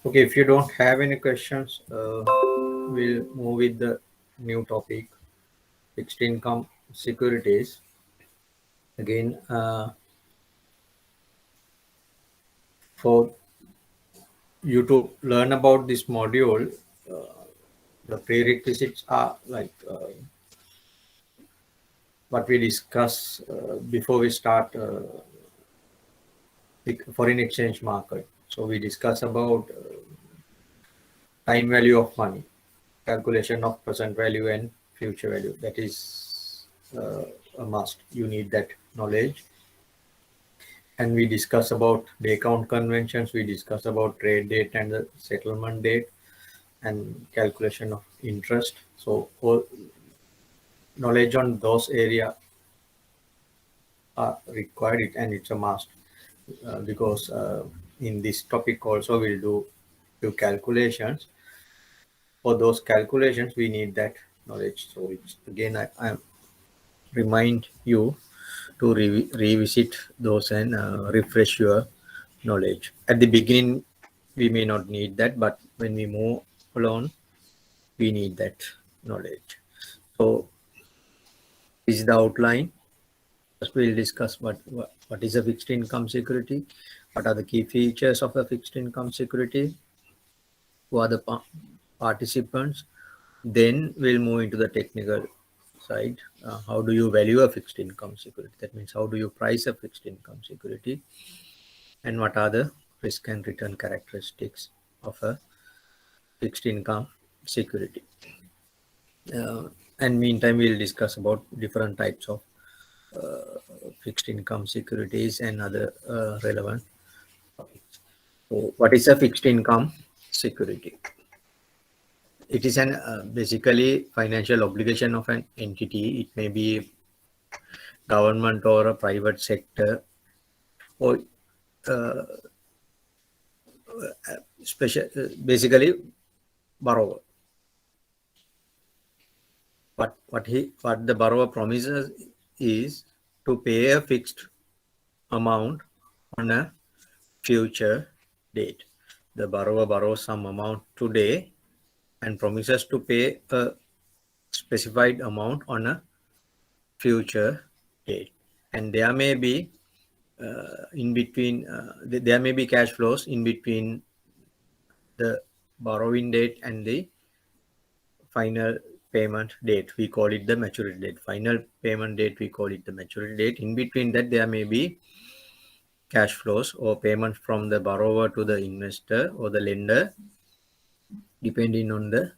Okay, if you don't have any questions, we'll move with the new topic, fixed income securities. Again, for you to learn about this module, the prerequisites are like what we discuss before we start the foreign exchange market. So we discuss about time value of money, calculation of present value and future value. That is a must. You need that knowledge. And we discuss about day count conventions. We discuss about trade date and the settlement date and calculation of interest. So all knowledge on those area are required, and it's a must because in this topic also we'll do few calculations. For those calculations, we need that knowledge. So it's, again, I remind you to revisit those and refresh your knowledge. At the beginning, we may not need that, but when we move along, we need that knowledge. So this is the outline. First, we'll discuss what is a fixed income security, what are the key features of a fixed income security, who are the participants. Then we'll move into the technical side. How do you value a fixed income security? That means how do you price a fixed income security, and what are the risk and return characteristics of a fixed income security. And meantime, we'll discuss about different types of fixed income securities and other relevant topics. So what is a fixed income security? It is an basically financial obligation of an entity. It may be government or a private sector, or basically borrower. What the borrower promises is to pay a fixed amount on a future date. The borrower borrows some amount today and promises to pay a specified amount on a future date. And there may be in between, there may be cash flows in between the borrowing date and the final payment date. We call it the maturity date. Final payment date, we call it the maturity date. In between that, there may be cash flows or payment from the borrower to the investor or the lender, depending on the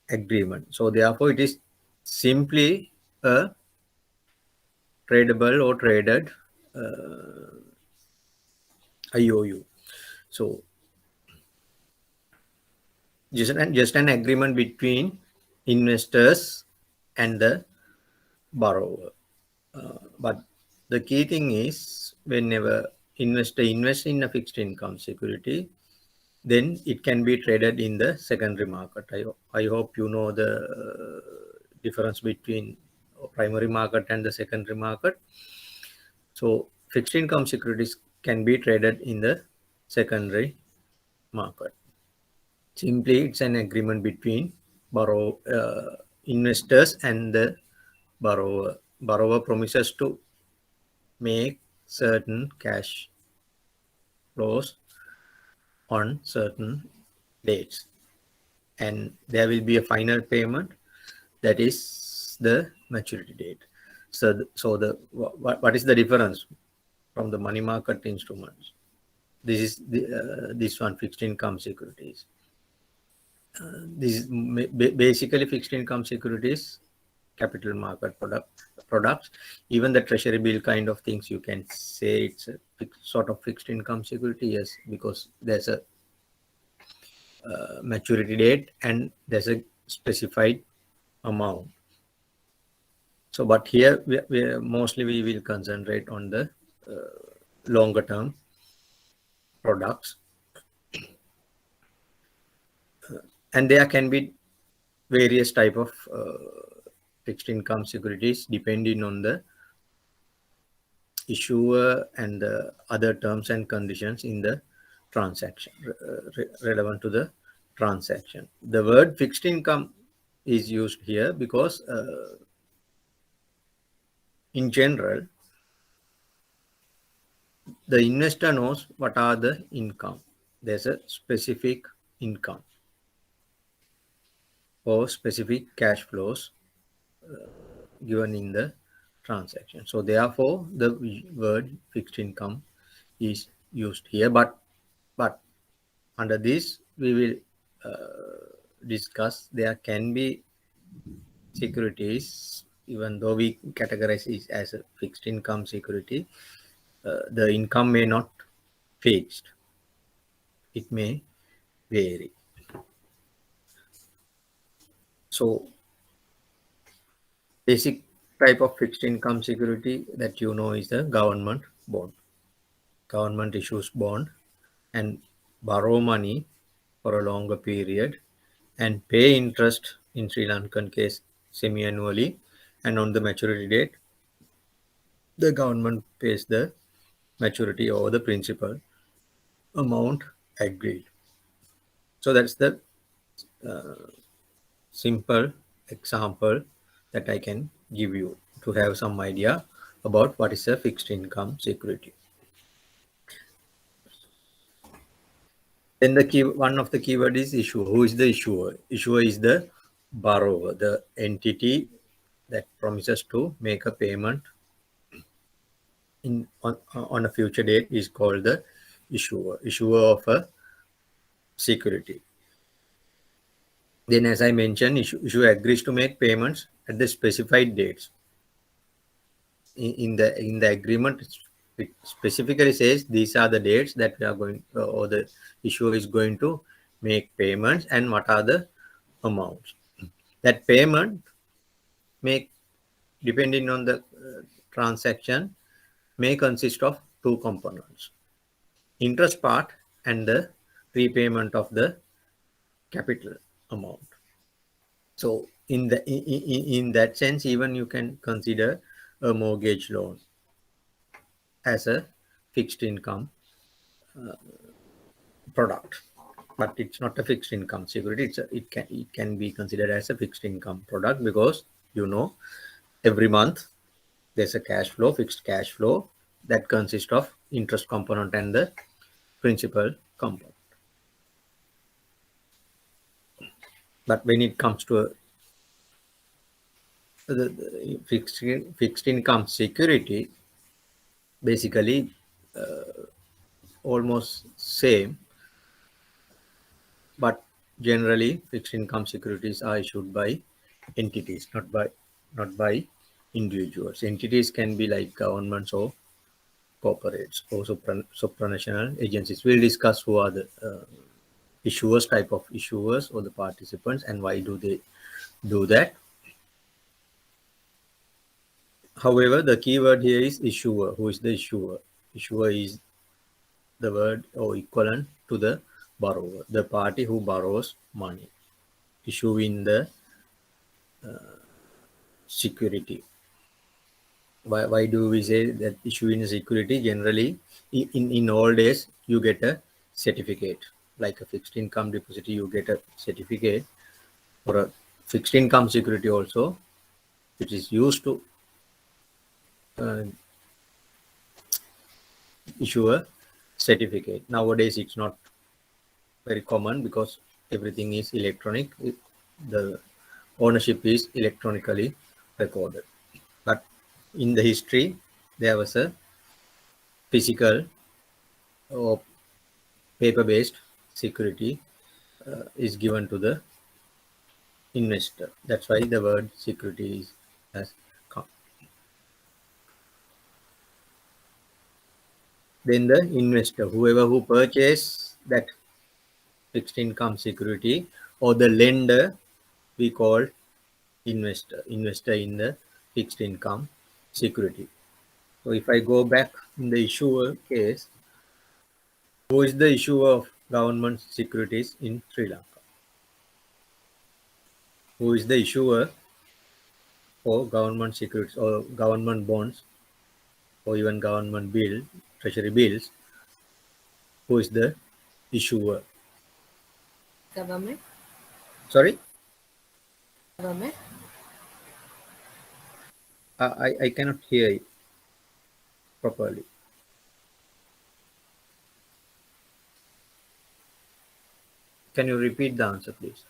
agreement. So therefore, it is simply a tradable or traded IOU. So just an agreement between investors and the borrower. But the key thing is, whenever investor invests in a fixed income security, then it can be traded in the secondary market. I hope you know the difference between primary market and the secondary market. So fixed income securities can be traded in the secondary market. Simply, it's an agreement between investors and the borrower. Borrower promises to make certain cash flows on certain dates, and there will be a final payment, that is the maturity date. So what is the difference from the money market instruments? This is this one, fixed income securities. This is basically fixed income securities, capital market products. Even the treasury bill kind of things, you can say it's a sort of fixed income security. Yes, because there's a maturity date and there's a specified amount. So, but here we mostly we will concentrate on the longer term products, and there can be various type of fixed income securities depending on the issuer and the other terms and conditions in the transaction, relevant to the transaction. The word fixed income is used here because in general, the investor knows what are the income. There's a specific income or specific cash flows given in the transaction. So therefore, the word fixed income is used here. But under this, we will discuss there can be securities, even though we categorize it as a fixed income security, the income may not fixed. It may vary. So basic type of fixed income security that you know is the government bond. Government issues bond and borrow money for a longer period and pay interest in Sri Lankan case semi-annually, and on the maturity date the government pays the maturity or the principal amount agreed. So that's the simple example that I can give you to have some idea about what is a fixed income security. Then the key, one of the keyword is issuer. Who is the issuer? Issuer is the borrower, the entity that promises to make a payment on a future date is called the issuer. Issuer of a security. Then, as I mentioned, issuer agrees to make payments at the specified dates. In the agreement, it specifically says these are the dates that we are going, or the issuer is going to make payments, and what are the amounts. That payment may, depending on the transaction, may consist of two components: interest part and the repayment of the capital amount. So in that sense, even you can consider a mortgage loan as a fixed income product, but it's not a fixed income security. It can be considered as a fixed income product because every month there's a cash flow, fixed cash flow that consists of interest component and the principal component. But when it comes to the fixed income security, basically almost same, but generally fixed income securities are issued by entities, not by individuals. Entities can be like governments or corporates or supranational agencies. We'll discuss who are the issuers, type of issuers or the participants, and why do they do that. However, the key word here is issuer. Who is the issuer? Issuer is the word or equivalent to the borrower, the party who borrows money, issuing the security. Why do we say that issuing a security? Generally, in old days, you get a certificate. Like a fixed income deposit, you get a certificate, or a fixed income security also, which is used to issue a certificate. Nowadays, it's not very common because everything is electronic. The ownership is electronically recorded. But in the history, there was a physical or paper-based security is given to the investor. That's why the word security has come. Then the investor, whoever who purchased that fixed income security, or the lender, we call investor in the fixed income security. So if I go back in the issuer case, who is the issuer of government securities in Sri Lanka? Who is the issuer for government securities or government bonds or even government bill, treasury bills? Who is the issuer. Government. Sorry, Government. I cannot hear it properly. Can you repeat the answer, please?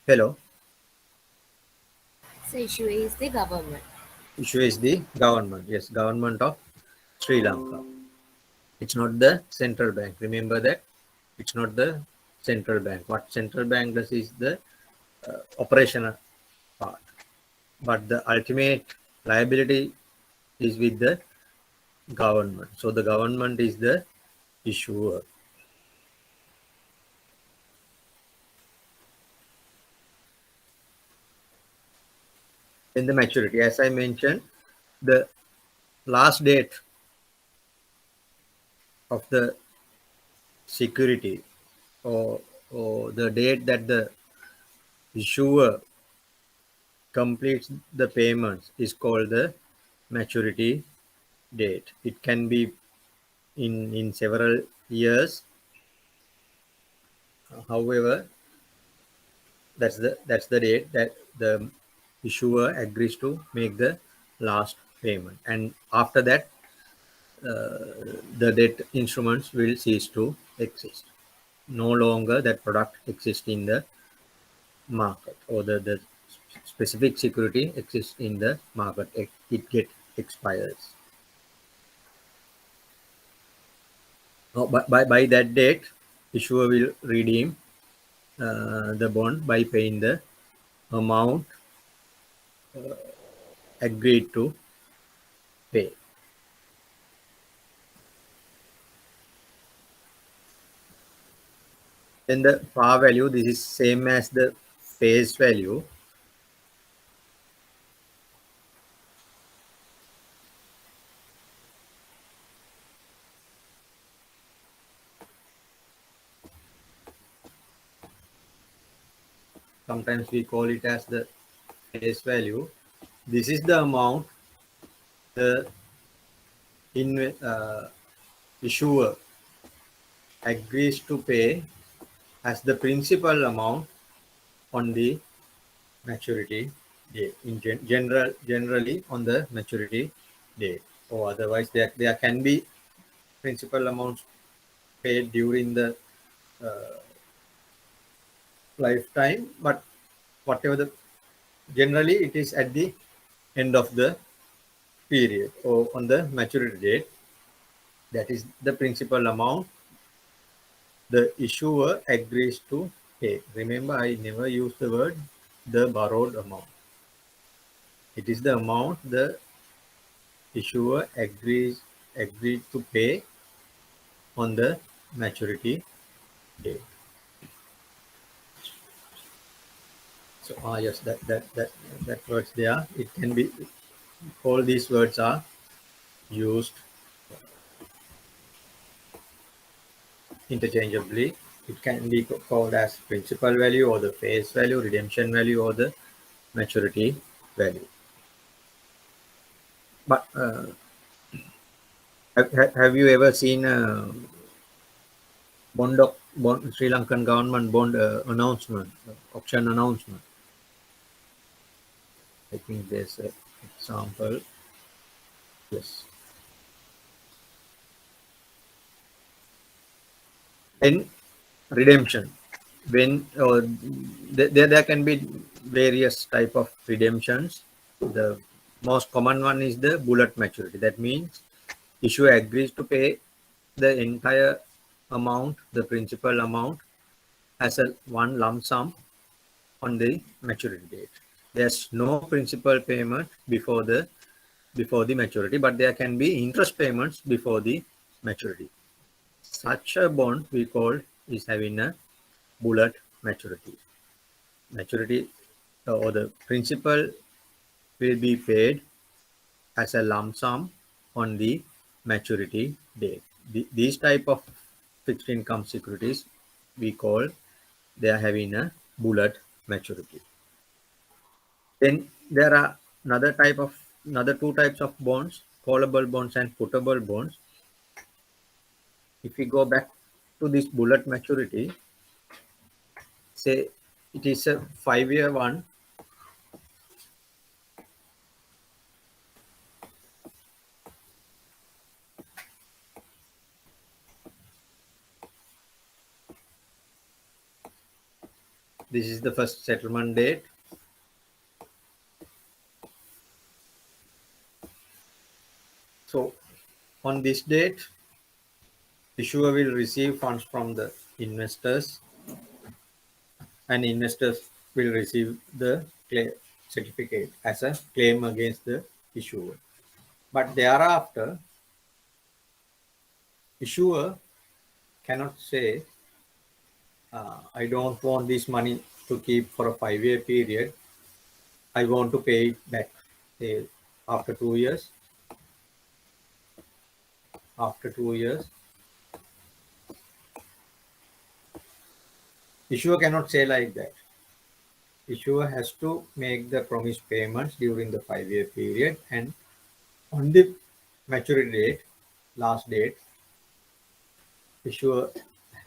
Hello. So issue is the government. Issue is the government. Yes, government of Sri Lanka. It's not the central bank. Remember that it's not the central bank. What central bank does is the operational part, but the ultimate liability is with the government. So the government is the issuer. Then the maturity, as I mentioned, the last date of the security, or, or the date that the issuer completes the payments is called the maturity date. It can be in several years. However, that's the date that the issuer agrees to make the last payment, and after that the debt instruments will cease to exist. No longer that product exists in the market, or the specific security exists in the market. It get expires. By that date, issuer will redeem the bond by paying the amount agreed to pay. Then the par value, this is same as the face value. Sometimes we call it as the face value. This is the amount the issuer agrees to pay as the principal amount on the maturity date. In generally on the maturity date, or otherwise there can be principal amounts paid during the lifetime, but whatever the generally it is at the end of the period or on the maturity date. That is the principal amount the issuer agrees to pay. Remember, I never use the word the borrowed amount. It is the amount the issuer agreed to pay on the maturity date. So yes, that words there. It can be, all these words are used interchangeably. It can be called as principal value, or the face value, redemption value, or the maturity value. But have you ever seen a bond Sri Lankan government bond announcement, auction announcement? I think there's an example. Yes. Then redemption. When there can be various type of redemptions. The most common one is the bullet maturity. That means issuer agrees to pay the entire amount, the principal amount, as a one lump sum on the maturity date. There's no principal payment before the maturity, but there can be interest payments before the maturity. Such a bond we call is having a bullet maturity. Maturity or the principal will be paid as a lump sum on the maturity date. These type of fixed income securities we call, they are having a bullet maturity. Then there are another two types of bonds, callable bonds and puttable bonds. If we go back to this bullet maturity, say it is a 5-year one. This is the first settlement date. So on this date, issuer will receive funds from the investors, and investors will receive the claim certificate as a claim against the issuer. But thereafter, issuer cannot say, I don't want this money to keep for a 5-year period. I want to pay it back, say, after 2 years. After 2 years, issuer cannot say like that. Issuer has to make the promised payments during the 5-year period, and on the maturity date, last date, issuer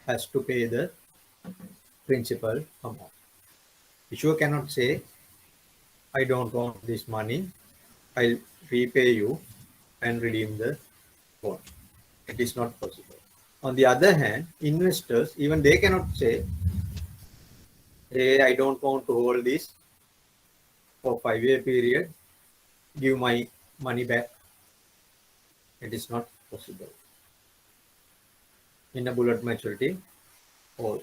has to pay the principal amount. Issuer cannot say, I don't want this money, I'll repay you and redeem the bond. It is not possible. On the other hand, investors, even they cannot say, hey, I don't want to hold this for 5-year period, give my money back. It is not possible. In a bullet maturity or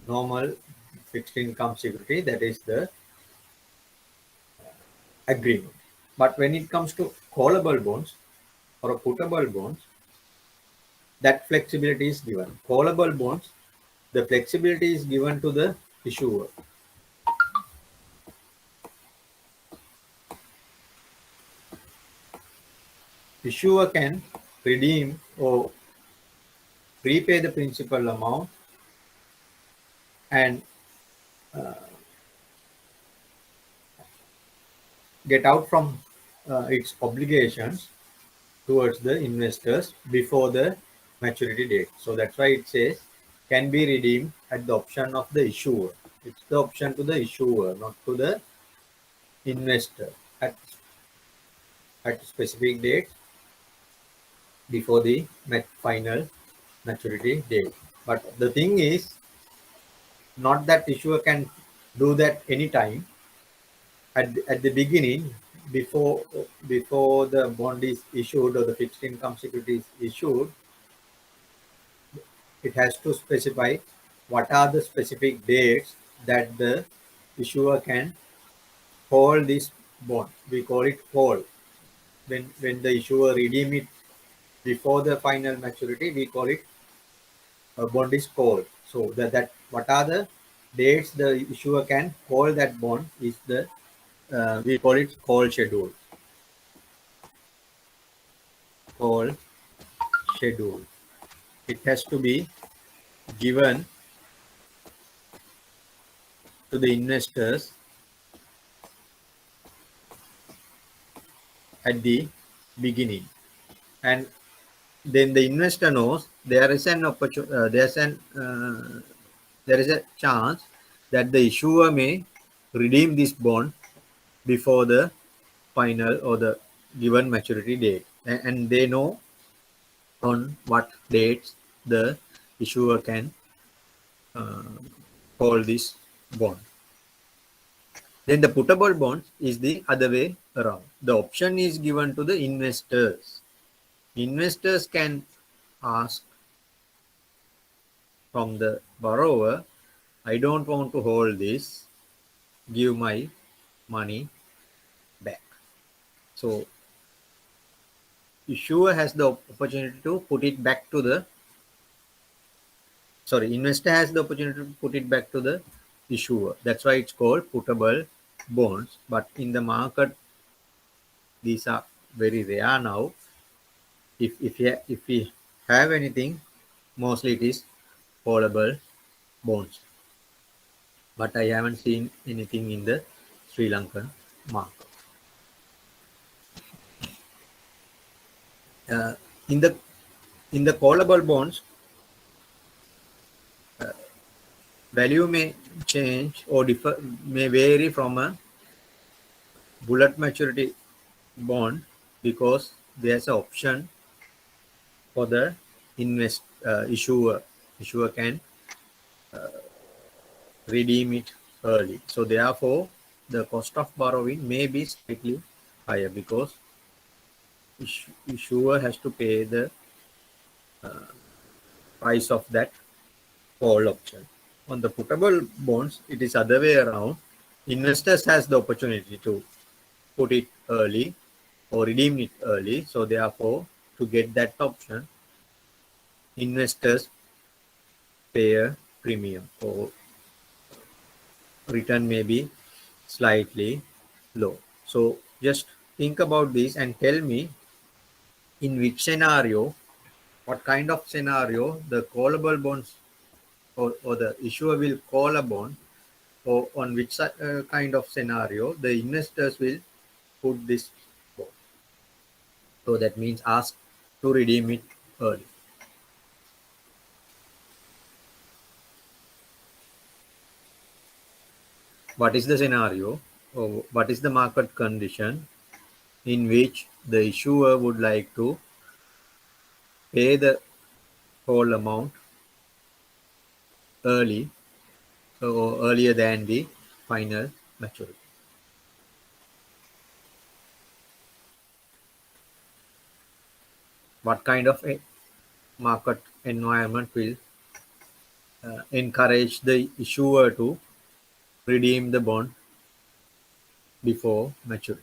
normal fixed income security, that is the agreement. But when it comes to callable bonds or puttable bonds, that flexibility is given. Callable bonds, the flexibility is given to the issuer. Issuer can redeem or repay the principal amount and get out from its obligations towards the investors before the maturity date. So that's why it says can be redeemed at the option of the issuer. It's the option to the issuer, not to the investor at specific date before the final maturity date. But the thing is, not that issuer can do that anytime. At the beginning, before the bond is issued or the fixed income security is issued, it has to specify what are the specific dates that the issuer can call this bond. We call it call. When the issuer redeem it before the final maturity, we call it a bond is called. So that what are the dates the issuer can call that bond is the we call it call schedule. Call schedule. It has to be given to the investors at the beginning, and then the investor knows there is an opportunity. There is a chance that the issuer may redeem this bond before the final or the given maturity date, and they know on what dates the issuer can call this bond. Then the puttable bonds is the other way around. The option is given to the investors. Investors can ask from the borrower, I don't want to hold this, give my money back. So issuer has the opportunity to put it back to the investor has the opportunity to put it back to the issuer. That's why it's called puttable bonds. But in the market, these are very rare now. If we have anything, mostly it is callable bonds. But I haven't seen anything in the Sri Lankan market. Uh, in the callable bonds, value may change or differ, may vary from a bullet maturity bond, because there's an option for the issuer. Issuer can redeem it early. So therefore, the cost of borrowing may be slightly higher, because issuer has to pay the price of that call option. On the puttable bonds, it is other way around. Investors has the opportunity to put it early or redeem it early. So therefore, to get that option, investors pay a premium, or return may be slightly low. So just think about this and tell me in which scenario, what kind of scenario the callable bonds, or the issuer will call a bond, or on which kind of scenario the investors will put this bond. So that means ask to redeem it early. What is the scenario, or what is the market condition in which the issuer would like to pay the whole amount early, or earlier than the final maturity? What kind of a market environment will encourage the issuer to redeem the bond before maturity?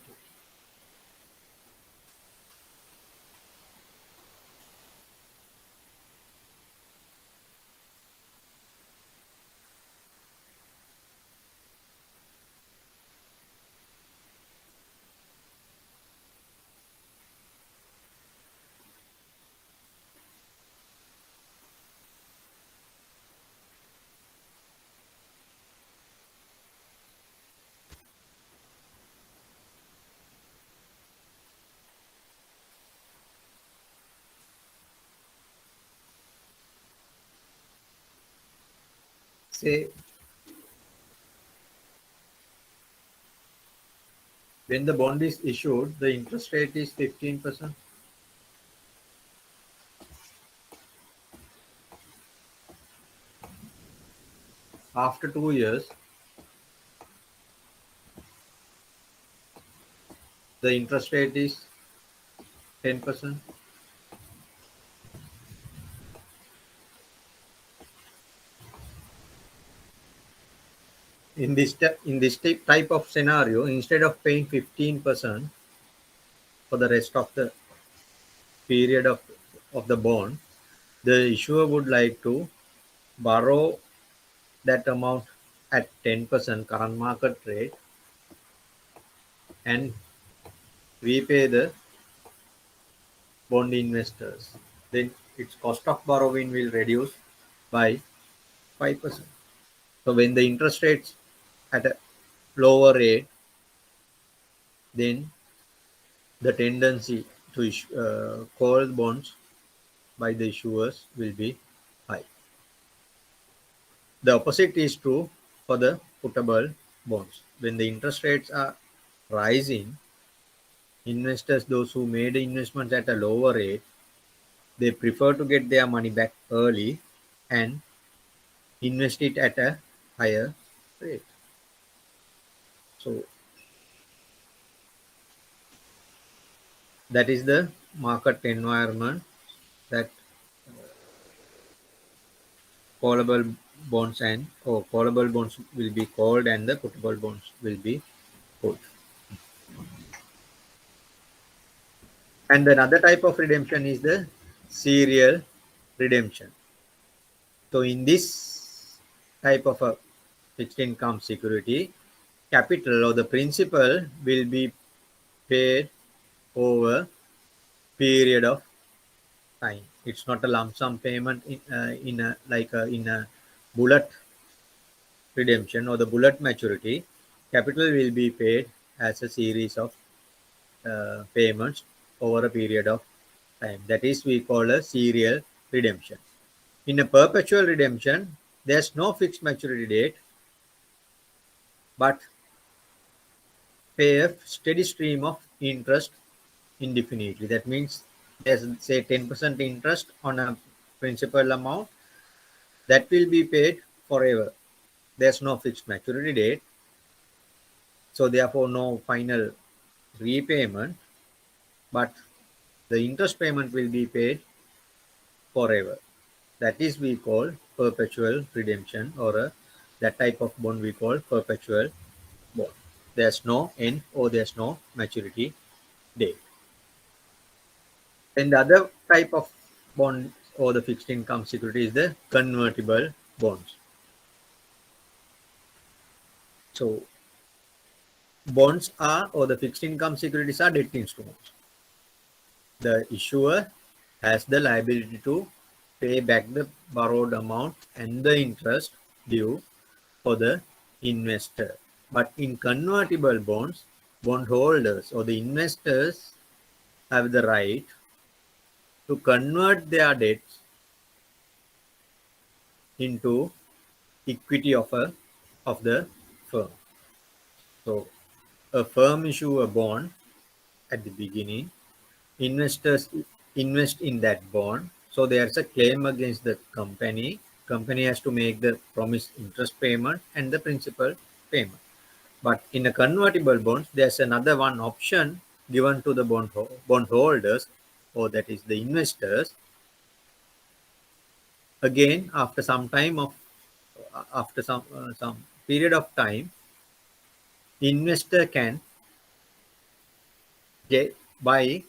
Say, when the bond is issued, the interest rate is 15%. After 2 years, the interest rate is 10%. In this type of scenario, instead of paying 15% for the rest of the period of the bond, the issuer would like to borrow that amount at 10% current market rate and repay the bond investors. Then its cost of borrowing will reduce by 5%. So when the interest rates at a lower rate, then the tendency to call bonds by the issuers will be high. The opposite is true for the puttable bonds. When the interest rates are rising, investors, those who made investments at a lower rate, they prefer to get their money back early and invest it at a higher rate. So that is the market environment that callable bonds or callable bonds will be called, and the puttable bonds will be put. And another type of redemption is the serial redemption. So in this type of a fixed income security, capital or the principal will be paid over period of time. It's not a lump sum payment in a bullet redemption or the bullet maturity. Capital will be paid as a series of payments over a period of time. That is we call a serial redemption. In a perpetual redemption, there's no fixed maturity date, but pay a steady stream of interest indefinitely. That means there's say 10% interest on a principal amount that will be paid forever. There's no fixed maturity date, so therefore no final repayment, but the interest payment will be paid forever. That is we call perpetual redemption, or that type of bond we call perpetual bond. There's no end or there's no maturity date. Then the other type of bond or the fixed income security is the convertible bonds. So bonds are, or the fixed income securities are, debt instruments. The issuer has the liability to pay back the borrowed amount and the interest due for the investor. But in convertible bonds, bondholders or the investors have the right to convert their debts into equity of the firm. So a firm issue a bond at the beginning, investors invest in that bond, so there's a claim against the company has to make the promised interest payment and the principal payment. But in a convertible bonds, there's another one option given to the bondholders, or that is the investors. Again, after some time of after some period of time, investor can get buy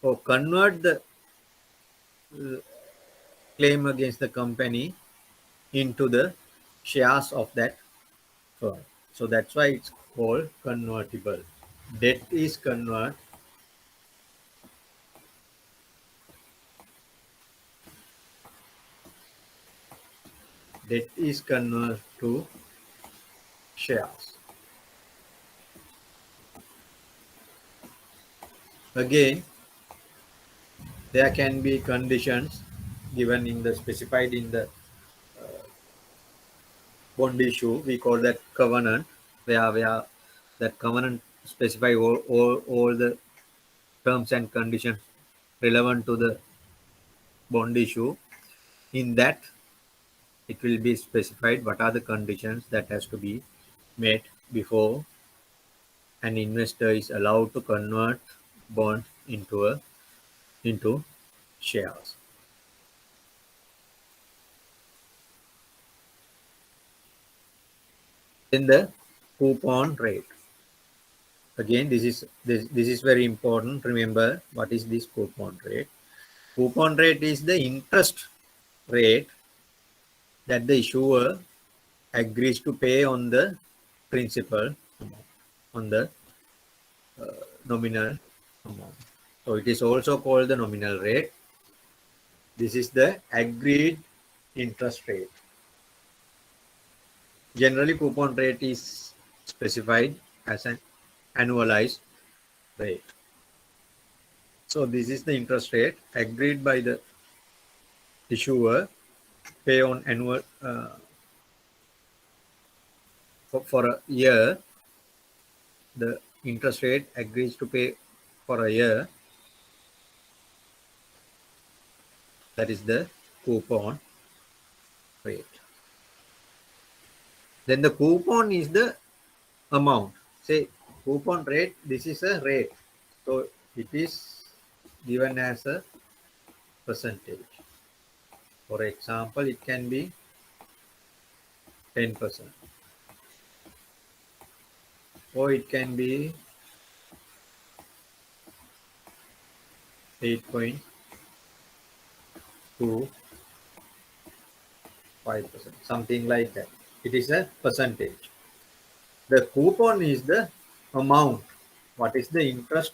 or convert the claim against the company into the shares of that firm. So that's why it's called convertible. Debt is converted to shares. Again, there can be conditions given in the specified in the bond issue. We call that covenant, where that covenant specify all the terms and conditions relevant to the bond issue. In that, it will be specified what are the conditions that has to be met before an investor is allowed to convert bond into shares. Then the coupon rate. Again, this is very important. Remember, what is this coupon rate? Coupon rate is the interest rate that the issuer agrees to pay on the principal amount, on the nominal amount. So it is also called the nominal rate. This is the agreed interest rate. Generally, coupon rate is specified as an annualized rate. So this is the interest rate agreed by the issuer pay on annual for a year. The interest rate agrees to pay for a year. That is the coupon rate. Then the coupon is the amount. Say coupon rate, this is a rate. So it is given as a percentage. For example, it can be 10%, or it can be 8.25%, something like that. It is a percentage. The coupon is the amount. What is the interest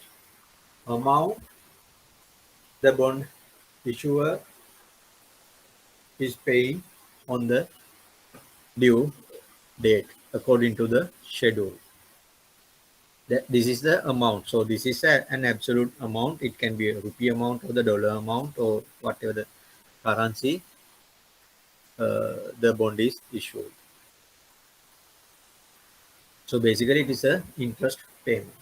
amount the bond issuer is paying on the due date according to the schedule. This is the amount. So this is an absolute amount. It can be a rupee amount or the dollar amount or whatever the currency the bond is issued. So basically it is a interest payment.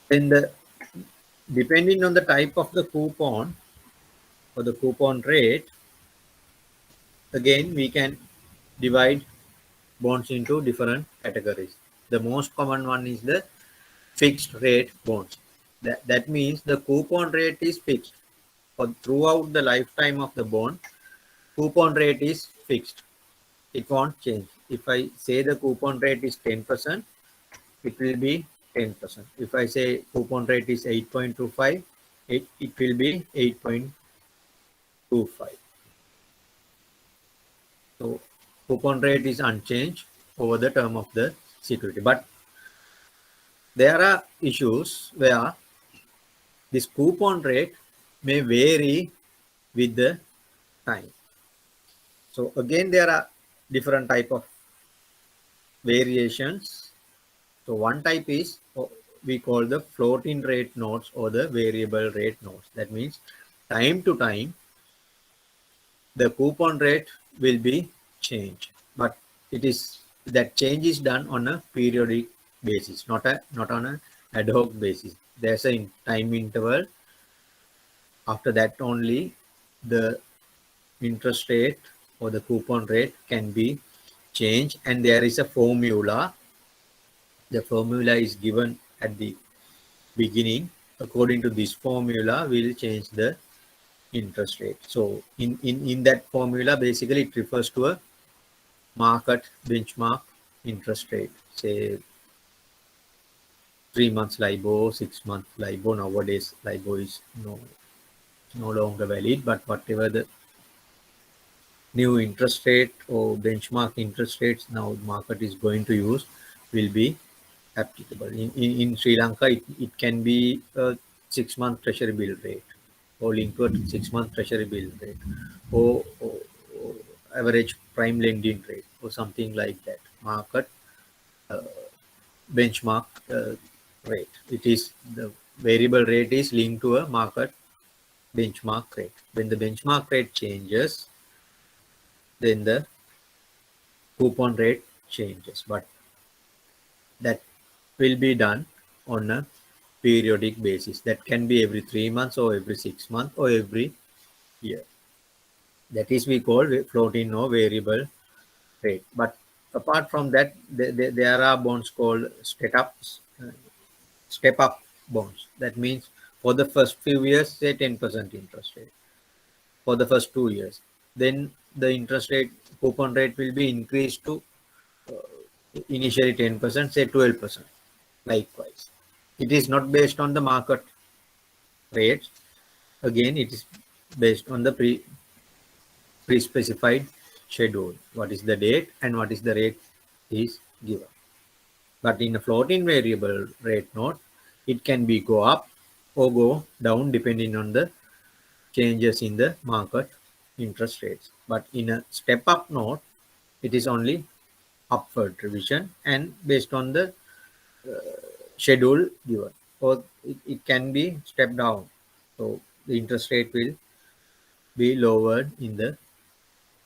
Then the depending on the type of the coupon or the coupon rate, again we can divide bonds into different categories. The most common one is the fixed rate bonds. That means the coupon rate is fixed for throughout the lifetime of the bond. Coupon rate is fixed. It won't change. If I say the coupon rate is 10%, it will be 10%. If I say coupon rate is 8.25, it will be 8.25. So coupon rate is unchanged over the term of the security. But there are issues where this coupon rate may vary with the time. So again, there are different type of variations. So one type is we call the floating rate notes or the variable rate notes. That means time to time the coupon rate will be changed, but it is that change is done on a periodic basis, not on a ad hoc basis. There's a time interval. After that only the interest rate or the coupon rate can be changed, and there is a formula. The formula is given at the beginning. According to this formula, we'll change the interest rate. So in that formula, basically it refers to a market benchmark interest rate, say 3 months LIBOR, 6 months LIBOR. Nowadays, LIBOR is no longer valid, but whatever the new interest rate or benchmark interest rates now market is going to use will be applicable. In Sri Lanka, it can be a 6-month treasury bill rate or linked to a 6-month treasury bill rate or average prime lending rate or something like that. Market benchmark rate. It is the variable rate is linked to a market benchmark rate. When the benchmark rate changes, then the coupon rate changes. But that will be done on a periodic basis. That can be every 3 months or every 6 months or every year. That is we call floating or variable rate. But apart from that, there are bonds called step up bonds. That means for the first few years, say 10% interest rate for the first 2 years. Then the interest rate, coupon rate will be increased to initially 10%, say 12%. Likewise, it is not based on the market rates. Again, it is based on the pre-specified schedule. What is the date and what is the rate is given. But in a floating variable rate note, it can be go up or go down depending on the changes in the market interest rates. But in a step up note, it is only upward revision and based on the schedule given, or it can be stepped down. So the interest rate will be lowered in the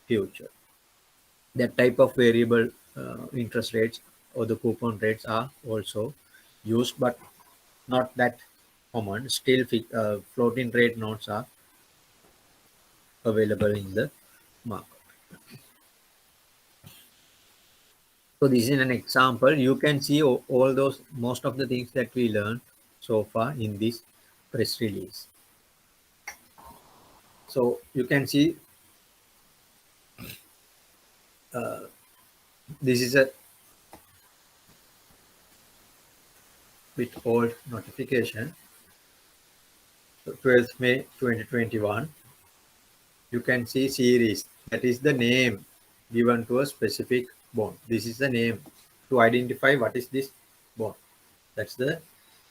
future. That type of variable interest rates or the coupon rates are also used, but not that common. Still, floating rate notes are available in the market. So this is an example. You can see all those, most of the things that we learned so far in this press release. So you can see this is a bit old notification. So 12th May 2021. You can see series. That is the name given to a specific bond. This is the name to identify what is this bond. That's the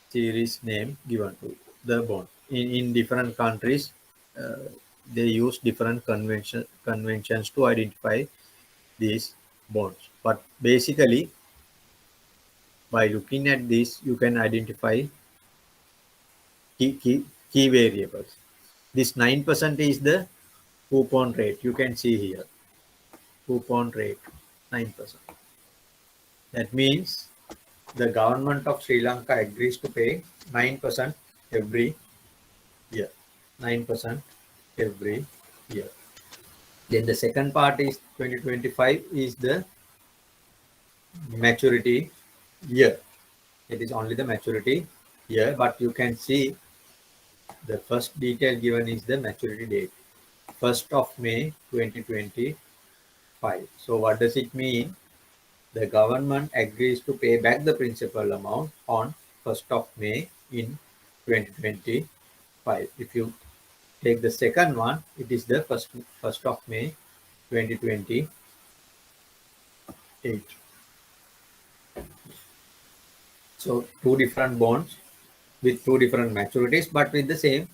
series name given to the bond. In different countries, they use different conventions to identify these bonds. But basically, by looking at this, you can identify key variables. This 9% is the coupon rate. You can see here, coupon rate, 9%. That means the government of Sri Lanka agrees to pay 9% every year. 9% every year. Then the second part is 2025 is the maturity year. It is only the maturity year, but you can see the first detail given is the maturity date, 1st of May 2025. So what does it mean? The government agrees to pay back the principal amount on 1st of May in 2025. If you take the second one, it is the first of May 2028. So two different bonds with two different maturities, but with the same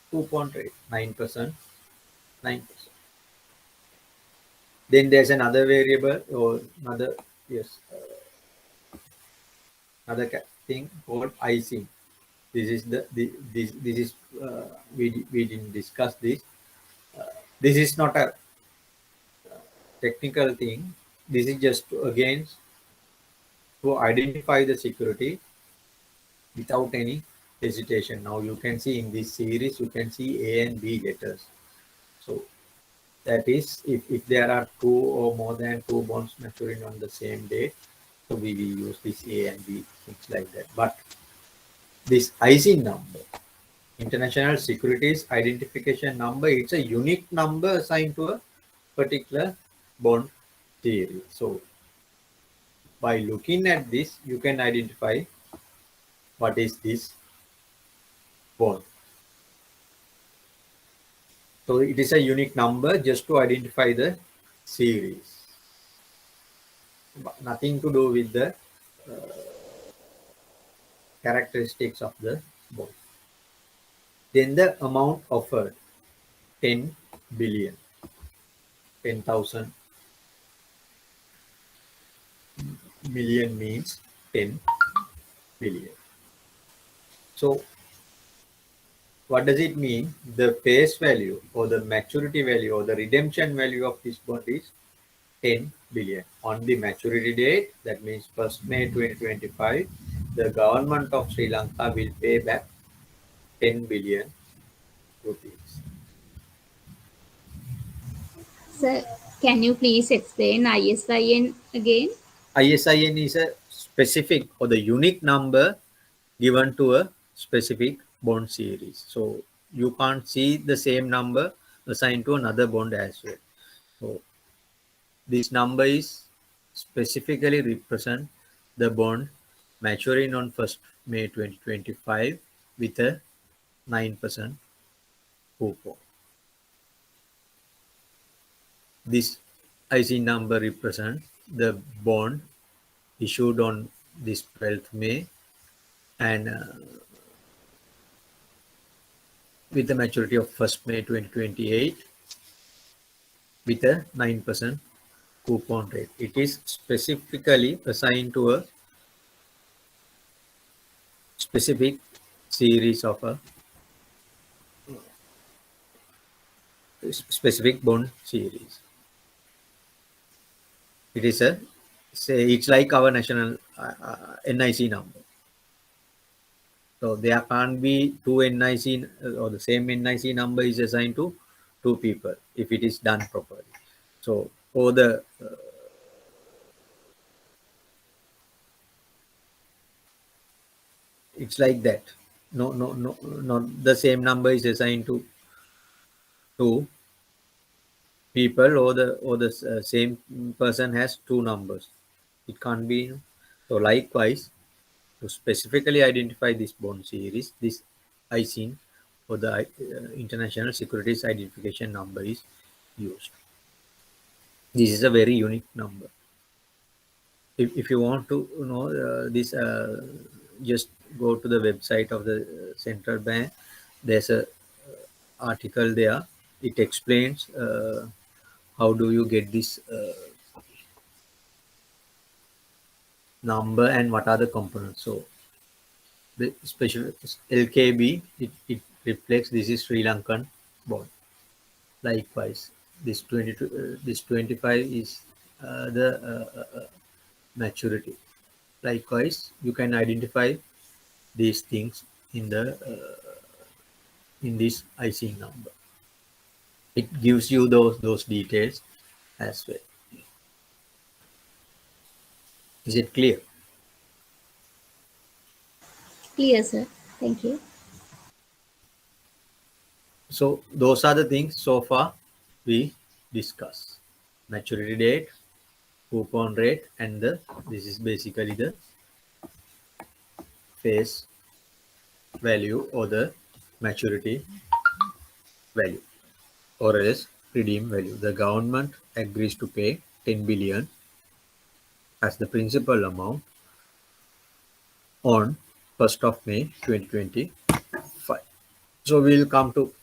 coupon rate, 9%, 9%. Then there's another variable or another, yes, another thing called icing. This is this is we didn't discuss this. This is not a technical thing. This is just again to identify the security without any hesitation. Now you can see in this series, you can see A and B letters. So that is if there are two or more than two bonds maturing on the same date, so we will use this A and B, things like that. But this IC number, International Securities Identification Number, it's a unique number assigned to a particular bond series. So by looking at this, you can identify what is this bond. So it is a unique number just to identify the series. But nothing to do with the characteristics of the bond. Then the amount offered, 10 billion, 10,000 million means 10 billion. So what does it mean? The face value or the maturity value or the redemption value of this bond is 10 billion. On the maturity date, that means 1st May 2025, the government of Sri Lanka will pay back 10 billion rupees. Sir, can you please explain ISIN again? ISIN is a specific or the unique number given to a specific bond series. So you can't see the same number assigned to another bond as well. So this number is specifically represent the bond maturing on 1st May 2025 with a 9% coupon. This IC number represents the bond issued on this 12th May and with the maturity of 1st May 2028 with a 9% coupon rate. It is specifically assigned to a specific series of a specific bond series. It is a, say, it's like our national NIC number. So there can't be two NIC or the same NIC number is assigned to two people if it is done properly. So for the it's like that. No, not the same number is assigned to two people or the same person has two numbers. It can't be. So likewise, to specifically identify this bond series, this ISIN or the International Securities Identification Number is used. This is a very unique number. If you want to know this, just go to the website of the central bank. There's a article there. It explains how do you get this number and what are the components. So the special LKB, it reflects this is Sri Lankan bond. Likewise, this 22, this 25 is the maturity. Likewise, you can identify these things in the in this IC number. It gives you those details as well. Is it clear? Clear, sir. Thank you. So those are the things so far we discuss. Maturity date, coupon rate, and this is basically the face value or the maturity value or else redeem value. The government agrees to pay 10 billion as the principal amount on 1st of May 2025. So we'll come to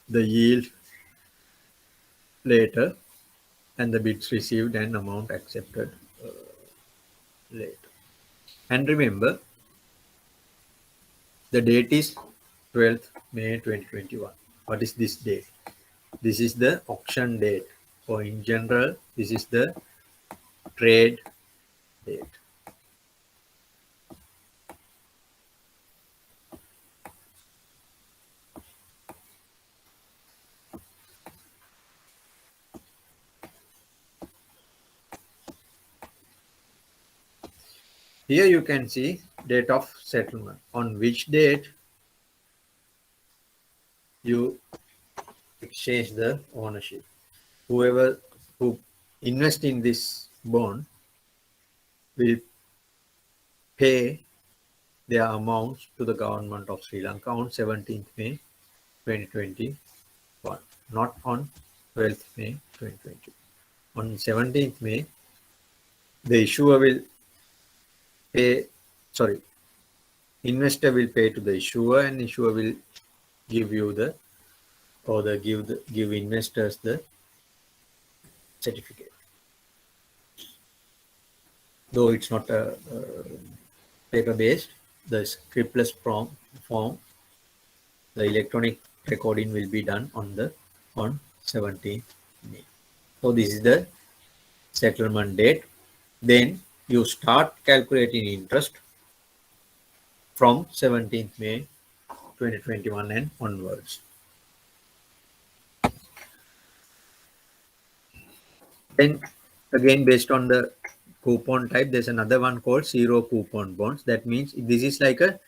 the yield later and the bids received and amount accepted later. And remember, the date is 12th May 2021. What is this date? This is the auction date, or in general, this is the trade date. Here you can see date of settlement, on which date you exchange the ownership. Whoever who invest in this bond will pay their amounts to the government of Sri Lanka on 17th May 2021, not on 12th May 2020. On 17th May, the issuer will pay, sorry, investor will pay to the issuer, and issuer will give you the, or the give investors the certificate. Though it's not a paper-based, the scriptless form, the electronic recording will be done on 17th May. So this is the settlement date. Then you start calculating interest from 17th May 2021 and onwards. Then again, based on the coupon type, there's another one called zero coupon bonds. That means this is like a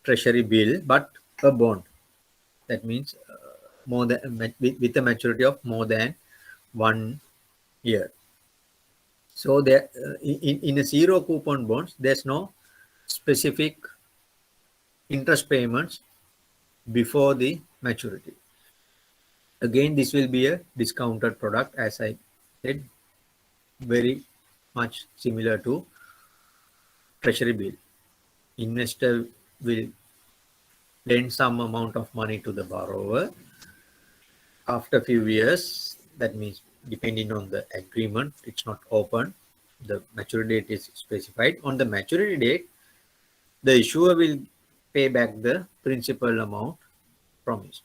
treasury bill, but a bond. That means more than with a maturity of more than 1 year. So there, in a zero coupon bonds, there's no specific interest payments before the maturity. Again, this will be a discounted product, as I said, very much similar to treasury bill. Investor will lend some amount of money to the borrower. After a few years, that means depending on the agreement, it's not open, the maturity date is specified. On the maturity date, the issuer will pay back the principal amount promised.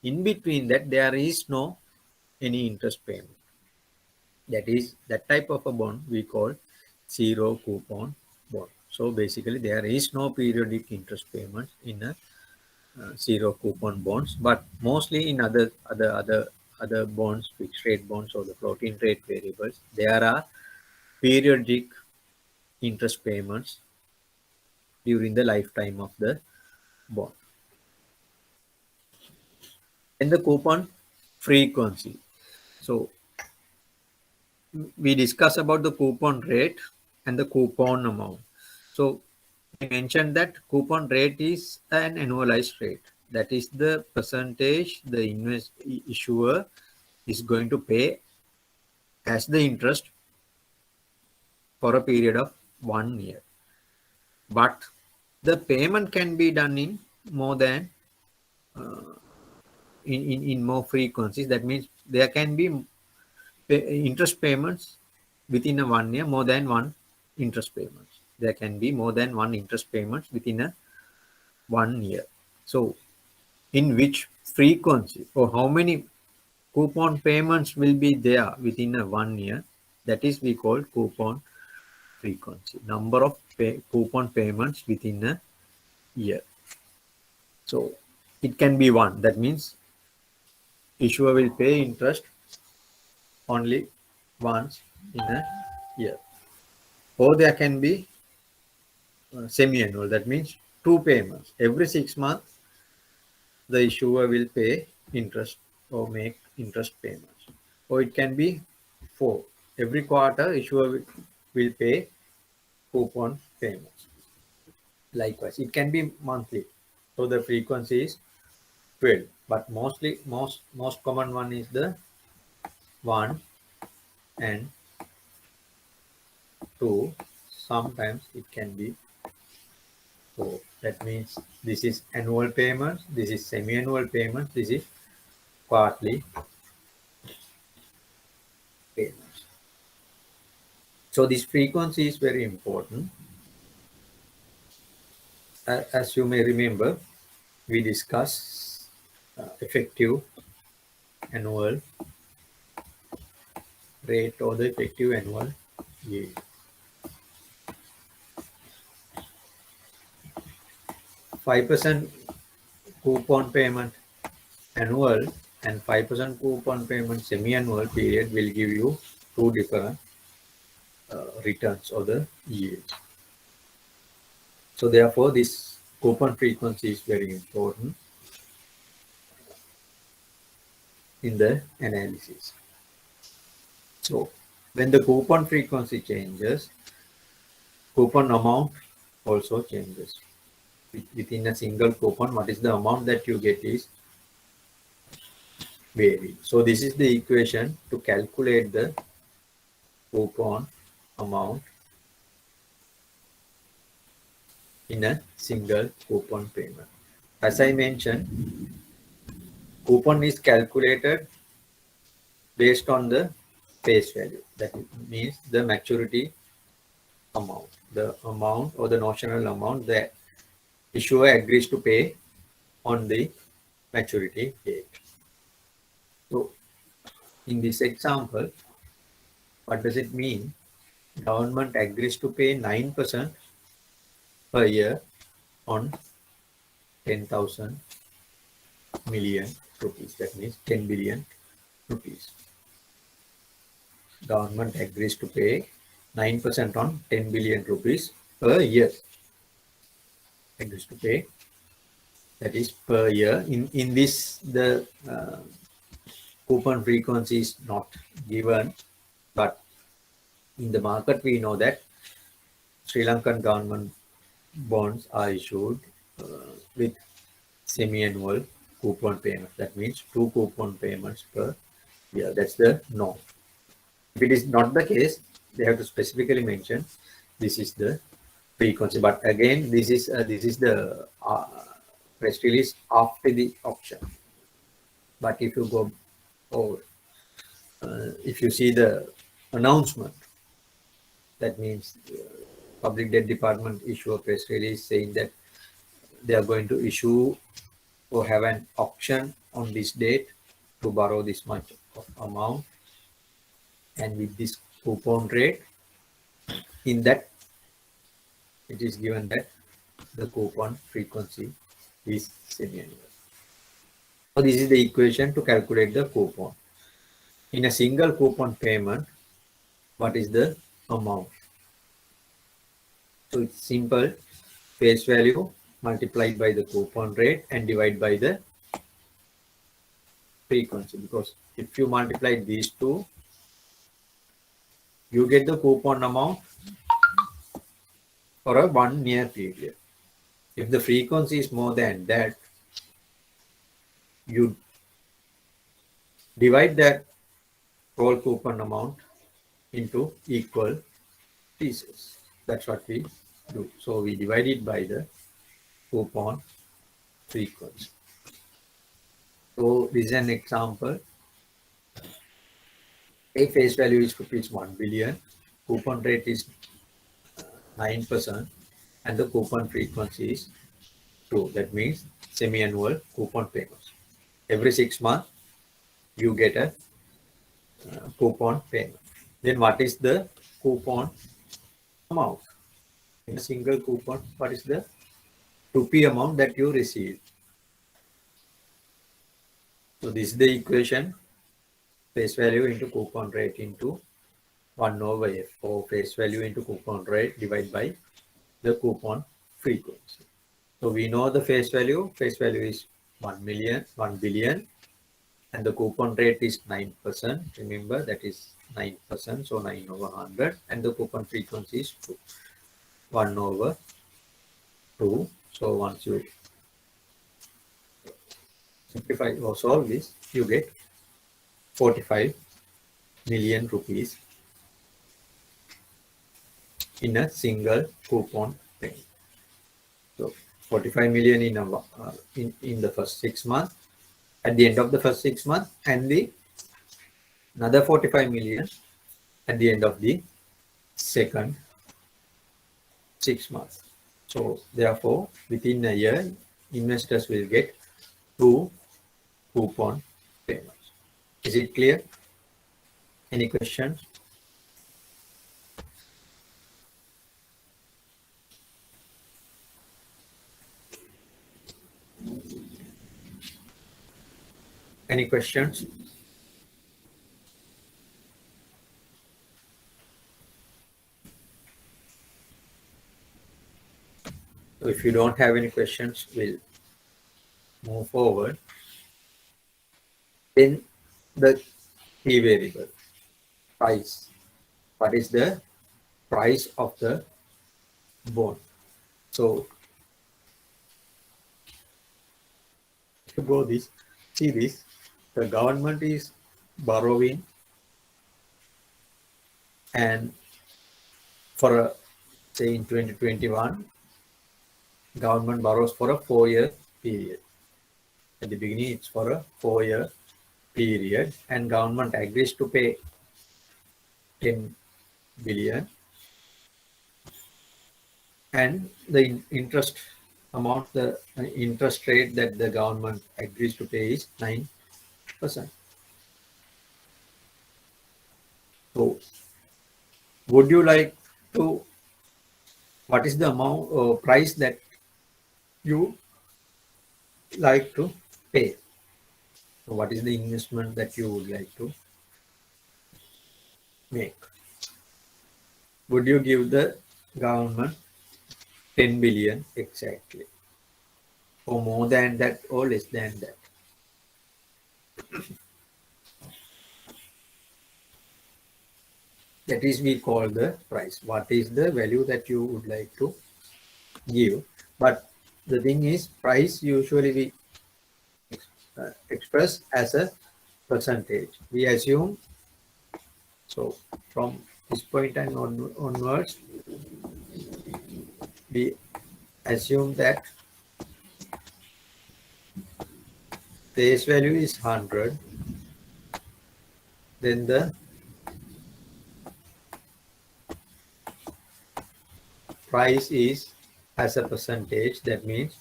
In between that, there is no any interest payment. That is, that type of a bond we call zero coupon bond. So basically, there is no periodic interest payment in a zero coupon bonds, but mostly in other bonds, fixed rate bonds or the floating rate variables, there are periodic interest payments during the lifetime of the bond. And the coupon frequency. So we discuss about the coupon rate and the coupon amount. So I mentioned that coupon rate is an annualized rate. That is the percentage the issuer is going to pay as the interest for a period of 1 year. But the payment can be done in more than in more frequencies. That means there can be interest payments within a 1 year more than one interest payments. There can be more than one interest payments within a 1 year. So in which frequency or how many coupon payments will be there within a 1 year, that is we call coupon frequency, number of coupon payments within a year. So it can be one, that means issuer will pay interest only once in a year, or there can be semi-annual, that means two payments every 6 months. The issuer will pay interest or make interest payments, or it can be four, every quarter issuer will pay coupon payments. Likewise, it can be monthly, so the frequency is 12, but most common one is the 1 and 2. Sometimes it can be 4. That means this is annual payments, this is semi-annual payments, this is quarterly payments. So this frequency is very important. As you may remember, we discussed effective annual rate or the effective annual yield. 5% coupon payment annual and 5% coupon payment semi-annual period will give you two different returns or the yield. So therefore, this coupon frequency is very important in the analysis. So when the coupon frequency changes, coupon amount also changes. Within a single coupon, what is the amount that you get is varied. So this is the equation to calculate the coupon amount in a single coupon payment. As I mentioned, coupon is calculated based on the face value. That means the maturity amount, the amount or the notional amount that issuer agrees to pay on the maturity date. So in this example, what does it mean? Government agrees to pay 9% per year on 10,000 million rupees. That means 10 billion rupees. Government agrees to pay 9% on 10 billion rupees per year. Agrees to pay, that is per year. In this, the coupon frequency is not given, but in the market we know that Sri Lankan government bonds are issued with semi-annual coupon payments. That means two coupon payments per year. That's the norm. If it is not the case, they have to specifically mention this is the frequency. But again, this is the press release after the auction. But if you go over, if you see the announcement, that means Public Debt Department issue a press release saying that they are going to issue or have an auction on this date to borrow this much of amount, and with this coupon rate. In that, it is given that the coupon frequency is semi-annual. So this is the equation to calculate the coupon. In a single coupon payment, what is the amount? So it's simple, face value multiplied by the coupon rate and divide by the frequency, because if you multiply these two, you get the coupon amount for a 1 year period. If the frequency is more than that, you divide that whole coupon amount into equal pieces. That's what we do. So we divide it by the coupon frequency. So this is an example. A face value is rupees 1 billion. Coupon rate is 9% and the coupon frequency is 2. That means semi-annual coupon payments. Every 6 months you get a coupon payment. Then what is the coupon amount? In a single coupon, what is the rupee amount that you receive? So this is the equation, face value into coupon rate into 1 over F, or face value into coupon rate divided by the coupon frequency. So we know the face value is 1 billion, and the coupon rate is 9%. Remember, that is 9%, so 9 over 100, and the coupon frequency is 2, 1 over 2. So once you simplify or solve this, you get 45 million rupees in a single coupon payment. So 45 million in the first 6 months, at the end of the first 6 months, and another 45 million at the end of the second 6 months. So therefore, within a year, investors will get 2 coupon payments. Is it clear? Any questions? Any questions? So if you don't have any questions, we'll move forward. Then the key variable, price. What is the price of the bond? So to go this, see this, the government is borrowing, and for a, say in 2021, government borrows for a 4-year period. At the beginning, it's for a 4-year period, and government agrees to pay 10 billion, and the interest amount, the interest rate that the government agrees to pay is 9%. So would you like to, what is the amount or price that you like to pay? So what is the investment that you would like to make? Would you give the government 10 billion exactly, or more than that, or less than that? That is, we call the price. What is the value that you would like to give? But the thing is, price usually we express as a percentage. We assume, so from this point and onwards, we assume that face value is 100, then the price is as a percentage. That means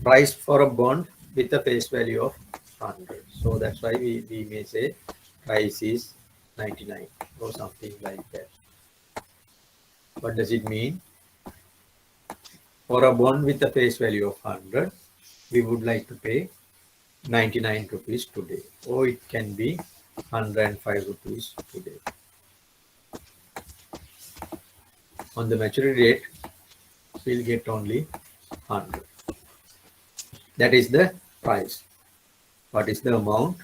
price for a bond with a face value of 100. So that's why we may say price is 99 or something like that. What does it mean? For a bond with a face value of 100, we would like to pay 99 rupees today, or it can be 105 rupees today. On the maturity date, we'll get only 100. That is the price. What is the amount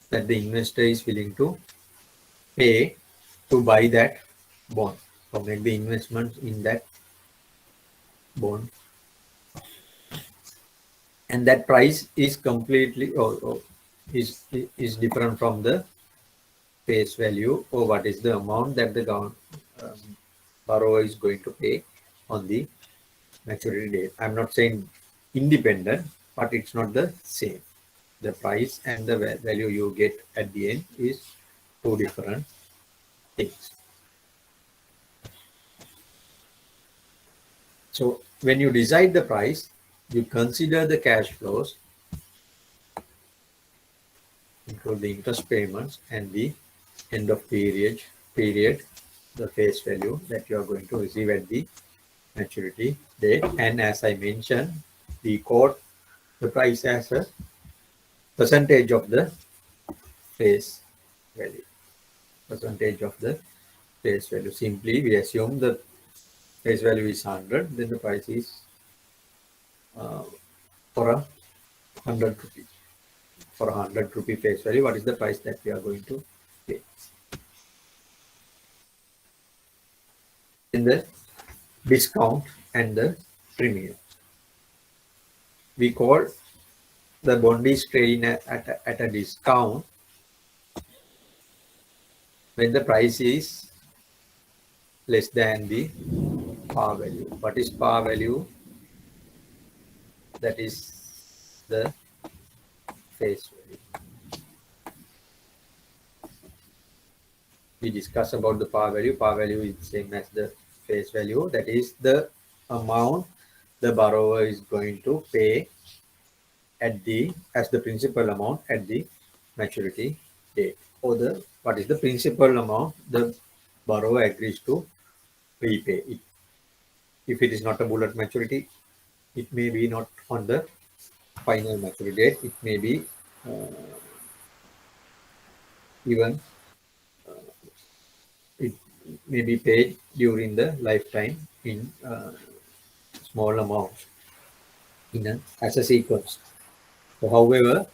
that the investor is willing to pay to buy that bond, or make the investment in that bond? And that price is completely or is different from the face value, or what is the amount that the borrower is going to pay on the maturity date. I'm not saying independent, but it's not the same. The price and the value you get at the end is two different things. So when you decide the price, you consider the cash flows, include the interest payments and the end of period, the face value that you are going to receive at the maturity date. And as I mentioned, we quote the price as a percentage of the face value. Percentage of the face value. Simply, we assume the face value is 100, then the price is for a 100 rupee. For a 100 rupee face value, what is the price that we are going to pay? In the discount and the premium. We call the bond is trading at a discount when the price is less than the par value. What is par value? That is the face value. We discuss about the par value. Par value is the same as the face value. That is the amount the borrower is going to pay at the as the principal amount at the maturity date, or the what is the principal amount the borrower agrees to repay it. If it is not a bullet maturity, it may be not on the final maturity date. It may be even it may be paid during the lifetime in small amounts as a sequence. So, however,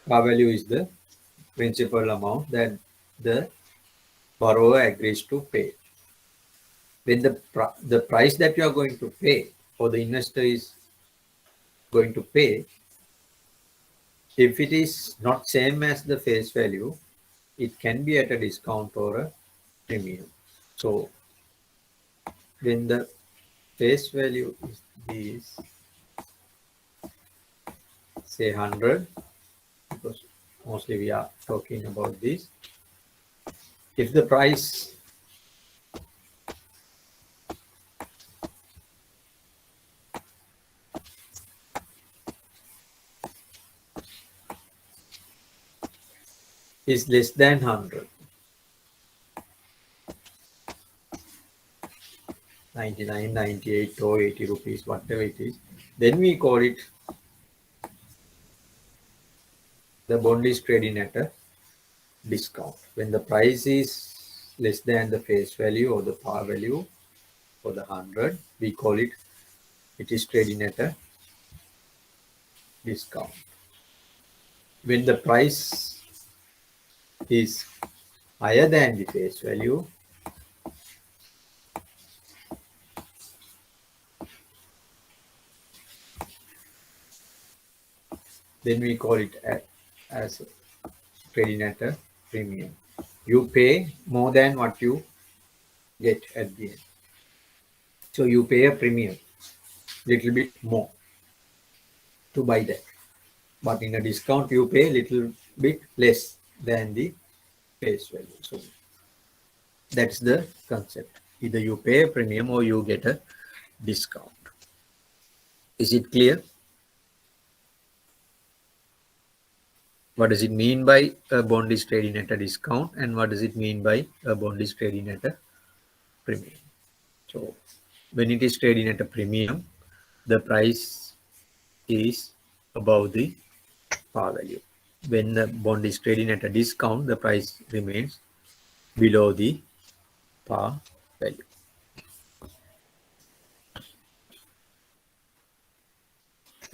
par value is the principal amount that the borrower agrees to pay. When the price that you are going to pay or the investor is going to pay, if it is not same as the face value, it can be at a discount or a premium. So when the face value is this, say 100, because mostly we are talking about this. If the price is less than 100, 99, 98 or 80 rupees, whatever it is, then we call it the bond is trading at a discount. When the price is less than the face value or the par value for the 100, we call it is trading at a discount. When the price is higher than the face value, then we call it as trading at a premium. You pay more than what you get at the end. So you pay a premium, little bit more to buy that. But in a discount, you pay a little bit less than the face value. So that's the concept. Either you pay a premium or you get a discount. Is it clear? What does it mean by a bond is trading at a discount, and what does it mean by a bond is trading at a premium? So when it is trading at a premium, the price is above the par value. When the bond is trading at a discount, the price remains below the par value.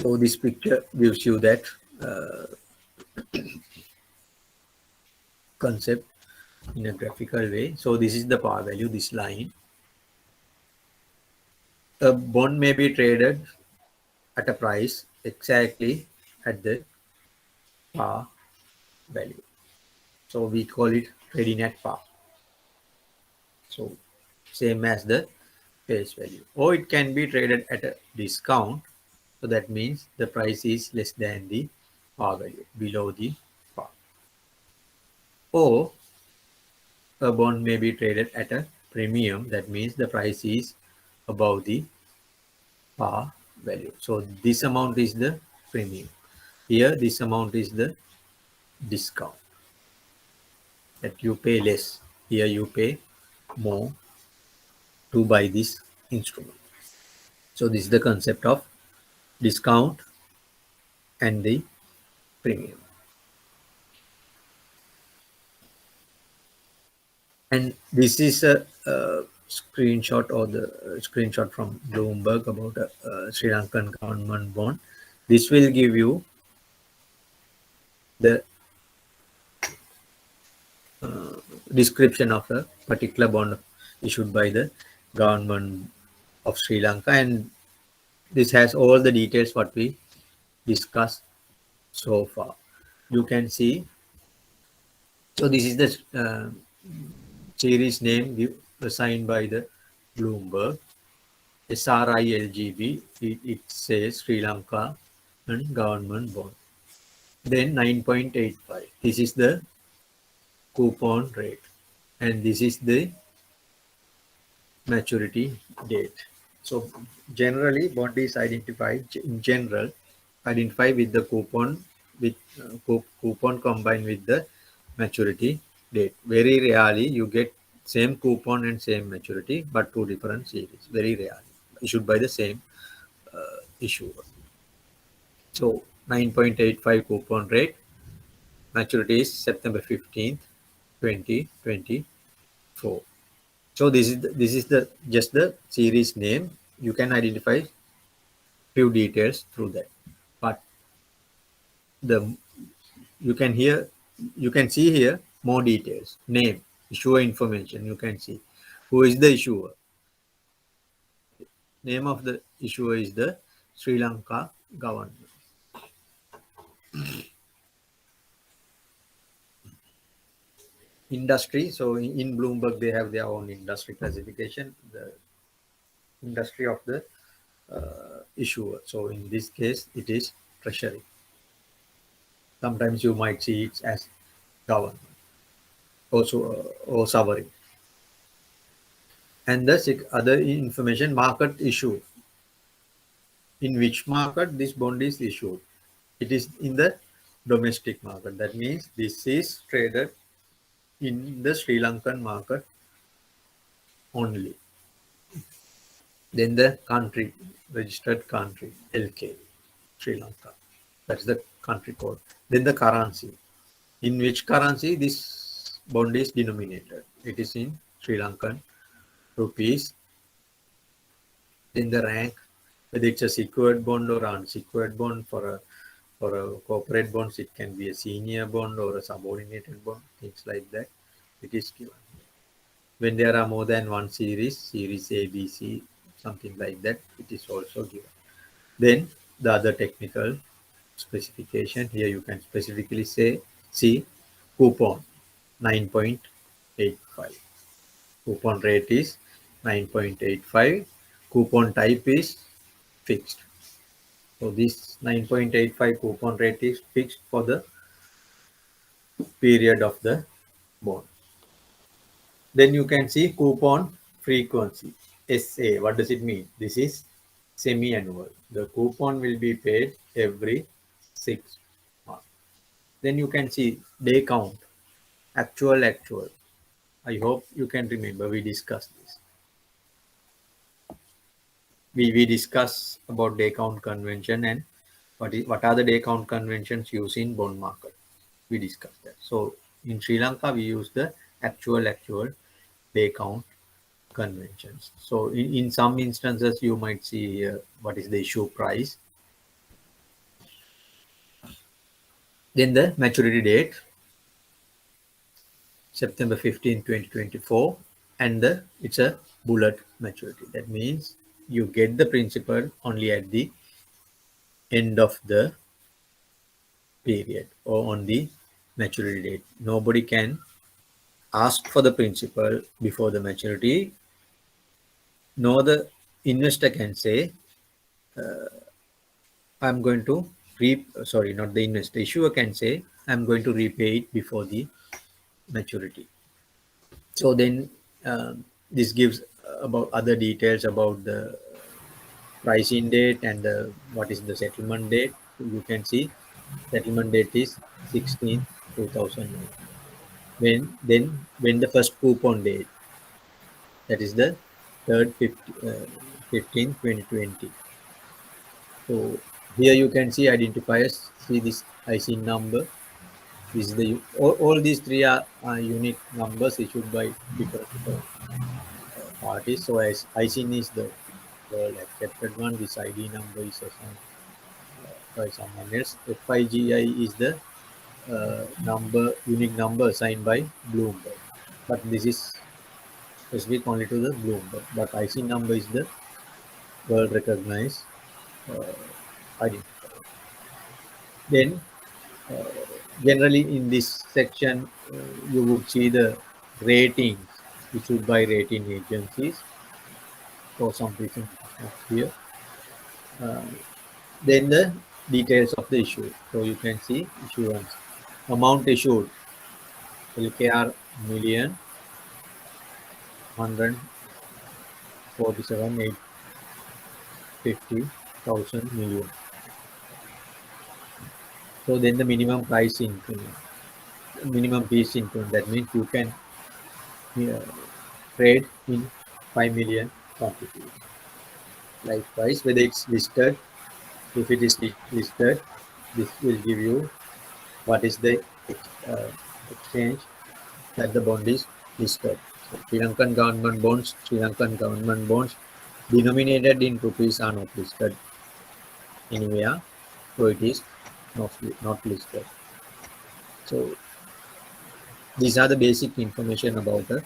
So this picture gives you that concept in a graphical way. So this is the par value, this line. A bond may be traded at a price exactly at the par value. So we call it trading at par. So same as the face value. Or it can be traded at a discount. So that means the price is less than the par value, below the par. Or a bond may be traded at a premium. That means the price is above the par value. So this amount is the premium. Here, this amount is the discount that you pay less. Here you pay more to buy this instrument. So this is the concept of discount and the premium. And this is a screenshot or the screenshot from Bloomberg about a Sri Lankan government bond. This will give you the description of a particular bond issued by the government of Sri Lanka, and this has all the details what we discussed so far. You can see, so this is the series name assigned by the Bloomberg, SRILGB. It says Sri Lanka and government bond. Then 9.85. This is the coupon rate, and this is the maturity date. So generally, bond is identified in general, identified with the coupon, with coupon combined with the maturity date. Very rarely you get same coupon and same maturity, but two different series. Very rarely issued by the same issuer. So 9.85 coupon rate, maturity is September 15th, 2024. So this is the just the series name. You can identify few details through that, but the you can see here more details. Name, issuer information. You can see who is the issuer. Name of the issuer is the Sri Lanka government. Industry. So in Bloomberg they have their own industry classification. The industry of the issuer. So in this case, it is Treasury. Sometimes you might see it as government, also or sovereign. And the other information, market issue. In which market this bond is issued? It is in the domestic market. That means this is traded in the Sri Lankan market only. Then the country, registered country, LK, Sri Lanka. That's the country code. Then the currency. In which currency this bond is denominated? It is in Sri Lankan rupees. Then the rank, whether it's a secured bond or unsecured bond. For a corporate bonds, it can be a senior bond or a subordinated bond, things like that. It is given. When there are more than one series A, B, C, something like that, it is also given. Then the other technical specification, here you can specifically see coupon 9.85. Coupon rate is 9.85. Coupon type is fixed. So this 9.85 coupon rate is fixed for the period of the bond. Then you can see coupon frequency, SA. What does it mean? This is semi-annual. The coupon will be paid every 6 months. Then you can see day count, actual. I hope you can remember we discussed this. We discussed about day count convention and what are the day count conventions used in bond market. We discussed that. So in Sri Lanka, we use the actual day count conventions. So in some instances, you might see here what is the issue price. Then the maturity date, September 15, 2024, and it's a bullet maturity. That means you get the principal only at the end of the period or on the maturity date. Nobody can ask for the principal before the maturity. No, the investor can say, I'm going to not the investor, issuer can say, I'm going to repay it before the maturity. So then this gives about other details about the pricing date and what is the settlement date. You can see settlement date is 16 2009. When the first coupon date, that is the third 15 2020. So here you can see identifiers. See this IC number. This is the all these three are unique numbers issued by different parties. So as IC is the world accepted one. This ID number is assigned by someone else. FIGI is the unique number assigned by Bloomberg. But this is specific only to the Bloomberg. But IC number is the world recognized identifier. Then generally in this section you would see the ratings issued by rating agencies. For some reason it is not here. Then the details of the issue. So you can see issuance. Amount issued LKR million 147,850,000 million. So then the minimum price increment, minimum piece increment. That means you can trade in 5 million quantities. Likewise, whether it's listed, if it is listed, this will give you what is the exchange that the bond is listed. So Sri Lankan government bonds denominated in rupees are not listed anywhere, so it is not listed. So these are the basic information about the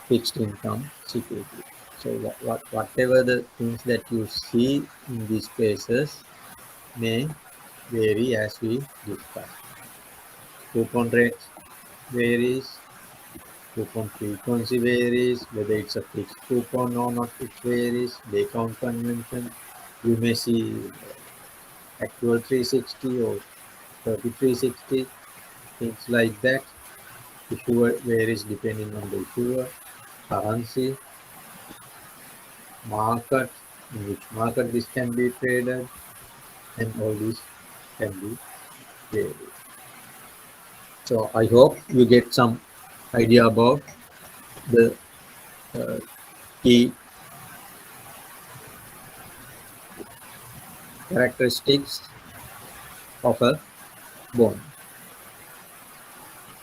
fixed income security. So whatever the things that you see in these spaces may vary as we discuss. Coupon rates varies, coupon frequency varies, whether it's a fixed coupon or not, it varies. Day count convention, you may see actual 360 or 3360, things like that. Issuer varies depending on the issuer, currency, market, in which market this can be traded, and all these can be varied. So I hope you get some idea about the key characteristics of a bond.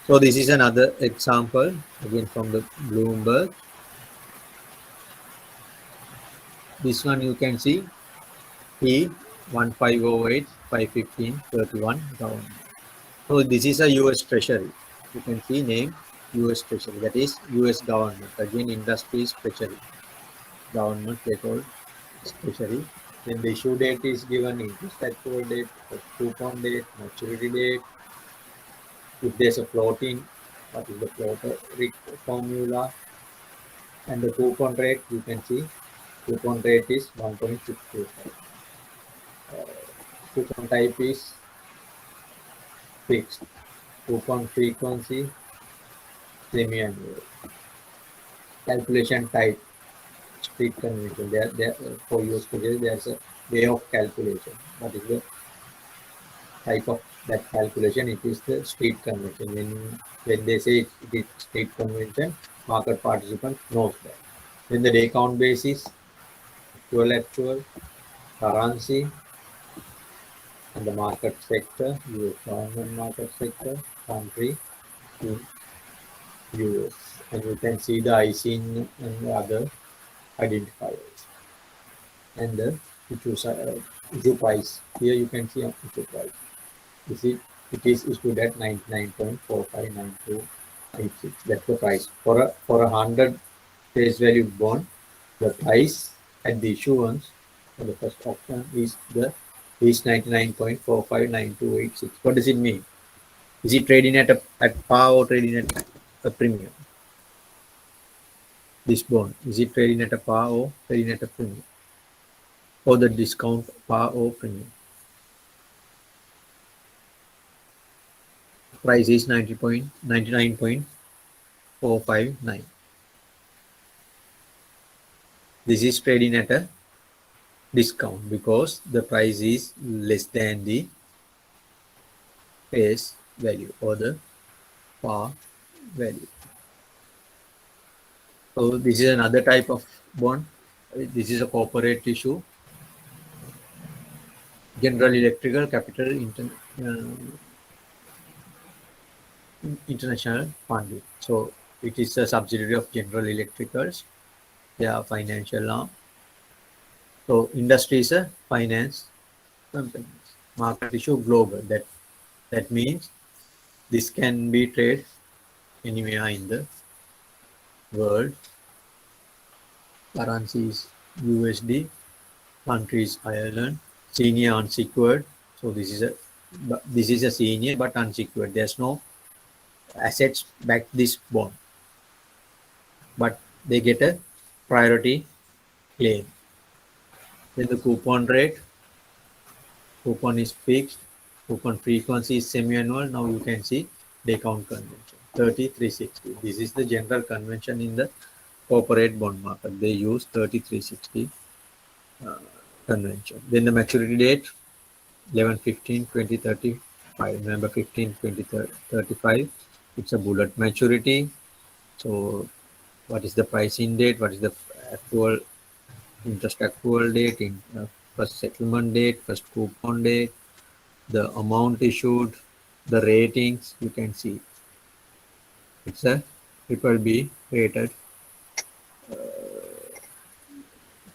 So this is another example again from the Bloomberg. This one you can see P 1508 515 31 government. So this is a US Treasury. You can see name US Treasury, that is US government. Again industry is Treasury. Government they call Treasury. Then the issue date is given, interest accrual date, coupon date, maturity date. If there's a floating, what is the floater formula, and the coupon rate, you can see coupon rate is 1.625. Coupon type is fixed. Coupon frequency semi-annual. Calculation type street convention. There for use today there's a way of calculation. What is the type of that calculation? It is the street convention. When they say it is street convention, market participant knows that. Then the day count basis, actual, currency, and the market sector, US government market sector, country in US. And you can see the IC and the other identifiers. And the issue price. Here you can see issue price. It is issued at 99.459286. That's the price. For a 100 face value bond, the price at the issuance for the first option is 99.459286. What does it mean? Is it trading at par or trading at a premium? This bond, is it trading at a par or trading at a premium? Or the discount par or premium? Price is 99.459. This is trading at a discount because the price is less than the face value or the par value. So this is another type of bond. This is a corporate issue. General Electrical Capital International Fund. So it is a subsidiary of General Electricals. They are financial arm. So industry is a finance company. Market issue global. That means this can be traded anywhere in the world. Currency is USD. Country is Ireland. Senior unsecured. So this is a senior but unsecured. There's no assets back this bond, but they get a priority claim. Then the coupon rate, coupon is fixed, coupon frequency is semi-annual. Now you can see day count convention 3360. This is the general convention in the corporate bond market. They use 3360 convention. Then the maturity date 11/15/2035. November 15, 2035. It's a bullet maturity. So what is the pricing date? What is the actual interest accrual date, first settlement date, first coupon date, the amount issued, the ratings? You can see it's a triple B rated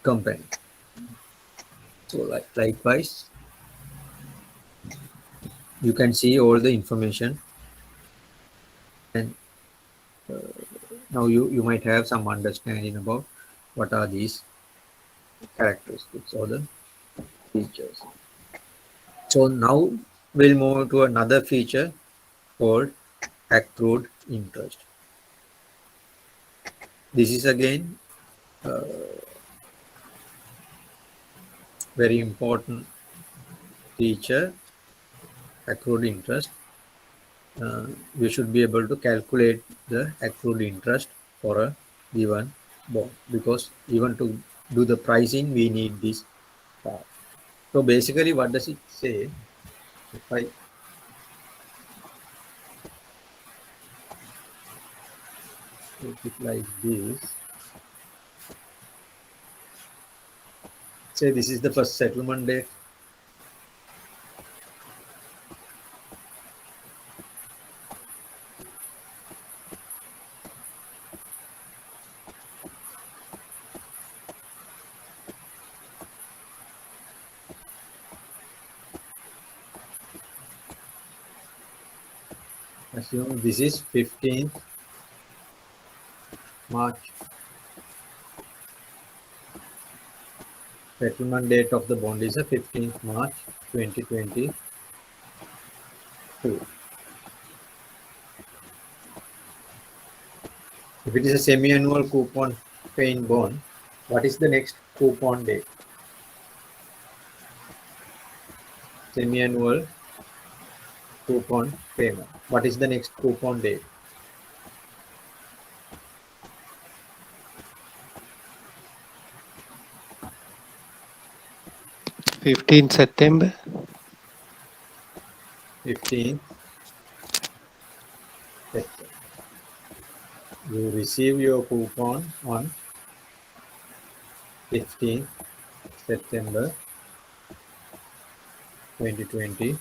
company. So likewise, you can see all the information, and now you might have some understanding about what are these characteristics or the features. So now we'll move to another feature called accrued interest. This is again very important feature, accrued interest. We should be able to calculate the accrued interest for a given bond, because even to do the pricing we need this part. So basically what does it say? If I make it like this, say this is the first settlement date. Assume this is 15th March. Settlement date of the bond is a 15th March 2022. If it is a semi-annual coupon paying bond, what is the next coupon date? Semi-annual coupon payment. What is the next coupon date? September 15th September. You receive your coupon on 15th September 2022.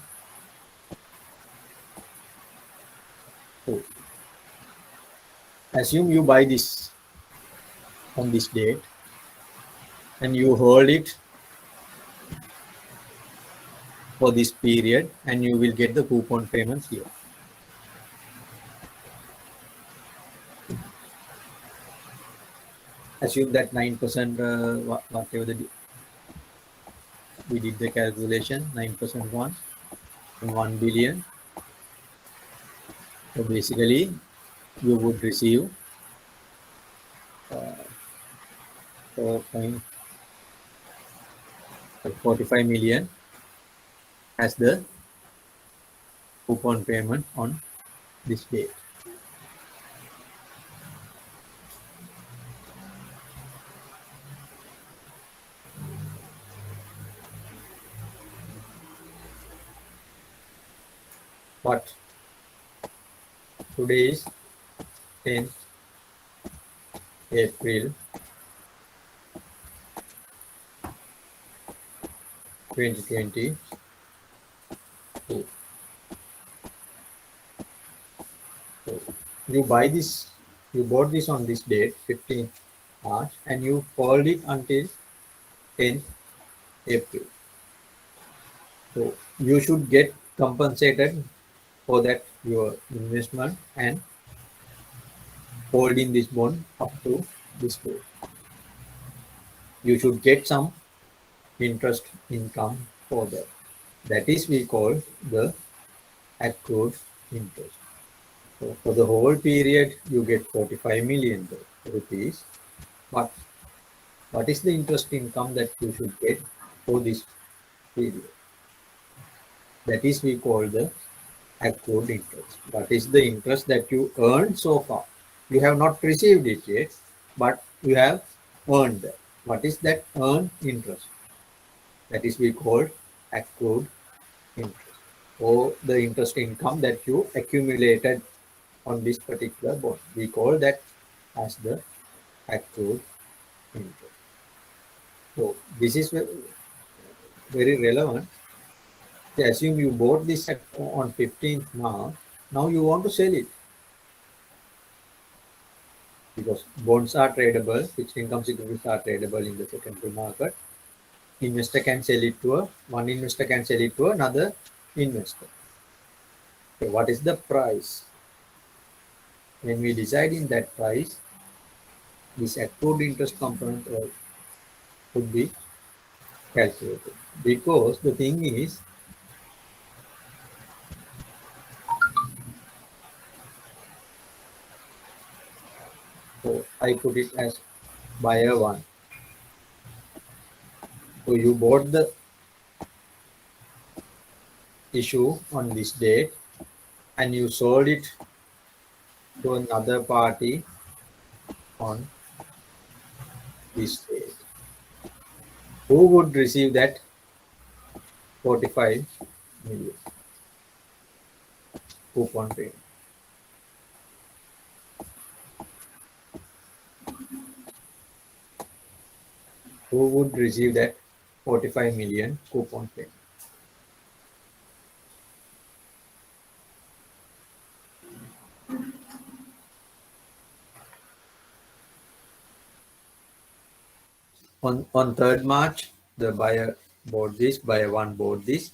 Assume you buy this on this date and you hold it for this period, and you will get the coupon payments here. Assume that 9%, whatever we did the calculation, 9% one and 1 billion. So basically you would receive 4.45 million as the coupon payment on this date. But today is 10th April 2022. So you bought this on this date, 15th March, and you hold it until 10th April. So you should get compensated for that your investment and holding this bond up to this date. You should get some interest income for that. That is we call the accrued interest. So for the whole period, you get 45 million rupees. But what is the interest income that you should get for this period? That is we call the accrued interest. That is the interest that you earned so far. You have not received it yet, but you have earned that. What is that earned interest? That is we call accrued interest, or the interest income that you accumulated on this particular bond. We call that as the accrued interest. So this is very relevant. Assume you bought this on 15th March. Now you want to sell it because bonds are tradable, fixed income securities are tradable in the secondary market. Investor can sell it to one investor can sell it to another investor. Okay, what is the price? When we decide in that price, this accrued interest component could be calculated, because the thing is, so I put it as buyer 1. So you bought the issue on this date and you sold it to another party on this date. Who would receive that 45 million coupon payment? Who would receive that 45 million coupon payment? On 3rd March, the buyer bought this, buyer 1 bought this,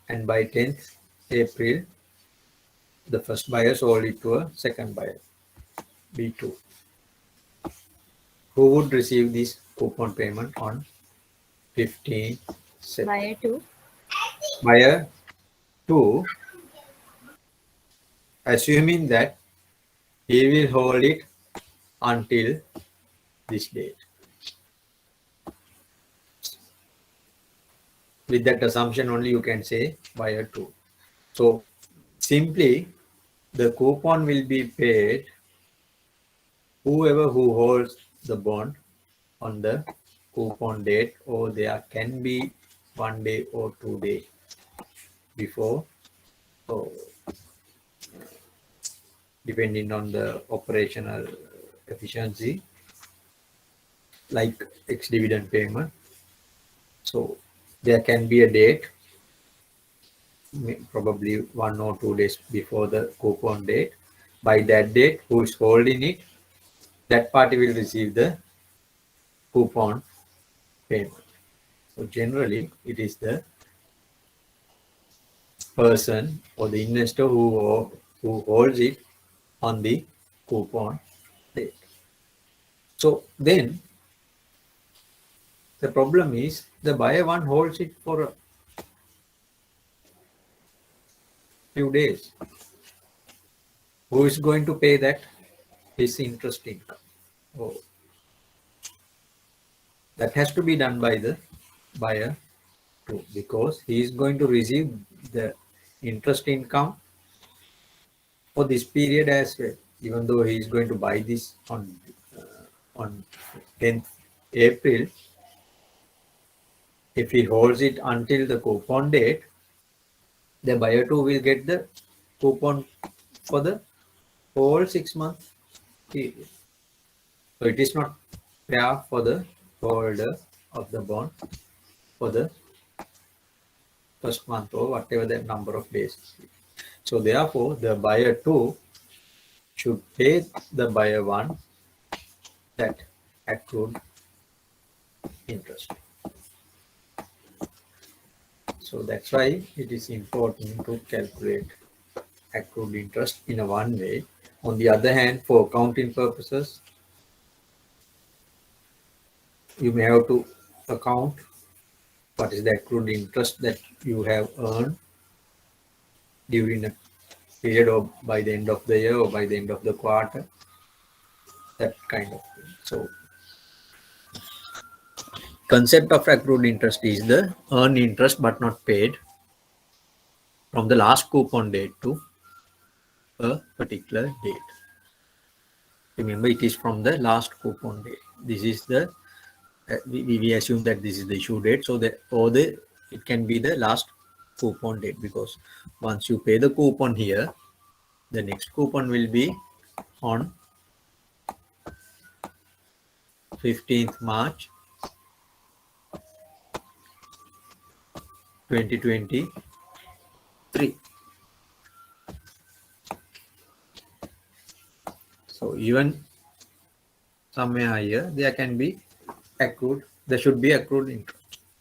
and by 10th April, the first buyer sold it to a second buyer, B2. Who would receive this coupon payment on 15th September? Buyer 2. Buyer 2, assuming that he will hold it until this date. With that assumption only you can say buyer 2. So simply the coupon will be paid whoever who holds the bond on the coupon date, or there can be 1 day or 2 days before, so depending on the operational efficiency, like ex-dividend payment. So there can be a date, probably 1 or 2 days before the coupon date. By that date, who is holding it, that party will receive the coupon payment. So generally, it is the person or the investor who holds it on the coupon date. So then the problem is the buyer 1 holds it for a few days. Who is going to pay that? His interest income. Oh, that has to be done by the buyer too, because he is going to receive the interest income for this period as well, even though he is going to buy this on 10th April. If he holds it until the coupon date, the buyer 2 will get the coupon for the whole 6 month period. So it is not fair for the holder of the bond for the first month or whatever the number of days. So therefore, the buyer 2 should pay the buyer 1 that accrued interest. So that's why it is important to calculate accrued interest in a one way. On the other hand, for accounting purposes, you may have to account what is the accrued interest that you have earned during a period or by the end of the year or by the end of the quarter, that kind of thing. So concept of accrued interest is the earned interest but not paid from the last coupon date to a particular date. Remember, it is from the last coupon date. This is the we assume that this is the issue date, so that it can be the last coupon date, because once you pay the coupon here, the next coupon will be on 15th March 2023. So even somewhere here there can be accrued, there should be accrued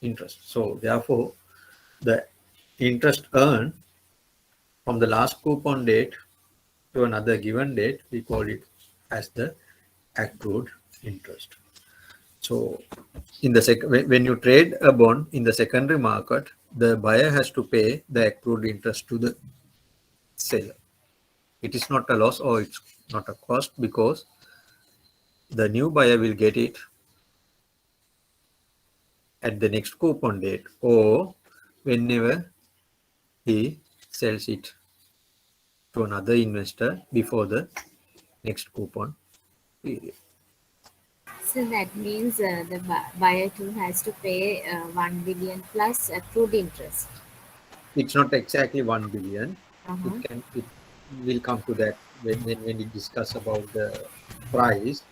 interest. So therefore, the interest earned from the last coupon date to another given date, we call it as the accrued interest. So in the when you trade a bond in the secondary market, the buyer has to pay the accrued interest to the seller. It is not a loss or it's not a cost, because the new buyer will get it at the next coupon date or whenever he sells it to another investor before the next coupon period. So that means the buyer too has to pay 1 billion plus accrued interest. It's not exactly 1 billion. Uh-huh. It will come to that when we discuss about the price.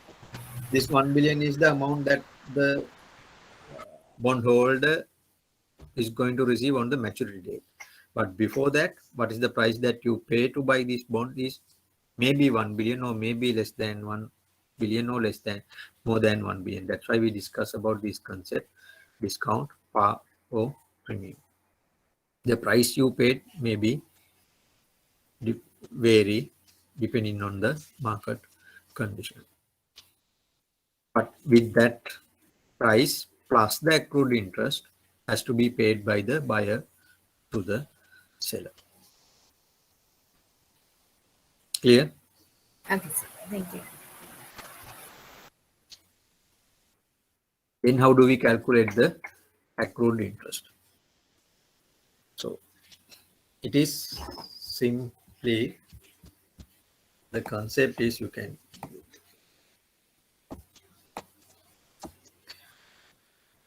This 1 billion is the amount that the bondholder is going to receive on the maturity date. But before that, what is the price that you pay to buy this bond is maybe 1 billion or maybe less than 1 billion or less than more than 1 billion. That's why we discuss about this concept, discount, par, or premium. The price you paid may be vary depending on the market condition. But with that price plus the accrued interest has to be paid by the buyer to the seller. Clear? Okay, sir. Thank you. Then how do we calculate the accrued interest? So it is simply, the concept is you can,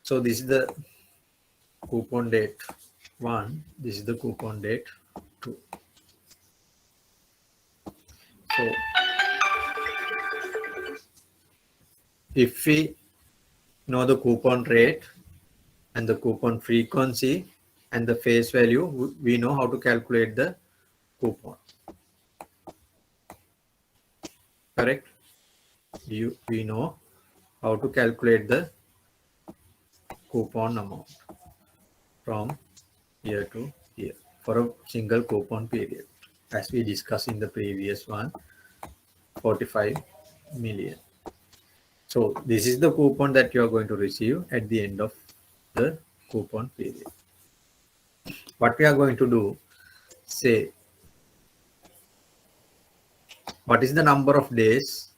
so this is the coupon date 1, this is the coupon date 2. So if we know the coupon rate and the coupon frequency and the face value, we know how to calculate the coupon. Correct? We know how to calculate the coupon amount from year to year for a single coupon period, as we discussed in the previous one, 45 million. So this is the coupon that you are going to receive at the end of the coupon period. What we are going to do, say, what is the number of days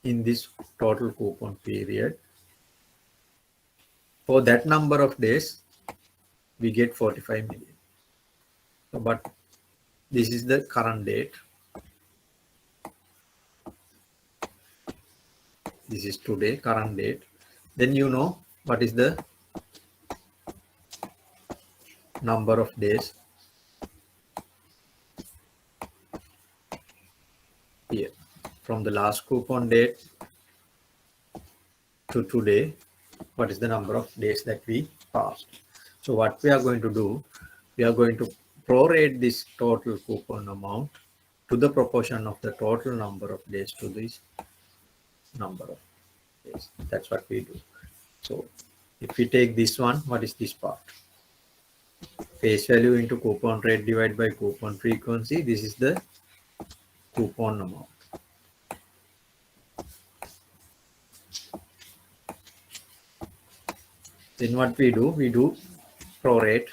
in this total coupon period? For that number of days, we get 45 million. So, but this is the current date. This is today, current date. Then you know what is the number of days from the last coupon date to today, what is the number of days that we passed. So what we are going to do, we are going to prorate this total coupon amount to the proportion of the total number of days to this number of days. That's what we do. So if we take this one, what is this part? Face value into coupon rate divided by coupon frequency. This is the coupon amount. Then what we do prorate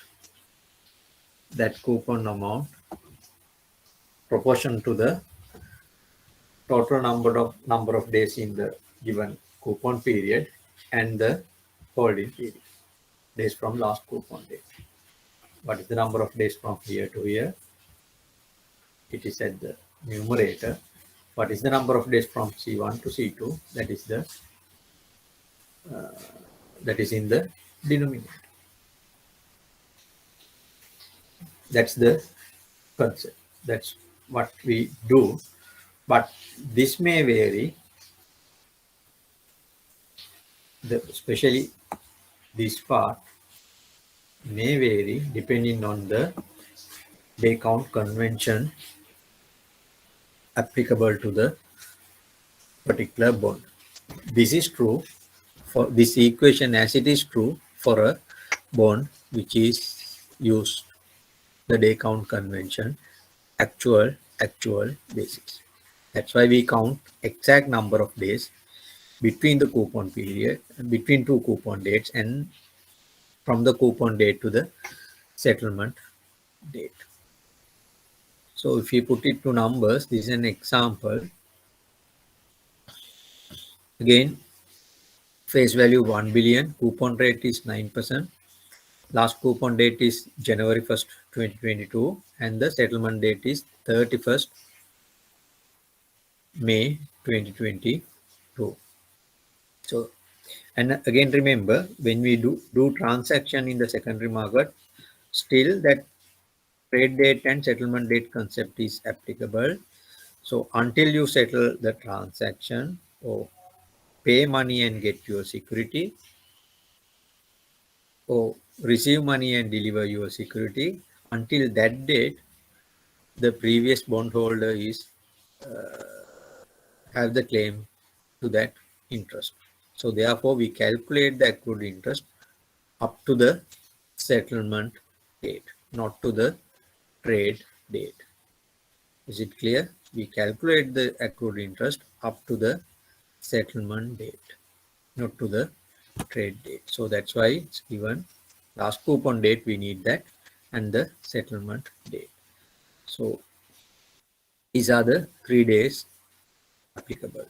that coupon amount proportion to the total number of days in the given coupon period and the holding period, days from last coupon date. What is the number of days from here to here? It is at the numerator. What is the number of days from C1 to C2? That is in the denominator. That's the concept. That's what we do. But this may vary, especially this part may vary depending on the day count convention applicable to the particular bond. This is true for this equation as it is true for a bond which is used the day count convention actual basis. That's why we count exact number of days between the coupon period, between two coupon dates, and from the coupon date to the settlement date. So if we put it to numbers, this is an example. Again, face value 1 billion, coupon rate is 9%. Last coupon date is January 1st, 2022, and the settlement date is 31st May 2022. So, and again remember, when we do transaction in the secondary market, still that trade date and settlement date concept is applicable. So until you settle the transaction or pay money and get your security, or receive money and deliver your security, until that date, the previous bondholder is have the claim to that interest. So therefore, we calculate the accrued interest up to the settlement date, not to the trade date. Is it clear? We calculate the accrued interest up to the settlement date, not to the trade date. So that's why it's given last coupon date, we need that, and the settlement date. So these are the 3 days applicable.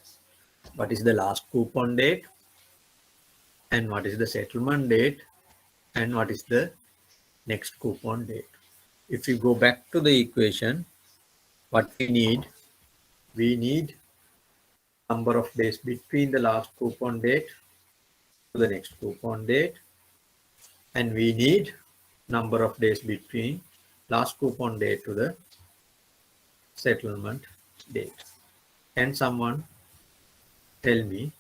What is the last coupon date, and what is the settlement date, and what is the next coupon date? If you go back to the equation, what we need number of days between the last coupon date to the next coupon date, and we need number of days between last coupon date to the settlement date. Can someone tell me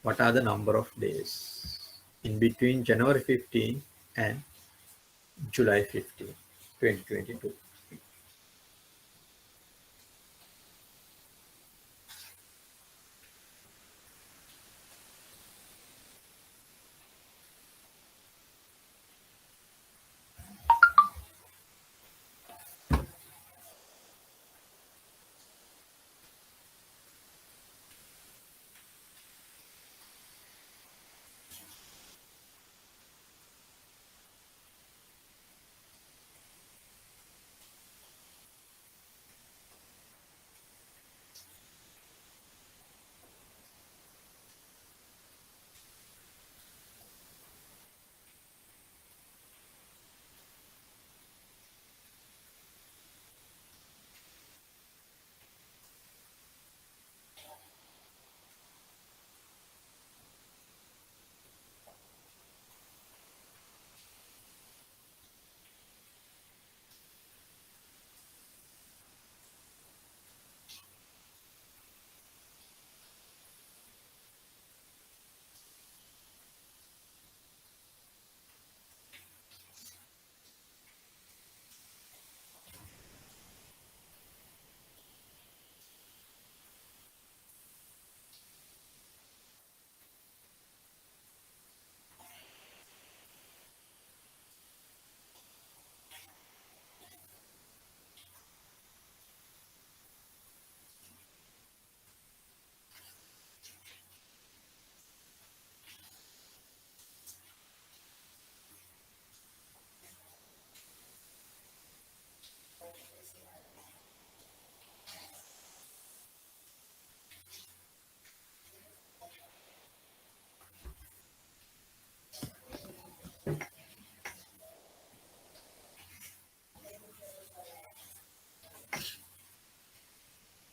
what are the number of days in between January 15 and July 15, 2022?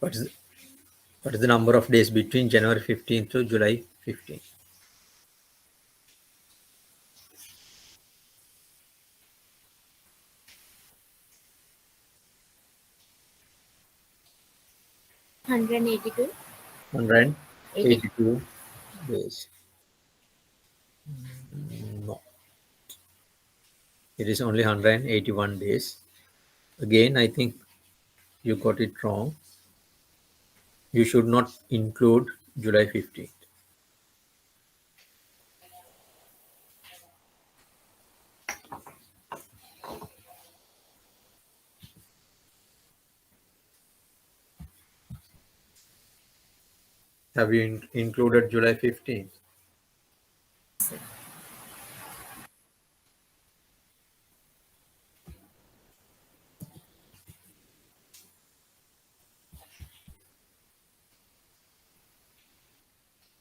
What is what is the number of days between January 15th to July 15th? Hundred 80. 182 days. No, it is only 181 days. Again, I think you got it wrong. You should not include July 15th. Have you included July 15th?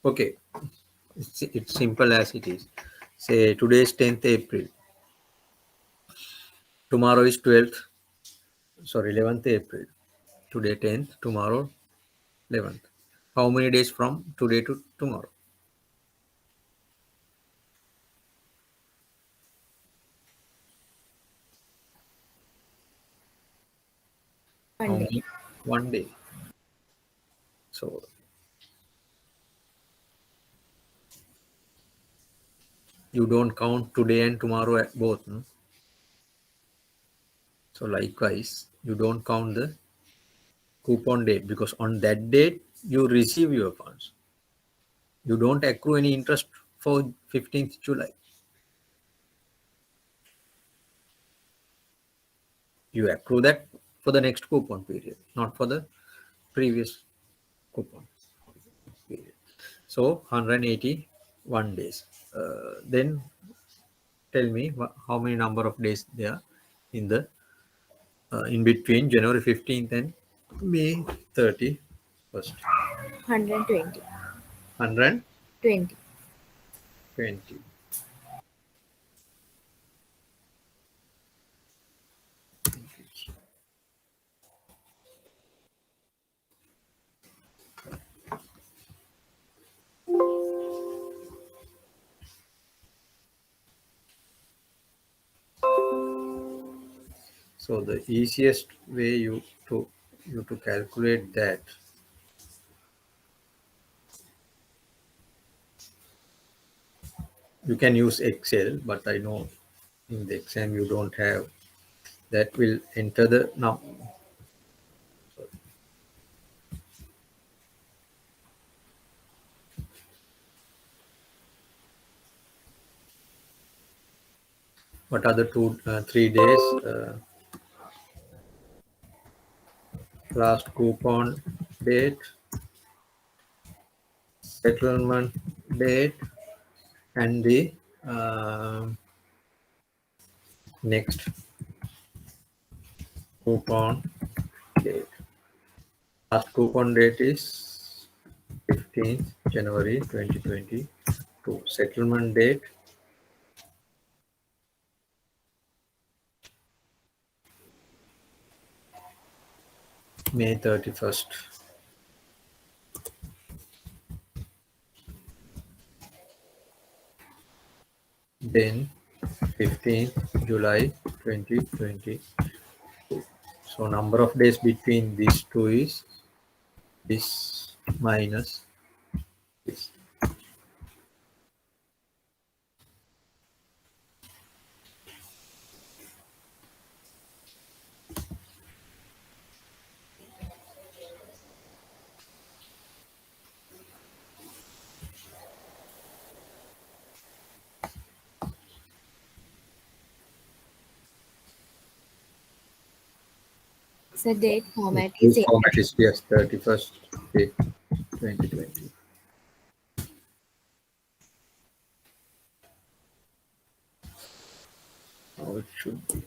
Okay, it's simple as it is. Say today is 10th April. Tomorrow is 12th. Sorry, 11th April. Today 10th. Tomorrow 11th. How many days from today to tomorrow? How 1 day. many? 1 day. So you don't count today and tomorrow at both. No? So likewise, you don't count the coupon date because on that date you receive your funds. You don't accrue any interest for 15th July. You accrue that for the next coupon period, not for the previous coupon period. So 181 days. Then tell me how many number of days there in the in between January 15th and May 31st. 120. 120. 20. So the easiest way you to calculate that, you can use Excel, but I know in the exam you don't have that. Will enter the now. What are the 3 days? Last coupon date, settlement date, and the next coupon date. Last coupon date is 15th January 2022. Settlement date May 31st. Then 15th July 2020. So number of days between these two is this minus this. So date format is This format is yes, 31st date 2020. How it should be.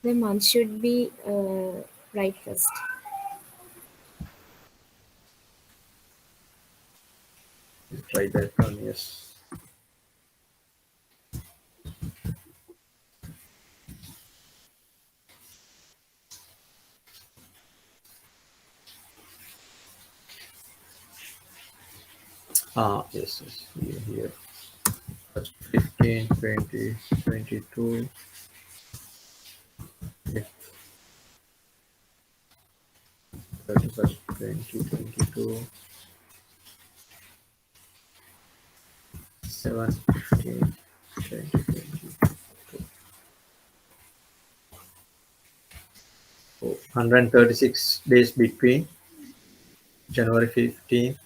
The month should be right first. Try that one, yes. Yes, here. First 15, 20, 22. Yeah, 31st, 2022. 7, 15, 2022. Oh, 136 days between January 15th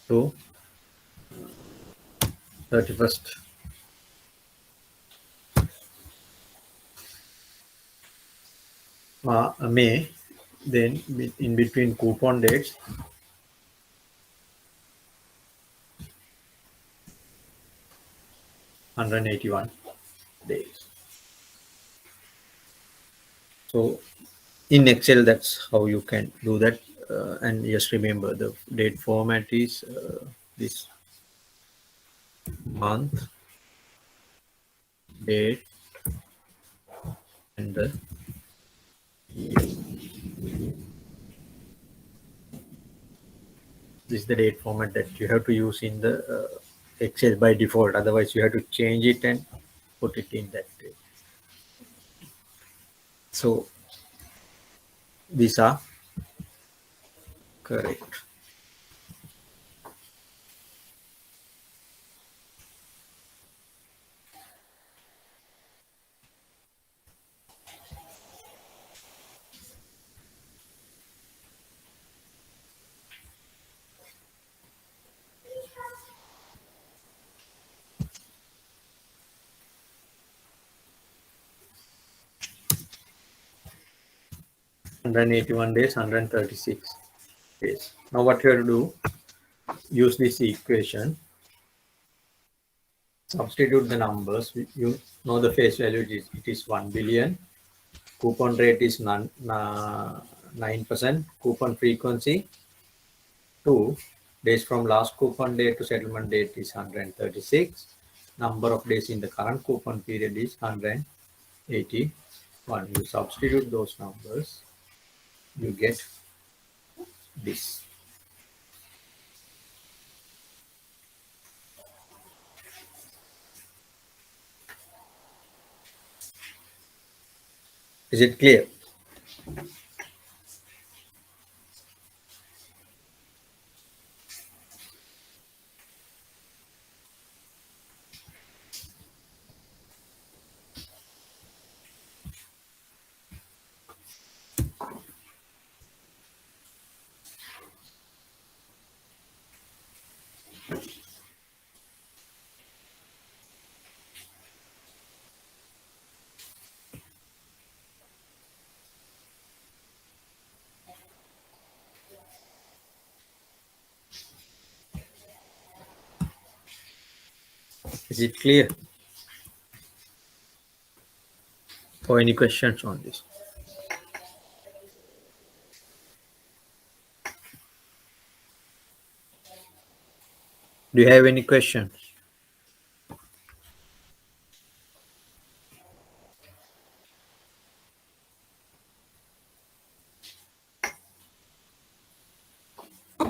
to 31st. May. Then in between coupon dates, 181 days. So in Excel, that's how you can do that. And just remember the date format is this month, date, and the year. This is the date format that you have to use in the Excel by default. Otherwise, you have to change it and put it in that way. So these are correct. Hundred and 81 days, 136 days. Now what you have to do, use this equation, substitute the numbers. You know the face value, it is 1 billion. Coupon rate is 9%. Coupon frequency 2. Days from last coupon date to settlement date is 136. Number of days in the current coupon period is 181. You substitute those numbers, you get this. Is it clear? Is it clear? Or any questions on this? Do you have any questions?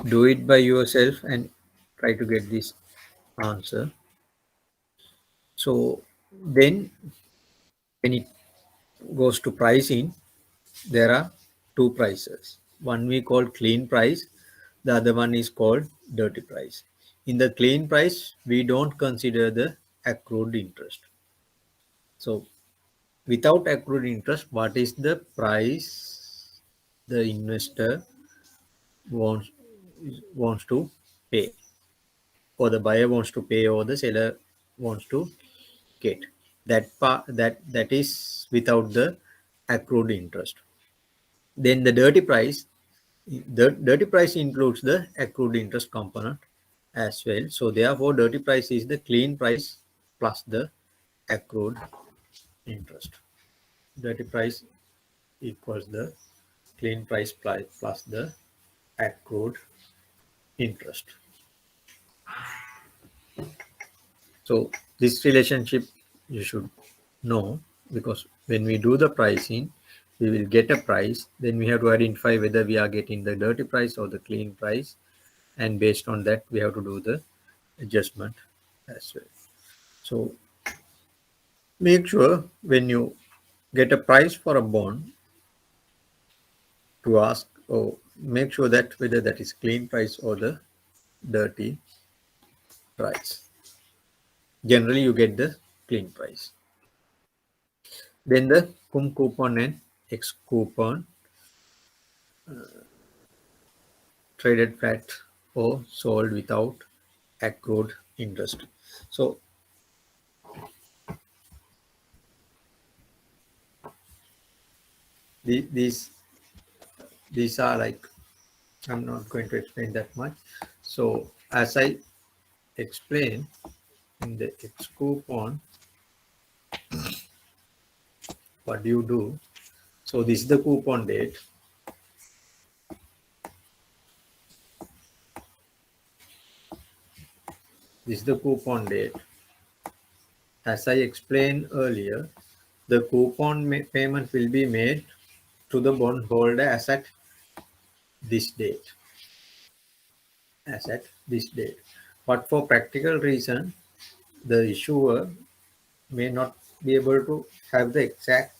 Do it by yourself and try to get this answer. So then when it goes to pricing, there are two prices. One we call clean price, the other one is called dirty price. In the clean price, we don't consider the accrued interest. So without accrued interest, what is the price the investor wants to pay, or the buyer wants to pay, or the seller wants to get? That part, that is without the accrued interest. Then the dirty price includes the accrued interest component as well. So therefore, dirty price is the clean price plus the accrued interest. Dirty price equals the clean price plus the accrued interest. So this relationship you should know, because when we do the pricing, we will get a price. Then we have to identify whether we are getting the dirty price or the clean price. And based on that, we have to do the adjustment as well. So make sure when you get a price for a bond to ask, or make sure that whether that is clean price or the dirty price. Generally, you get the clean price. Then the cum coupon and ex coupon, traded flat or sold without accrued interest. So these are like, I'm not going to explain that much. So as I explained in the ex coupon, what do you do? So this is the coupon date. This is the coupon date. As I explained earlier, the coupon payment will be made to the bondholder as at this date. As at this date. But for practical reason, the issuer may not be able to have the exact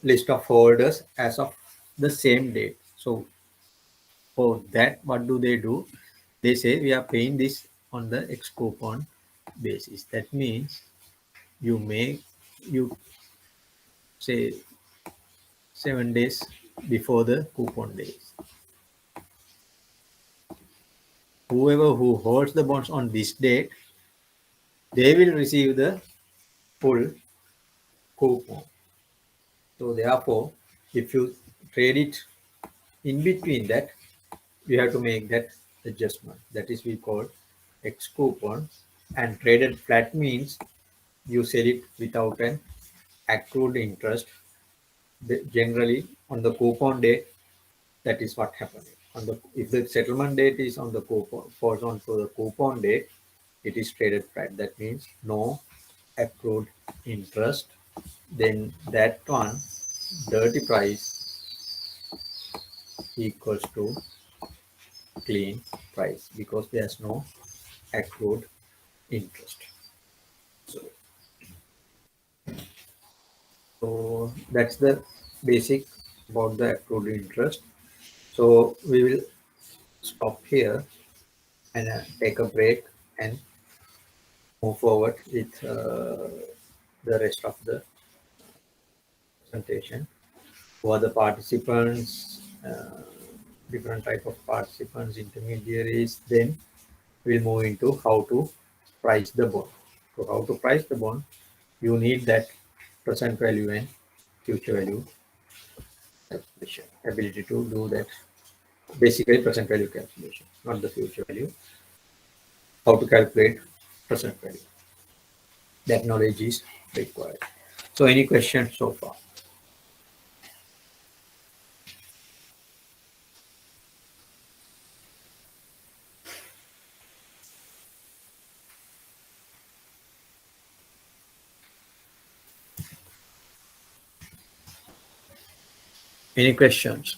list of holders as of the same date. So for that, what do? They say we are paying this on the ex coupon basis. That means you say 7 days before the coupon days. Whoever who holds the bonds on this date, they will receive the full coupon. So therefore, if you trade it in between that, you have to make that adjustment. That is we call ex coupon. And traded flat means you sell it without an accrued interest. Generally on the coupon date, that is what happened. If the settlement date is on the coupon, falls on to the coupon date, it is traded flat. That means no accrued interest. Then that one, dirty price equals to clean price, because there's no accrued interest. So that's the basic about the accrued interest. So we will stop here and take a break and move forward with the rest of the presentation. For the participants, different type of participants, intermediaries, then we'll move into how to price the bond. So how to price the bond, you need that present value and future value calculation, ability to do that. Basically present value calculation, not the future value. How to calculate present value. That knowledge is required. So any questions so far? Any questions?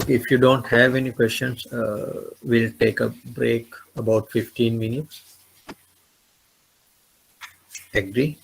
If you don't have any questions, we'll take a break about 15 minutes. Agree?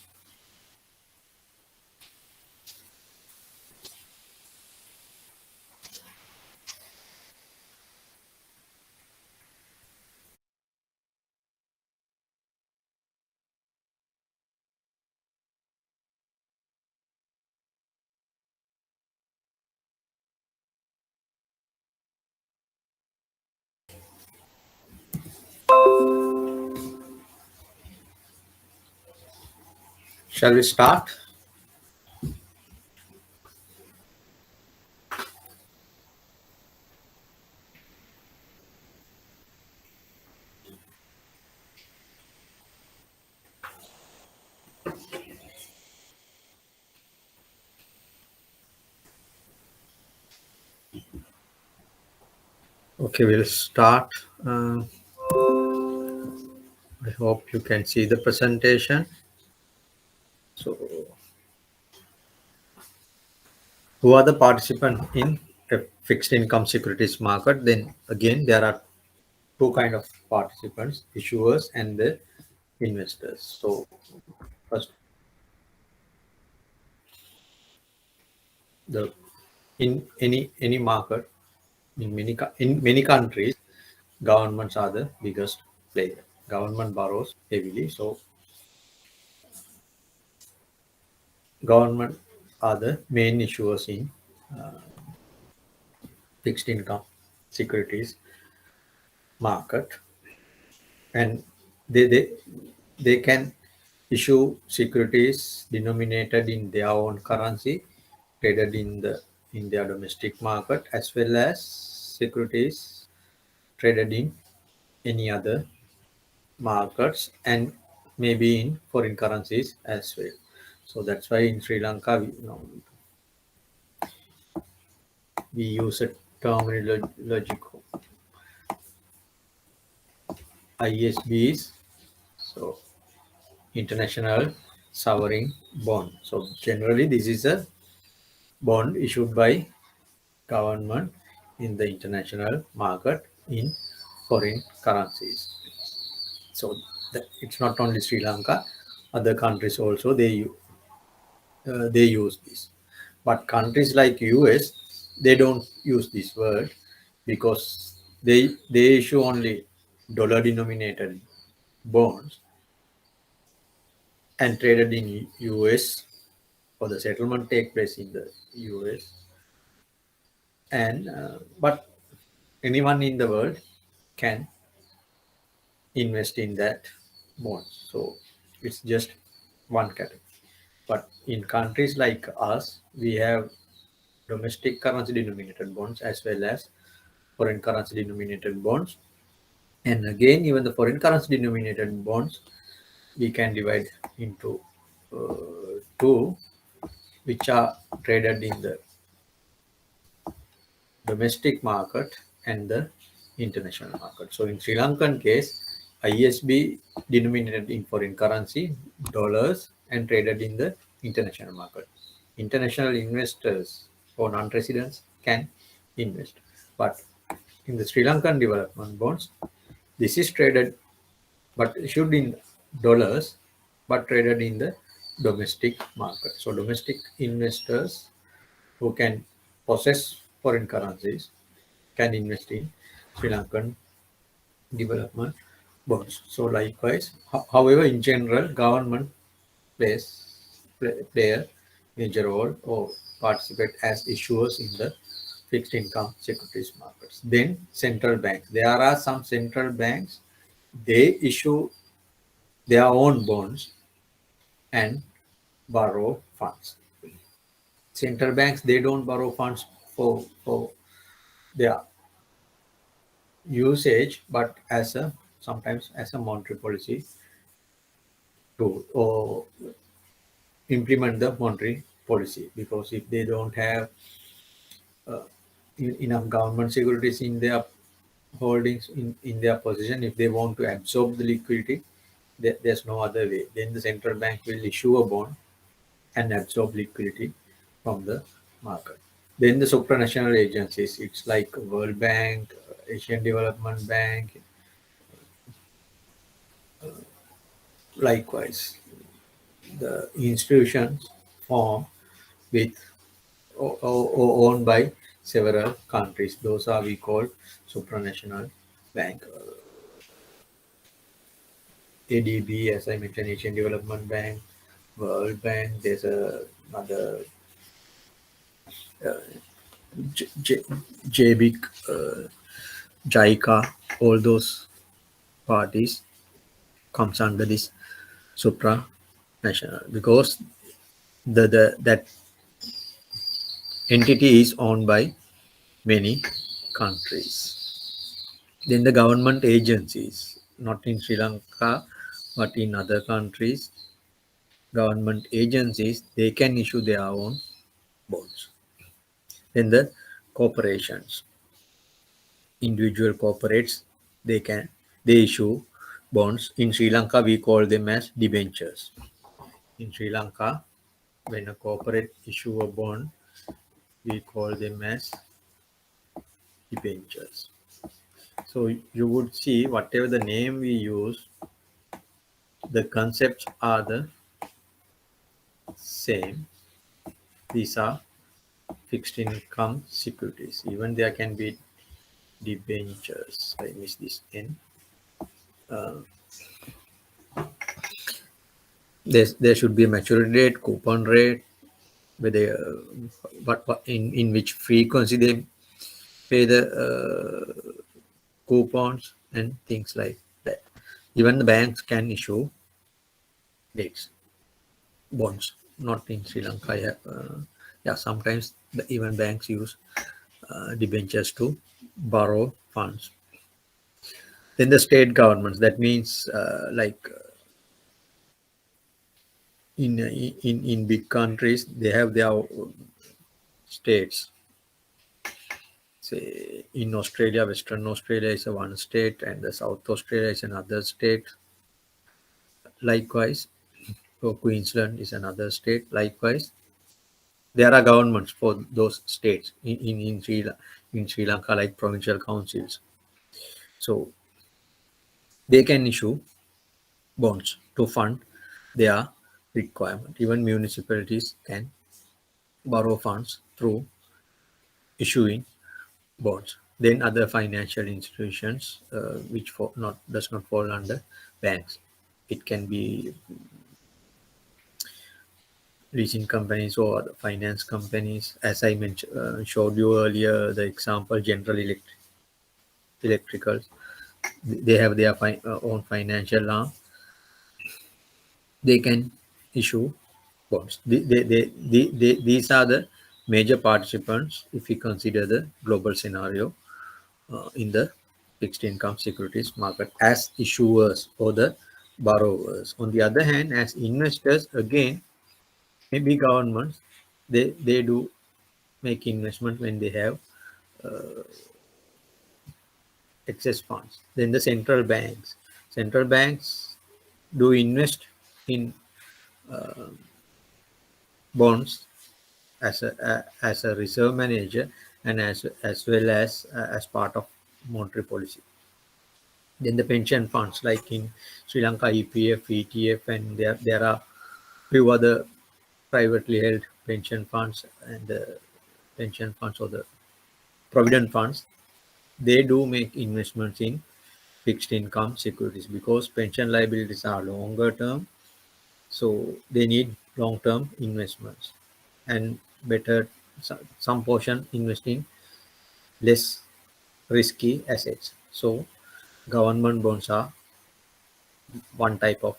Shall we start? Okay, we'll start. I hope you can see the presentation. So, who are the participants in a fixed income securities market? Then again, there are two kind of participants: issuers and the investors. So, first, the in any market in many countries, governments are the biggest player. Government borrows heavily, so government are the main issuers in fixed income securities market, and they they can issue securities denominated in their own currency traded in their domestic market, as well as securities traded in any other markets and maybe in foreign currencies as well. So that's why in Sri Lanka we use a terminology ISBs, so international sovereign bond. So generally this is a bond issued by government in the international market in foreign currencies. So it's not only Sri Lanka, other countries also they use this. But countries like US, they don't use this word because they issue only dollar denominated bonds and traded in US, for the settlement take place in the US. And but anyone in the world can invest in that bond. So it's just one category. But in countries like us, we have domestic currency denominated bonds as well as foreign currency denominated bonds. And again, even the foreign currency denominated bonds, we can divide into two, which are traded in the domestic market and the international market. So in Sri Lankan case, ISB denominated in foreign currency, dollars, and traded in the international market. International investors or non-residents can invest. But in the Sri Lankan development bonds, this is traded but issued in dollars but traded in the domestic market. So domestic investors who can possess foreign currencies can invest in Sri Lankan development bonds. So likewise, however, in general, government play a major role or participate as issuers in the fixed income securities markets. Then central banks. There are some central banks, they issue their own bonds and borrow funds. Central banks, they don't borrow funds for their usage, but as a sometimes as a monetary policy to or implement the monetary policy, because if they don't have enough government securities in their holdings in their position, if they want to absorb the liquidity, there's no other way. Then the central bank will issue a bond and absorb liquidity from the market. Then the supranational agencies, it's like World Bank, Asian Development Bank, likewise the institutions formed with or owned by several countries. Those are we call supranational bank. ADB, as I mentioned, Asian Development Bank, World Bank. There's another JBIC, JICA. All those parties comes under this supranational because the that entity is owned by many countries. Then the government agencies, not in Sri Lanka, but in other countries, government agencies, they can issue their own bonds. Then the corporations. individual corporates, they issue bonds. In Sri Lanka, we call them as debentures. In Sri Lanka, when a corporate issue a bond, we call them as debentures. So you would see whatever the name we use, the concepts are the same. These are fixed income securities. Even there can be debentures. I miss this N. There should be a maturity rate, coupon rate, whether what in which frequency they pay the coupons and things like that. Even the banks can issue dates bonds. Not in Sri Lanka. Yeah, sometimes even banks use debentures to borrow funds. Then the state governments. That means like in big countries, they have their states. Say in Australia, Western Australia is a one state, and the South Australia is another state. Likewise, so Queensland is another state. Likewise, there are governments for those states in Sri Lanka, like provincial councils. So they can issue bonds to fund their requirement. Even municipalities can borrow funds through issuing bonds. Then other financial institutions, which does not fall under banks. It can be leasing companies or other finance companies. As I mentioned, showed you earlier, the example General Electricals. They have their own financial arm. They can issue bonds. These are the major participants if we consider the global scenario in the fixed income securities market as issuers or the borrowers. On the other hand, as investors, again, maybe governments, they do make investment when they have excess funds. Then the central banks do invest in bonds as a reserve manager and as well as part of monetary policy. Then the pension funds, like in Sri Lanka, EPF, ETF, and there are few other privately held pension funds, and the pension funds or the provident funds, they do make investments in fixed income securities because pension liabilities are longer term, so they need long term investments and better some portion investing less risky assets. So government bonds are one type of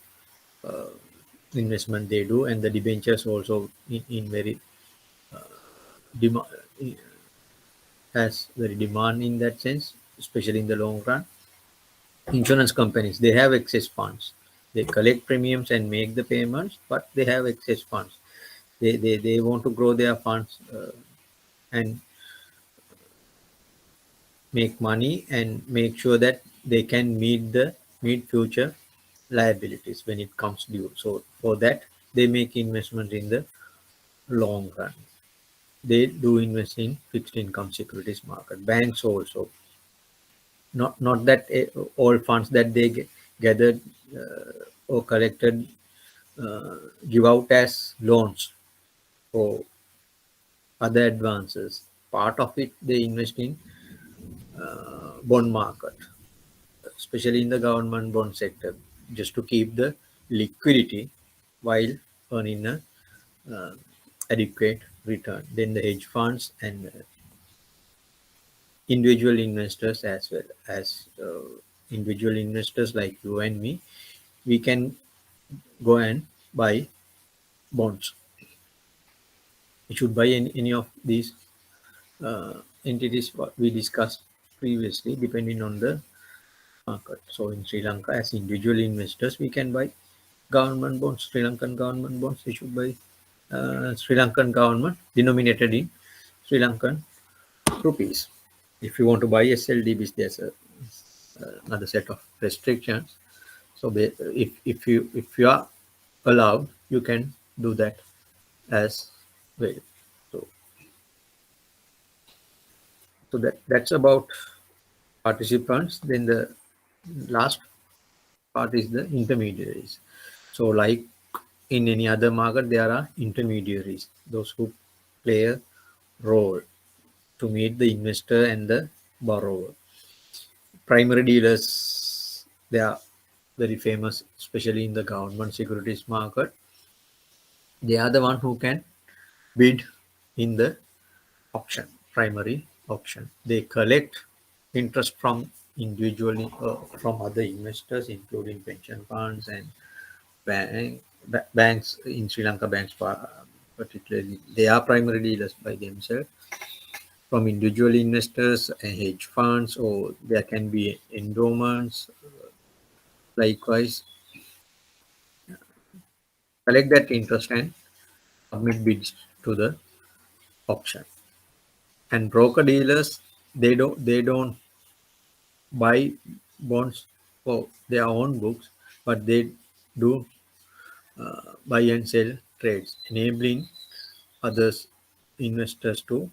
investment they do, and the debentures also in very demand has very demand in that sense, especially in the long run. Insurance companies, they have excess funds. They collect premiums and make the payments, but they have excess funds. They want to grow their funds and make money and make sure that they can meet future liabilities when it comes due. So for that, they make investment in the long run. They do invest in fixed income securities market. Banks also, not that all funds that they gathered or collected give out as loans or other advances. Part of it they invest in bond market, especially in the government bond sector, just to keep the liquidity while earning a adequate return. Then the hedge funds and individual investors, as well as individual investors like you and me, we can go and buy bonds. We should buy any of these entities what we discussed previously, depending on the market. So in Sri Lanka, as individual investors, we can buy government bonds, Sri Lankan government bonds issued by Sri Lankan government denominated in Sri Lankan rupees. If you want to buy SLDBs, there's another set of restrictions. So if you are allowed, you can do that as well. So that's about participants. Then the last part is the intermediaries. So like in any other market, there are intermediaries, those who play a role to meet the investor and the borrower. Primary dealers, they are very famous, especially in the government securities market. They are the one who can bid in the auction, primary auction. They collect interest from individually from other investors, including pension funds and banks in Sri Lanka. Banks, particularly, they are primary dealers by themselves. From individual investors and hedge funds, or there can be endowments. Likewise, collect that interest and submit bids to the auction. And broker dealers, they don't buy bonds for their own books, but they do buy and sell trades, enabling others investors to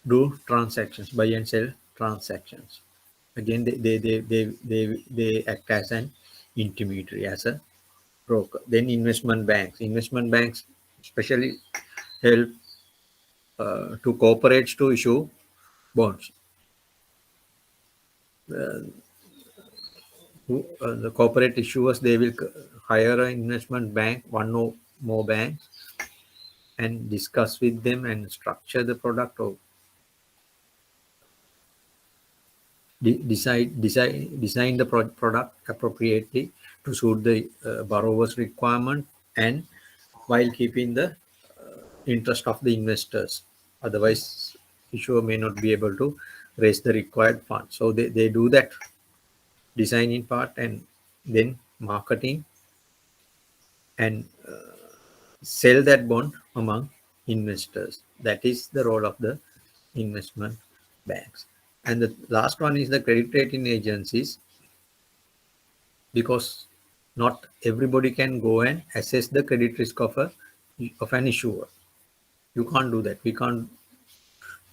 do transactions, buy and sell transactions. Again, they act as an intermediary, as a broker. Then investment banks especially help to corporates to issue bonds. The corporate issuers, they will hire an investment bank, one or more banks, and discuss with them and structure the product, or design the product appropriately to suit the borrower's requirement, and while keeping the interest of the investors. Otherwise, issuer may not be able to raise the required funds. So they do that designing part, and then marketing, and sell that bond among investors. That is the role of the investment banks. And the last one is the credit rating agencies, because not everybody can go and assess the credit risk of an issuer. You can't do that. We can't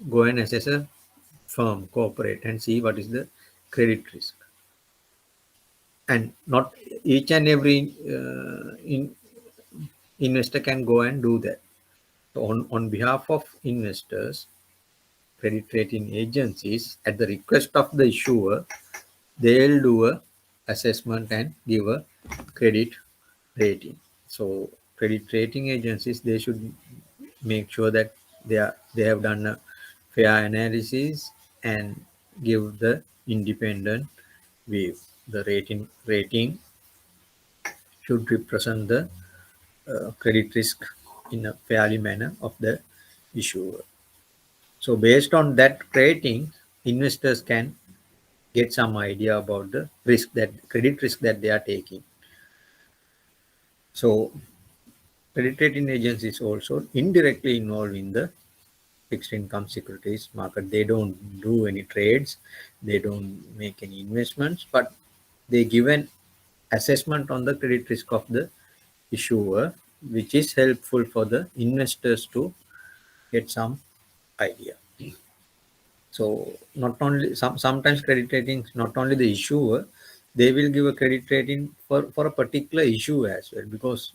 go and assess a firm, corporate, and see what is the credit risk. And not each and every investor can go and do that. So on behalf of investors, credit rating agencies, at the request of the issuer, they'll do a assessment and give a credit rating. So credit rating agencies, they should make sure that they have done a fair analysis and give the independent view. The rating should represent the credit risk in a fairly manner of the issuer. So based on that rating, investors can get some idea about the credit risk that they are taking. So credit rating agencies also indirectly involved in the fixed income securities market. They don't do any trades, they don't make any investments, but they give an assessment on the credit risk of the issuer, which is helpful for the investors to get some idea. So not only sometimes credit ratings, not only the issuer, they will give a credit rating for a particular issue as well, because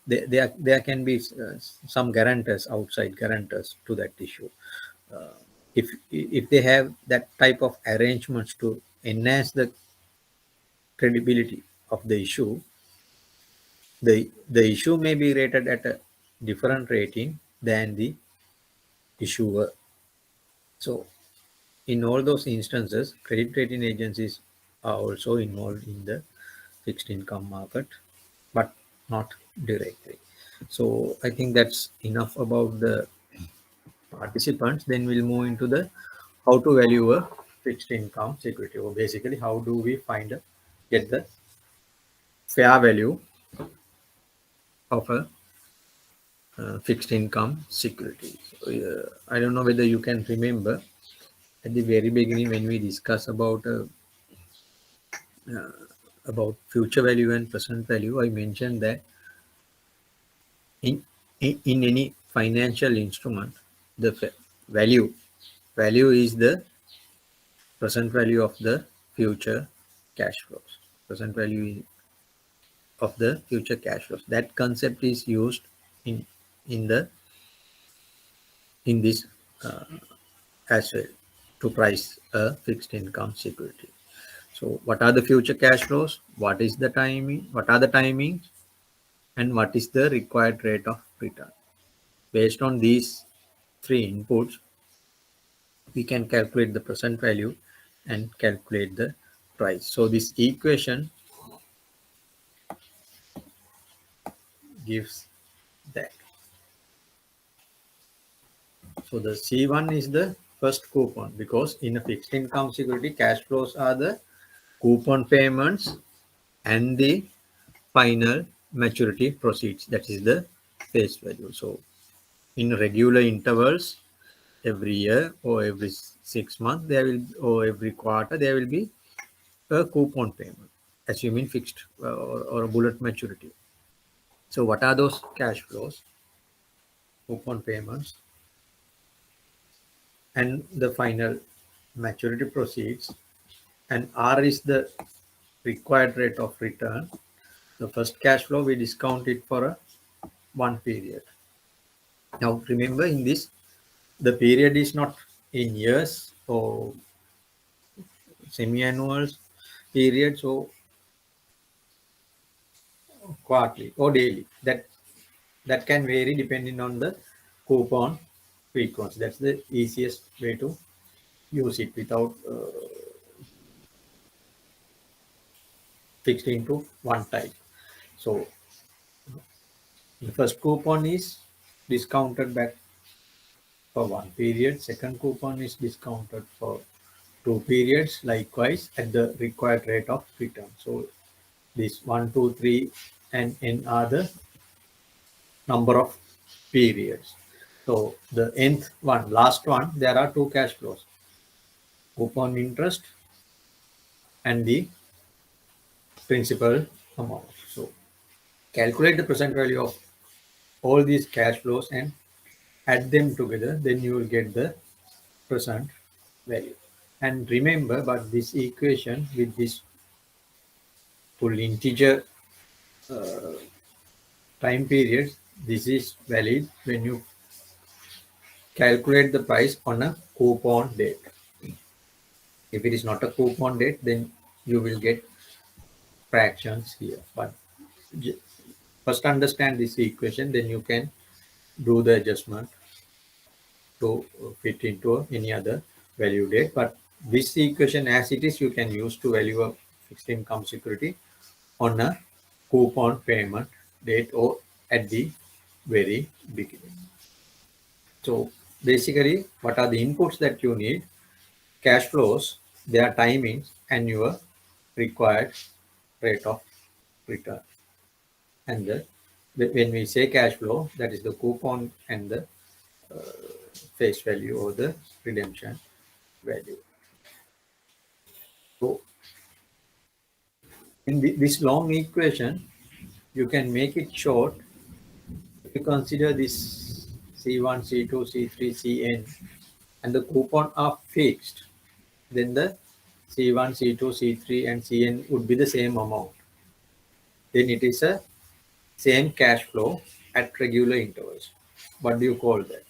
there can be some guarantors, outside guarantors to that issue. If they have that type of arrangements to enhance the credibility of the issue, the issue may be rated at a different rating than the issuer. So in all those instances, credit rating agencies are also involved in the fixed income market, but not directly. So I think that's enough about the participants. Then we'll move into the how to value a fixed income security, or basically how do we get the fair value of a fixed income securities. I don't know whether you can remember at the very beginning when we discussed about future value and present value. I mentioned that in in any financial instrument, the value is the present value of the future cash flows. Present value of the future cash flows. That concept is used in in the in this uh, as well to price a fixed income security. So what are the future cash flows? What is the timing? What are the timings? And what is the required rate of return? Based on these three inputs, we can calculate the present value and calculate the price. So this equation gives that. So the C1 is the first coupon, because in a fixed income security, cash flows are the coupon payments and the final maturity proceeds. That is the face value. So in regular intervals, every year or every 6 months, there will, or every quarter, there will be a coupon payment, assuming fixed or a bullet maturity. So what are those cash flows? Coupon payments and the final maturity proceeds, and R is the required rate of return. The first cash flow, we discount it for a one period. Now remember, in this, the period is not in years or semi-annual periods or quarterly or daily. That can vary depending on the coupon frequency. That's the easiest way to use it without fixed into one type. So the first coupon is discounted back for one period. Second coupon is discounted for two periods, likewise at the required rate of return. So this 1, 2, 3, and n are the number of periods. So the nth one, last one, there are two cash flows: coupon interest and the principal amount. So calculate the present value of all these cash flows and add them together, then you will get the present value. And remember, but this equation with this full integer time period, this is valid when you calculate the price on a coupon date. If it is not a coupon date, then you will get fractions here. But first understand this equation, then you can do the adjustment to fit into any other value date. But this equation as it is, you can use to value a fixed income security on a coupon payment date or at the very beginning. So basically, what are the inputs that you need? Cash flows, their timings, and your required rate of return. And when we say cash flow, that is the coupon and the face value or the redemption value. So in this long equation, you can make it short. If you consider this C1, C2, C3, Cn, and the coupon are fixed, then the C1, C2, C3, and Cn would be the same amount. Then it is a same cash flow at regular intervals. What do you call that?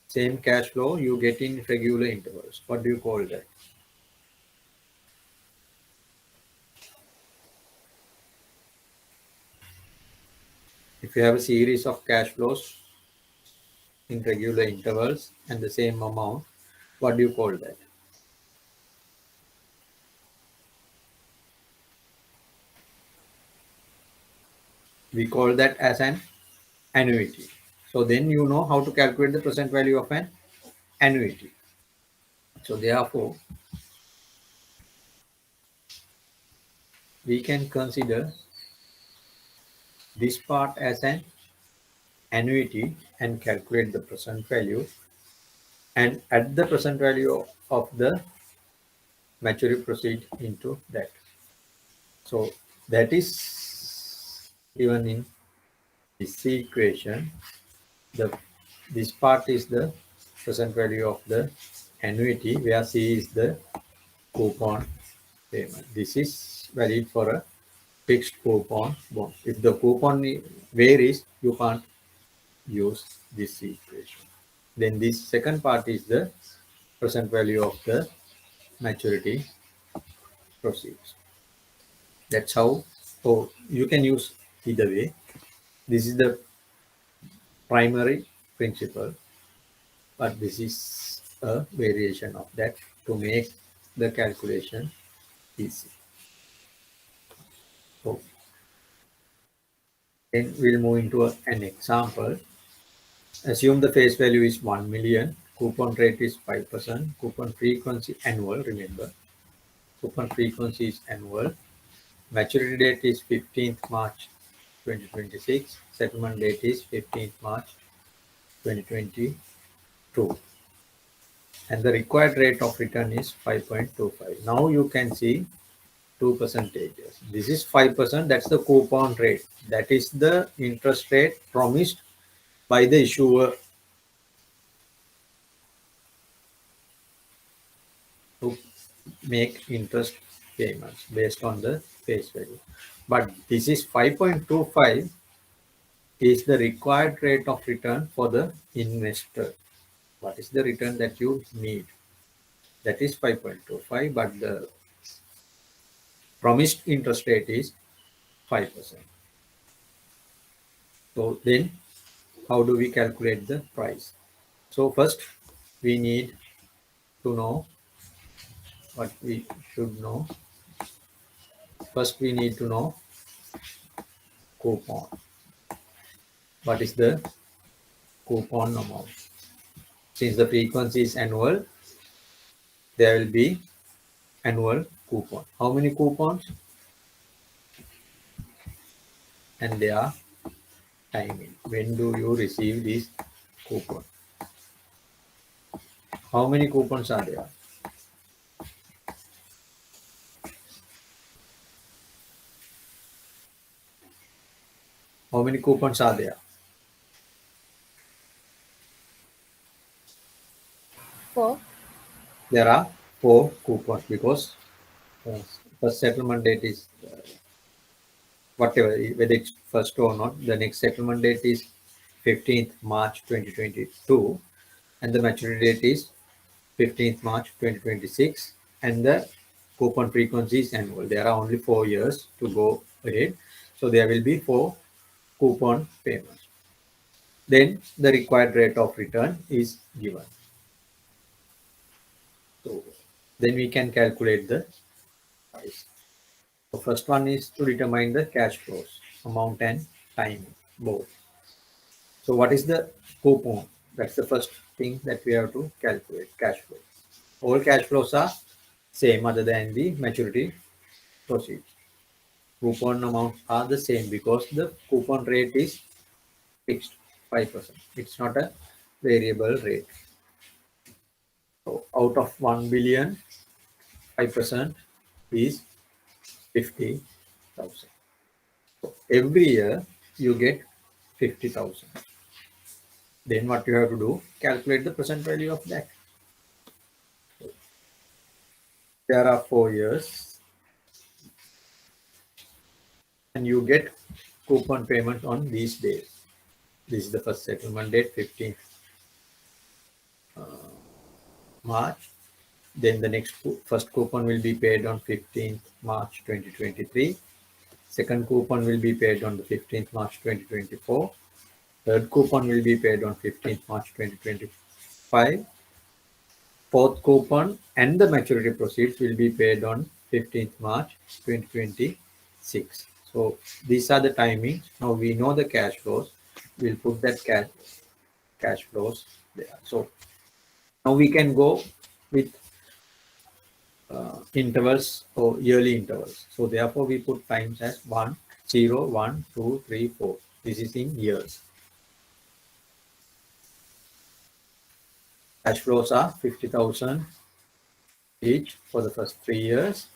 Same cash flow you get in regular intervals. What do you call that? If you have a series of cash flows in regular intervals and the same amount, what do you call that? We call that as an annuity. So then you know how to calculate the present value of an annuity. So therefore, we can consider this part as an annuity and calculate the present value and add the present value of the maturity proceed into that. So that is given in this equation. This part is the present value of the annuity, where C is the coupon payment. This is valid for a fixed coupon bond. If the coupon varies, you can't use this equation. Then this second part is the present value of the maturity proceeds. That's how, so you can use either way. This is the primary principle, but this is a variation of that to make the calculation easy. So then we'll move into an example. Assume the face value is 1 million, coupon rate is 5%, coupon frequency annual, remember, coupon frequency is annual, maturity date is 15th March 2026, settlement date is 15th March 2022, and the required rate of return is 5.25. Now you can see 2 percentages. This is 5%, that's the coupon rate. That is the interest rate promised by the issuer to make interest payments based on the face value. But this is 5.25 is the required rate of return for the investor. What is the return that you need? That is 5.25, but the promised interest rate is 5%. So then how do we calculate the price? So first we need to know what we should know. First we need to know coupon. What is the coupon amount? Since the frequency is annual, there will be annual coupon. How many coupons? And they are timing. When do you receive this coupon? How many coupons are there? How many coupons are there? 4. There are 4 coupons because first settlement date is whatever, whether it's first or not, the next settlement date is 15th March 2022 and the maturity date is 15th March 2026 and the coupon frequency is annual. There are only 4 years to go ahead. So there will be 4 coupon payments. Then the required rate of return is given. So then we can calculate the price. The first one is to determine the cash flows, amount and time, both. So what is the coupon? That's the first thing that we have to calculate, cash flow. All cash flows are same other than the maturity proceeds. Coupon amounts are the same because the coupon rate is fixed, 5%. It's not a variable rate. So out of 1 billion, 5% is 50,000. So every year you get 50,000. Then what you have to do, calculate the present value of that. There are 4 years and you get coupon payment on these days. This is the first settlement date, 15th March. Then the next first coupon will be paid on 15th March 2023. Second coupon will be paid on the 15th March 2024. Third coupon will be paid on 15th March 2025. Fourth coupon and the maturity proceeds will be paid on 15th March 2026. So these are the timings. Now we know the cash flows. We'll put that cash flows there. So now we can go with intervals or yearly intervals. So therefore we put times as 1, 0, 1, 2, 3, 4. This is in years. Cash flows are 50,000 each for the first 3 years,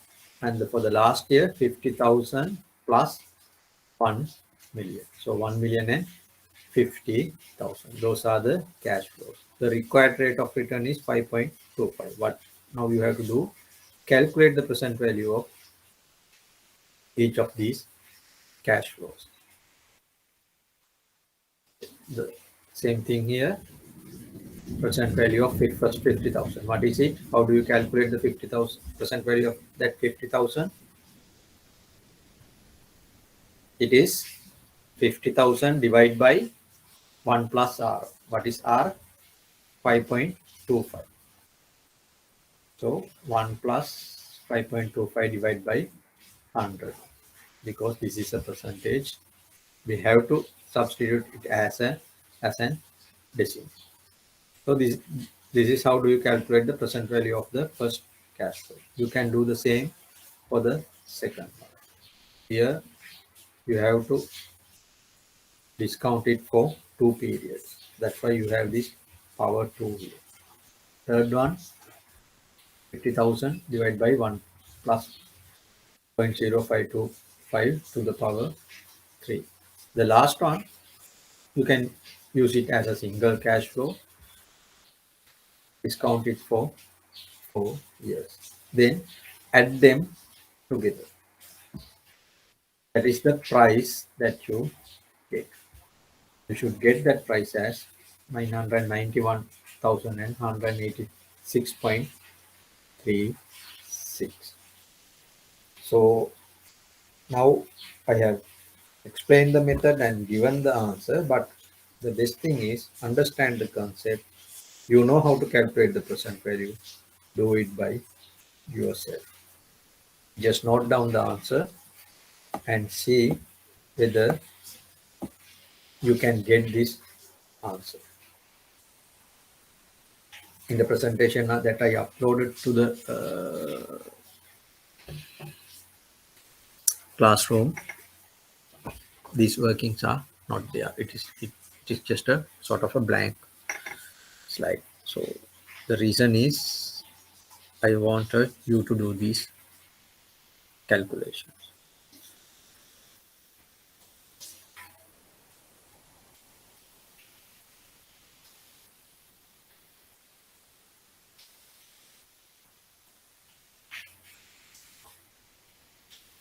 and for the last year 50,000 plus 1 million. So 1 million and 50,000. Those are the cash flows. The required rate of return is 5.25. What now you have to do? Calculate the present value of each of these cash flows. The same thing here. Present value of first 50,000. What is it? How do you calculate the 50,000 present value of that 50,000? It is 50,000 divided by 1 plus R. What is R? 5.25. So 1 plus 5.25 divided by 100. Because this is a percentage, we have to substitute it as an decimal. So this is how do you calculate the present value of the first cash flow. You can do the same for the second one. Here you have to discount it for 2 periods. That's why you have this power 2 here. Third one, 50,000 divided by 1 plus 0.0525 to the power 3. The last one, you can use it as a single cash flow, discount it for 4 years. Then add them together. That is the price that you get. You should get that price as 991,186.36. So now I have explained the method and given the answer, but the best thing is understand the concept. You know how to calculate the present value. Do it by yourself. Just note down the answer and see whether you can get this answer. In the presentation that I uploaded to the classroom, these workings are not there. It is just a sort of a blank slide. So the reason is I wanted you to do these calculations.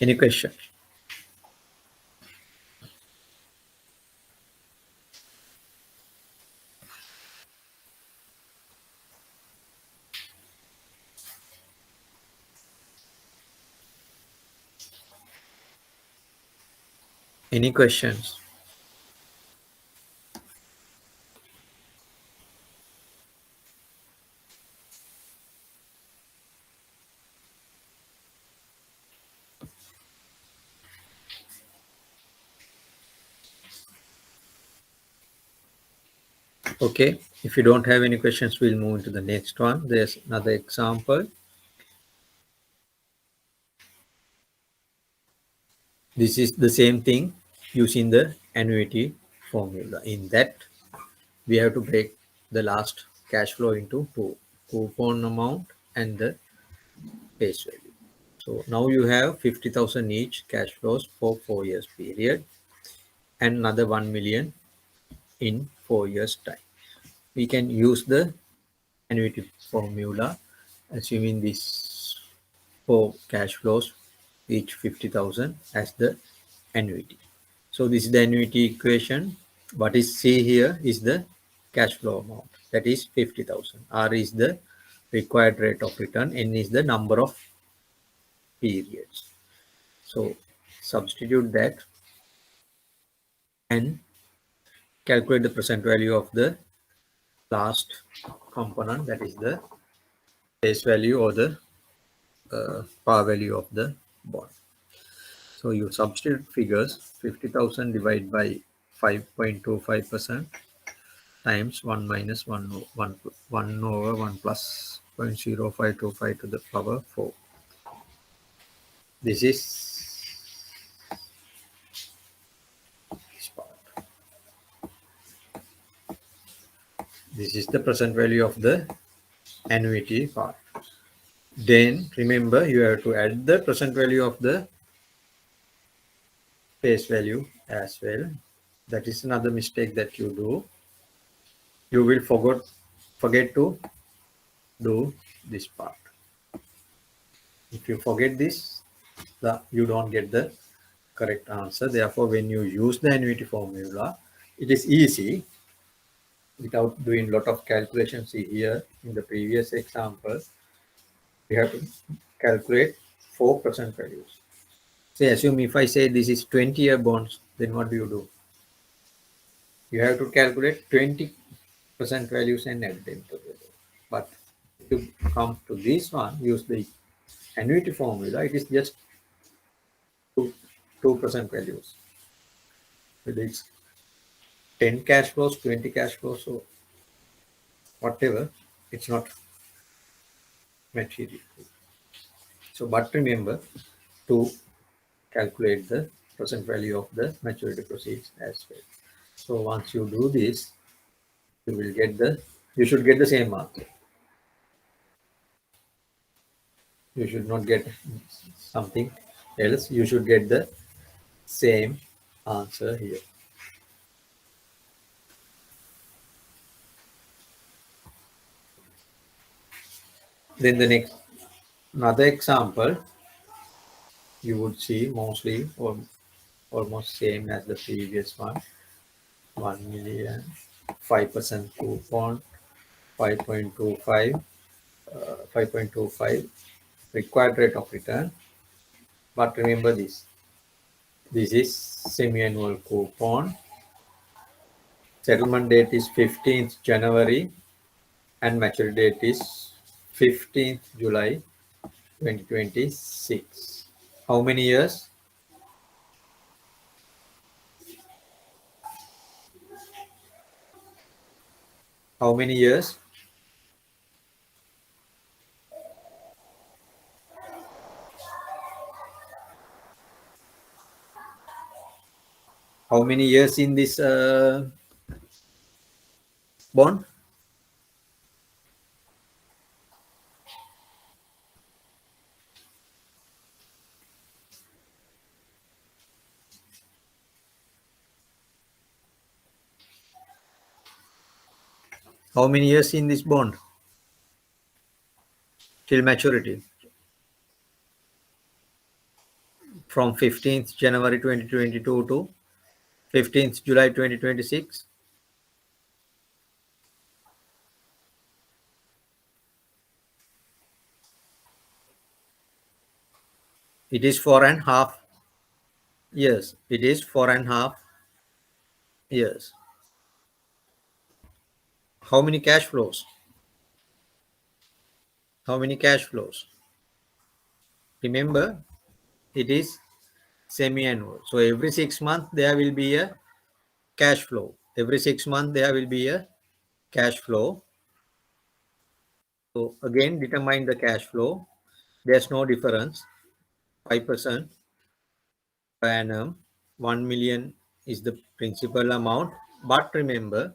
Any question? Any questions? Okay, if you don't have any questions, we'll move into the next one. There's another example. This is the same thing using the annuity formula. In that, we have to break the last cash flow into two: coupon amount and the face value. So now you have 50,000 each cash flows for 4 years period and another 1 million in 4 years time. We can use the annuity formula, assuming these 4 cash flows each 50,000 as the annuity. So this is the annuity equation. What is C here is the cash flow amount, that is 50,000. R is the required rate of return. N is the number of periods. So substitute that and calculate the present value of the last component, that is the face value or the par value of the bond. So you substitute figures: 50,000 divided by 5.25% times 1 minus 1 over 1 plus 0.0525 to the power 4. This is this part. This is the present value of the annuity part. Then remember, you have to add the present value of the face value as well. That is another mistake that you do. You will forget to do this part. If you forget this, you don't get the correct answer. Therefore, when you use the annuity formula, it is easy without doing a lot of calculations. See here in the previous example, we have to calculate 4% values. Say, assume if I say this is 20-year bonds, then what do you do? You have to calculate 20% values and add them together. But if you come to this one, use the annuity formula, it is just 2% values. Whether it's 10 cash flows, 20 cash flows, or whatever, it's not material. So, but remember to calculate the present value of the maturity proceeds as well. So once you do this, you should get the same answer. You should not get something else. You should get the same answer here. Then another example, you would see mostly or almost same as the previous one. 1 million, 5% coupon, 5.25, 5.25 required rate of return. But remember this is semi-annual coupon. Settlement date is 15th January and maturity date is 15th July 2026. How many years? How many years? How many years in this bond? How many years in this bond? Till maturity. From 15th January 2022 to 15th July 2026. It is 4.5 years. It is 4.5 years. How many cash flows? How many cash flows? Remember, it is semi-annual. So every 6 months there will be a cash flow. Every 6 months there will be a cash flow. So again, determine the cash flow. There's no difference. 5% per annum. 1 million is the principal amount. But remember,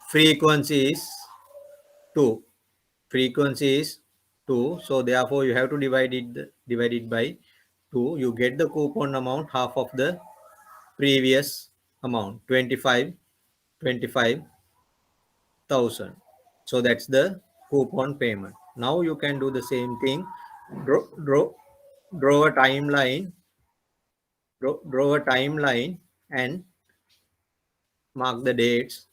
frequency is 2. Frequency is 2. So therefore, you have to divide it by 2. You get the coupon amount half of the previous amount, 25,000. So that's the coupon payment. Now you can do the same thing. Draw a timeline. Draw a timeline and mark the dates.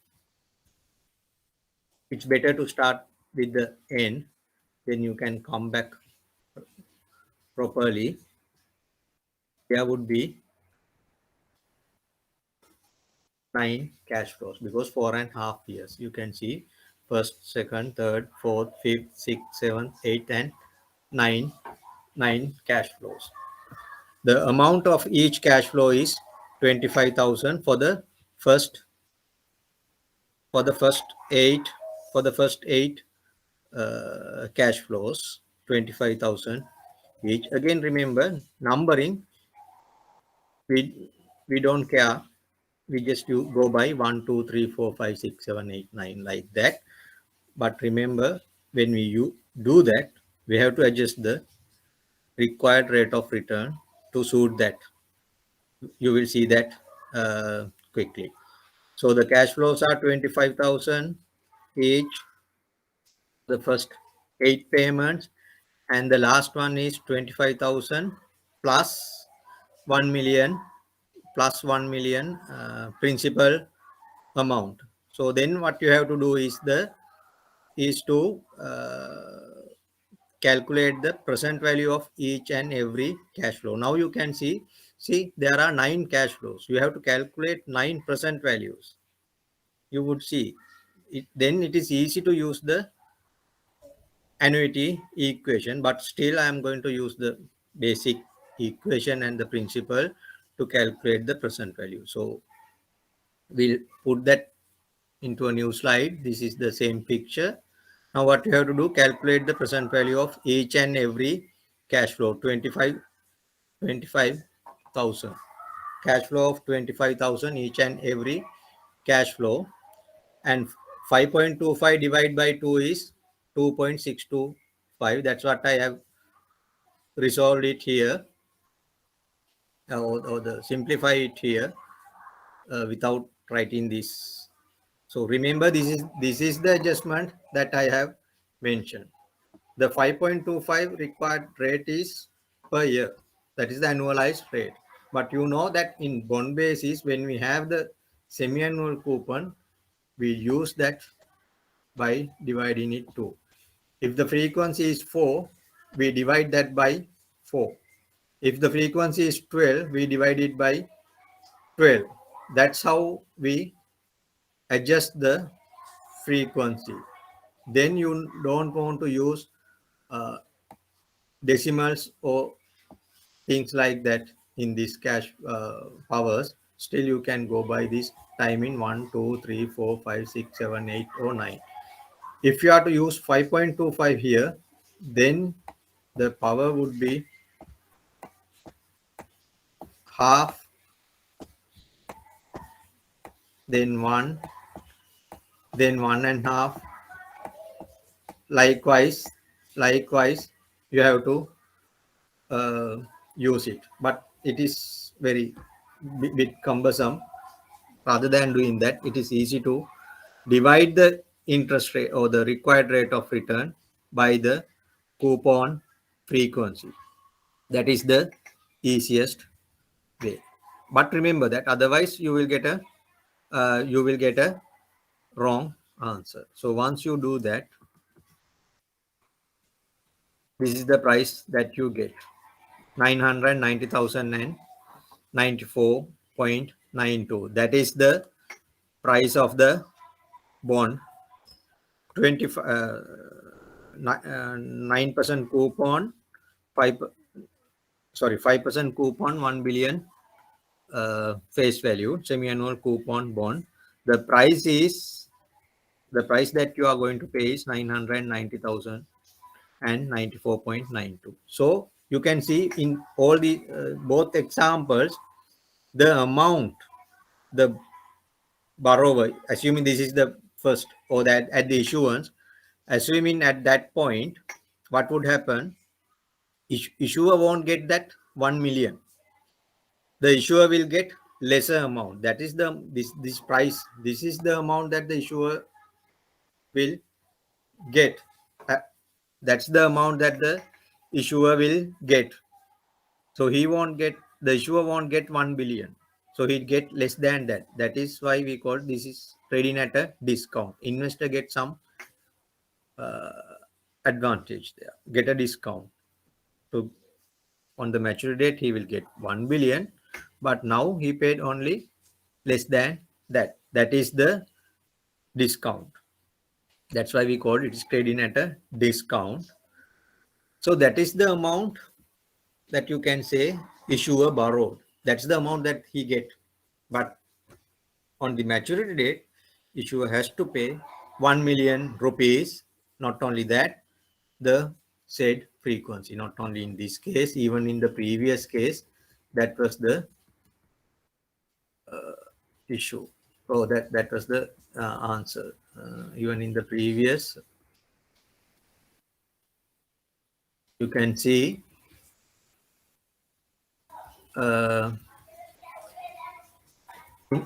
It's better to start with the end. Then you can come back properly. There would be 9 cash flows because 4.5 years. You can see first, second, third, fourth, fifth, sixth, seventh, eighth, and 9 cash flows. The amount of each cash flow is 25,000 for the first 8 cash flows, 25,000 each. Again, remember numbering. We don't care we just go by 1, 2, 3, 4, 5, 6, 7, 8, 9 like that. But remember, when we do that, we have to adjust the required rate of return to suit that. You will see that quickly. So the cash flows are 25,000 each, the first 8 payments, and the last one is 25,000 plus 1 million principal amount. So then what you have to do is to calculate the present value of each and every cash flow. Now you can see there are 9 cash flows. You have to calculate 9 present values. You would see it, then it is easy to use the annuity equation, but still I am going to use the basic equation and the principle to calculate the present value. So we'll put that into a new slide. This is the same picture. Now what you have to do, calculate the present value of each and every cash flow. 25,000 cash flow of 25,000 each and every cash flow, and 5.25 divided by 2 is 2.625. That's what I have resolved it here, or simplify it here without writing this. So remember, this is the adjustment that I have mentioned. The 5.25 required rate is per year. That is the annualized rate. But you know that in bond basis, when we have the semi-annual coupon, we use that by dividing it 2. If the frequency is 4, we divide that by 4. If the frequency is 12, we divide it by 12. That's how we adjust the frequency. Then you don't want to use decimals or things like that in this cash powers. Still you can go by this timing 1, 2, 3, 4, 5, 6, 7, 8 or 9. If you are to use 5.25 here, then the power would be half, then 1, then 1.5. Likewise, you have to use it, but it is very bit cumbersome. Rather than doing that, it is easy to divide the interest rate or the required rate of return by the coupon frequency. That is the easiest way. But remember that otherwise you will get a wrong answer. So once you do that, this is the price that you get, 990,094.92. That is the price of the bond. 9% coupon, 5% coupon, 1 billion face value, semi-annual coupon bond. The price that you are going to pay is 990,094.92. So you can see in all the both examples, the amount the borrower, assuming this is the first or that at the issuance, assuming at that point, what would happen? Issuer won't get that 1 million. The issuer will get lesser amount. That is this price. This is the amount that the issuer will get. That's the amount that the issuer will get. So the issuer won't get 1 billion. So he'd get less than that. That is why we call this is trading at a discount. Investor gets some advantage there, get a discount. So on the maturity date, he will get 1 billion, but now he paid only less than that. That is the discount. That's why we call it trading at a discount. So that is the amount that you can say issuer borrowed. That's the amount that he get. But on the maturity date, issuer has to pay 1 million rupees. Not only that, the said frequency. Not only in this case, even in the previous case, that was the issue. So that was the answer. Even in the previous, you can see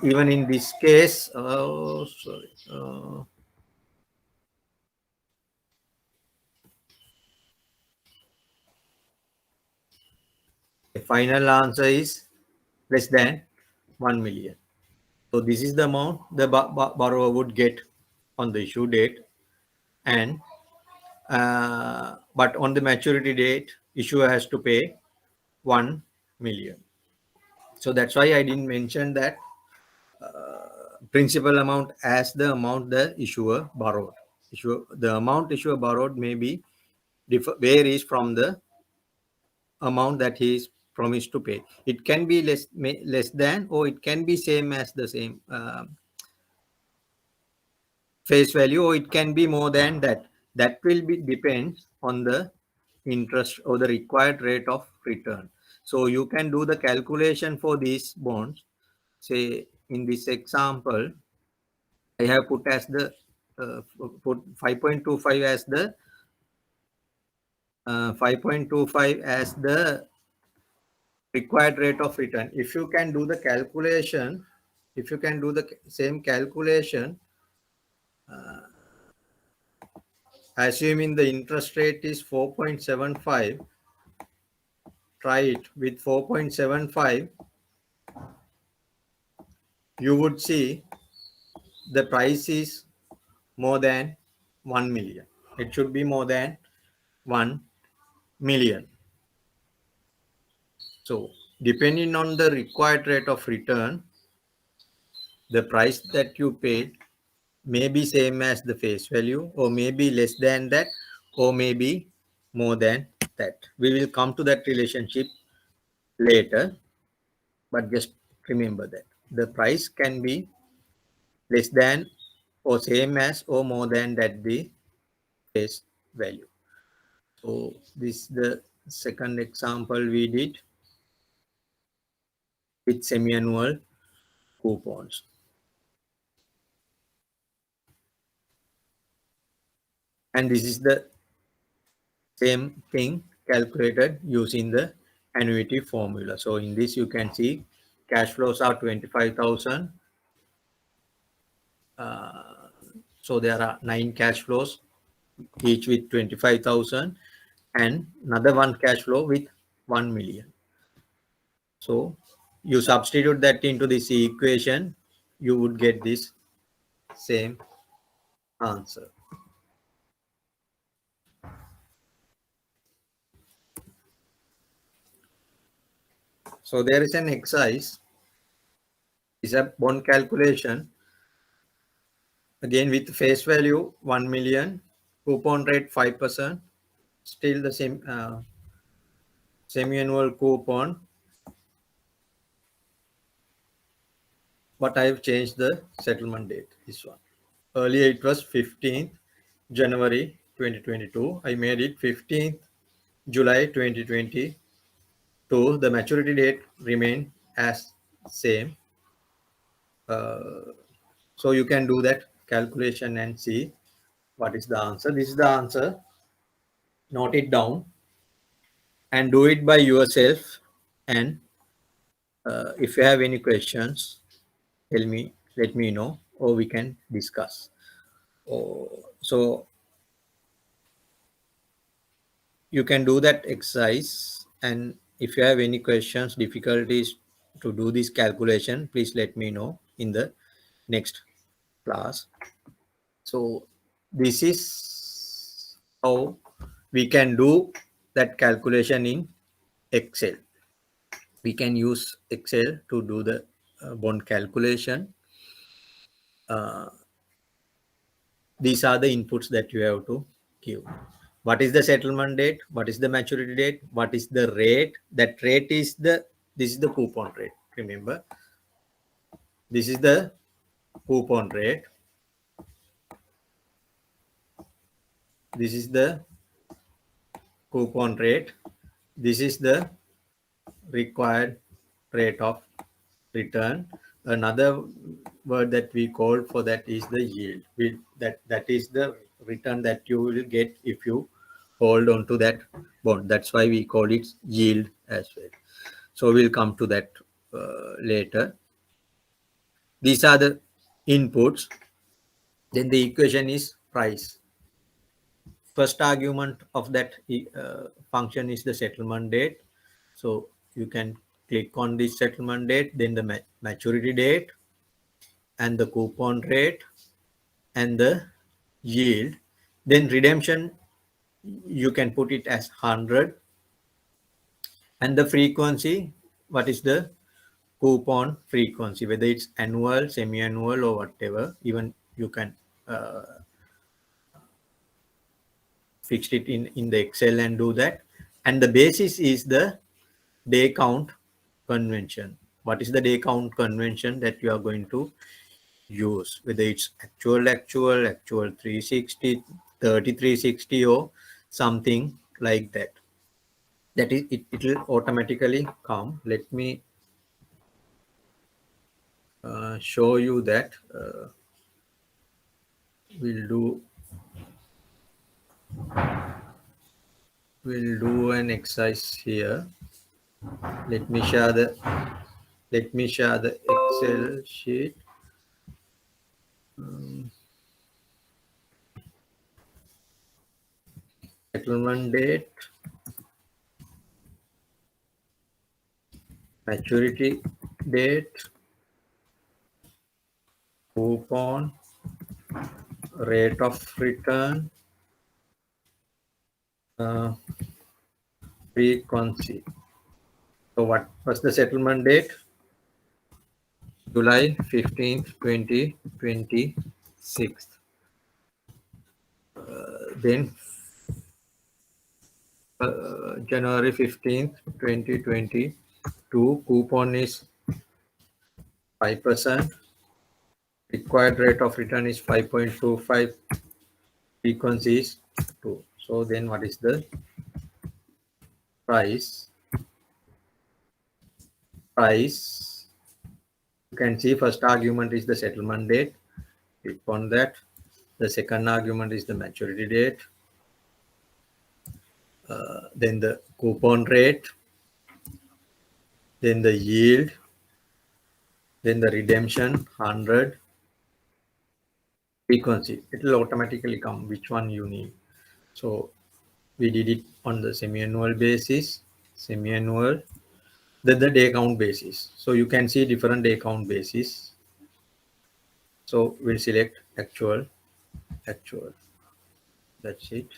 even in this case, oh sorry, the final answer is less than 1 million. So this is the amount the borrower would get on the issue date, and but on the maturity date, issuer has to pay 1 million. So that's why I didn't mention that principal amount as the amount the issuer borrowed. The amount issuer borrowed may be varies from the amount that he is promised to pay. It can be less than, or it can be same as the same face value, or it can be more than that. That will be depends on the interest or the required rate of return. So you can do the calculation for these bonds. Say in this example, I have put as the put 5.25 as the 5.25 as the required rate of return. If you can do the calculation, if you can do the same calculation, assuming the interest rate is 4.75, try it with 4.75, you would see the price is more than 1 million. It should be more than 1 million. So depending on the required rate of return, the price that you paid may be same as the face value, or maybe less than that, or maybe more than that. We will come to that relationship later, but just remember that the price can be less than or same as or more than that the face value. So this is the second example we did with semi-annual coupons. And this is the same thing calculated using the annuity formula. So in this you can see cash flows are 25,000. So there are 9 cash flows, each with 25,000, and another one cash flow with 1 million. So you substitute that into this equation, you would get this same answer. So there is an exercise, is a bond calculation, again with face value 1 million, coupon rate 5%, still the same semi-annual coupon, but I have changed the settlement date, this one. Earlier it was 15th January 2022. I made it 15th July 2022. The maturity date remained as same. So you can do that calculation and see what is the answer. This is the answer. Note it down and do it by yourself. And if you have any questions, let me know, or we can discuss. So you can do that exercise, and if you have any questions, difficulties to do this calculation, please let me know in the next class. So this is how we can do that calculation in Excel. We can use Excel to do the bond calculation. These are the inputs that you have to give. What is the settlement date? What is the maturity date? What is the rate? That rate is this is the coupon rate. Remember, this is the coupon rate. This is the coupon rate. This is the required rate of return. another word that we call for that is the yield. That is the return that you will get if you hold on to that bond. That's why we call it yield as well. So we'll come to that later. These are the inputs. Then the equation is price. First argument of that function is the settlement date. So you can click on this settlement date, then the maturity date, and the coupon rate, and the yield. Then redemption, you can put it as 100, and the frequency, what is the coupon frequency, whether it's annual, semi-annual, or whatever. Even you can fix it in the Excel and do that. And the basis is the day count convention. What is the day count convention that you are going to use, whether it's actual 360, 3360, or something like that. That is, it will automatically come. Let me show you that. We'll do an exercise here. Let me share the Excel sheet. Settlement date, maturity date, coupon, rate of return, frequency. So what was the settlement date? July 15th, 2026. Then January 15th, 2022, coupon is 5%. Required rate of return is 5.25. Frequency is 2. So then what is the price? You can see first argument is the settlement date. Click on that. The second argument is the maturity date. Then the coupon rate. Then the yield. Then the redemption 100. Frequency. It will automatically come which one you need. So we did it on the semi-annual basis. Semi-annual. Then the day count basis. So you can see different day count basis. So we'll select actual. That's it.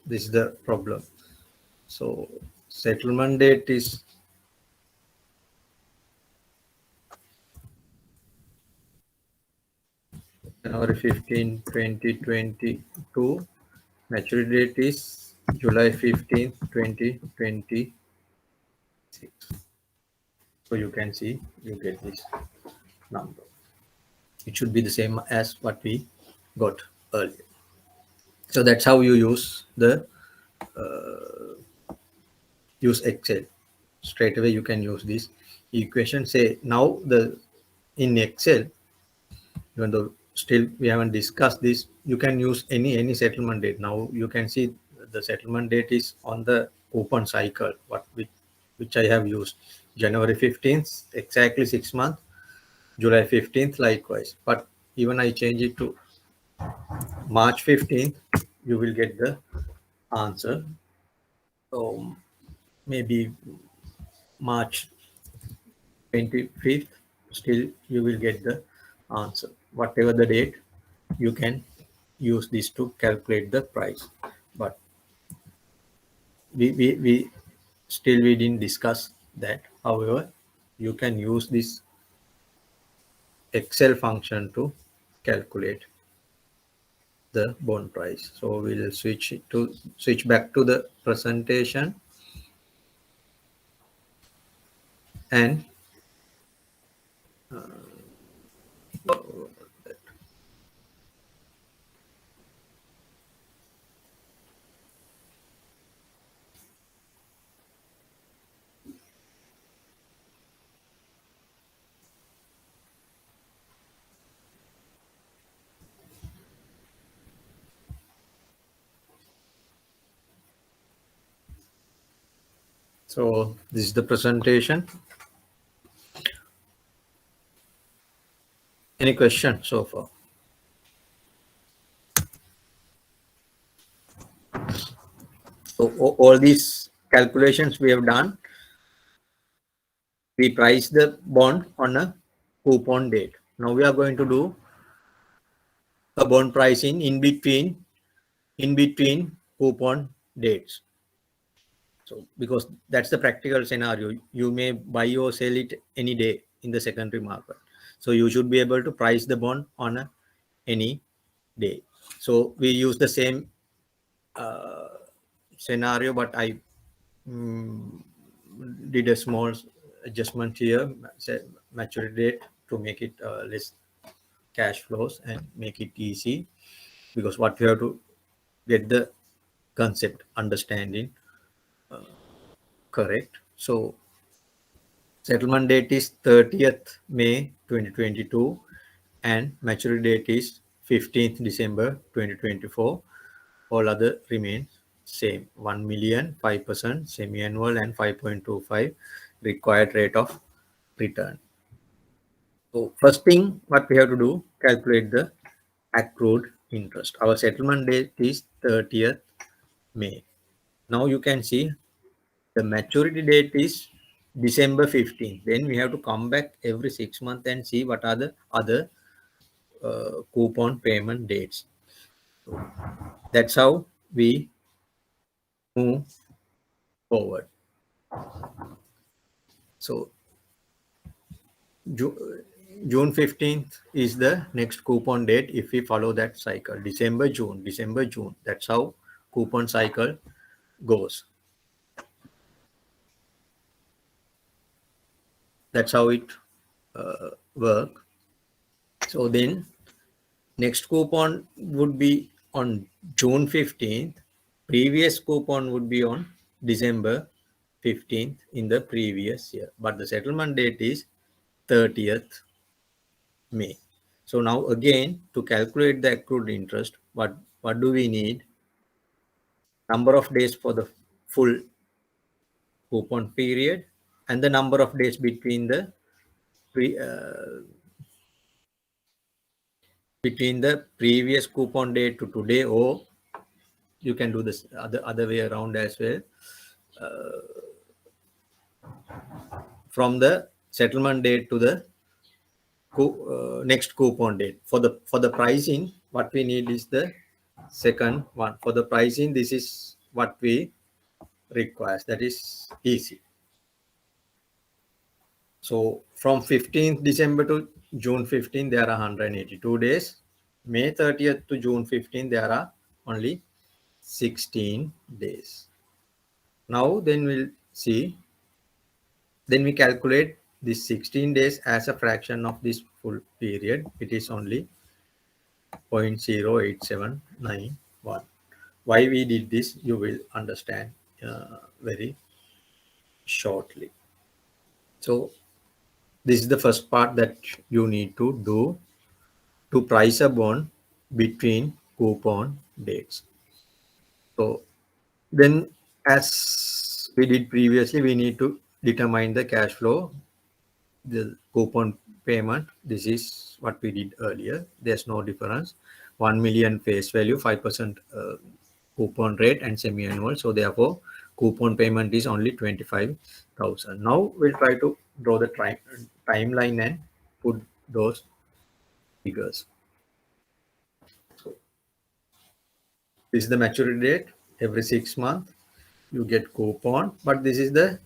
This is the problem. So settlement date is January 15, 2022. Maturity date is July 15, 2026. So you can see, you get this number. It should be the same as what we got earlier. So that's how you use the use Excel. Straight away you can use this equation. Say now in Excel, even though still we haven't discussed this, you can use any settlement date. Now you can see the settlement date is on the coupon cycle, which I have used. January 15th, exactly 6 months. July 15th, likewise. But even I change it to March 15th, you will get the answer. So maybe March 25th, still you will get the answer. Whatever the date, you can use this to calculate the price. But we still we didn't discuss that. However, you can use this Excel function to calculate the bond price. So we'll switch back to the presentation, and so this is the presentation. Any question so far? So all these calculations we have done, we price the bond on a coupon date. Now we are going to do a bond pricing in between coupon dates. So because that's the practical scenario, you may buy or sell it any day in the secondary market. So you should be able to price the bond on any day. So we use the same scenario, but I did a small adjustment here, say maturity date, to make it less cash flows and make it easy, because what we have to get the concept understanding correct. So settlement date is 30th May 2022 and maturity date is 15th December 2024. All other remains same: 1 million, 5% semi-annual, and 5.25 required rate of return. So first thing what we have to do, calculate the accrued interest. Our settlement date is 30th May. Now you can see the maturity date is December 15th. Then we have to come back every 6 months and see what are the other coupon payment dates. So that's how we move forward. So June 15th is the next coupon date if we follow that cycle. December, June, December, June. That's how coupon cycle goes. That's how it works. So then next coupon would be on June 15th. Previous coupon would be on December 15th in the previous year. But the settlement date is 30th May. So now again, to calculate the accrued interest, what do we need? Number of days for the full coupon period and the number of days between the previous coupon date to today, or you can do this other way around as well. From the settlement date to the next coupon date. For the pricing, what we need is the second one. For the pricing, this is what we require. That is easy. So from 15th December to June 15, there are 182 days. May 30th to June 15, there are only 16 days. Now then we'll see. Then we calculate this 16 days as a fraction of this full period. It is only 0.08791. Why we did this, you will understand very shortly. So this is the first part that you need to do to price a bond between coupon dates. So then, as we did previously, we need to determine the cash flow, the coupon payment. This is what we did earlier. There's no difference. 1 million face value, 5% coupon rate and semi-annual. So therefore, coupon payment is only 25,000. Now we'll try to draw the timeline and put those figures. So this is the maturity date. Every 6 months you get coupon, but this is the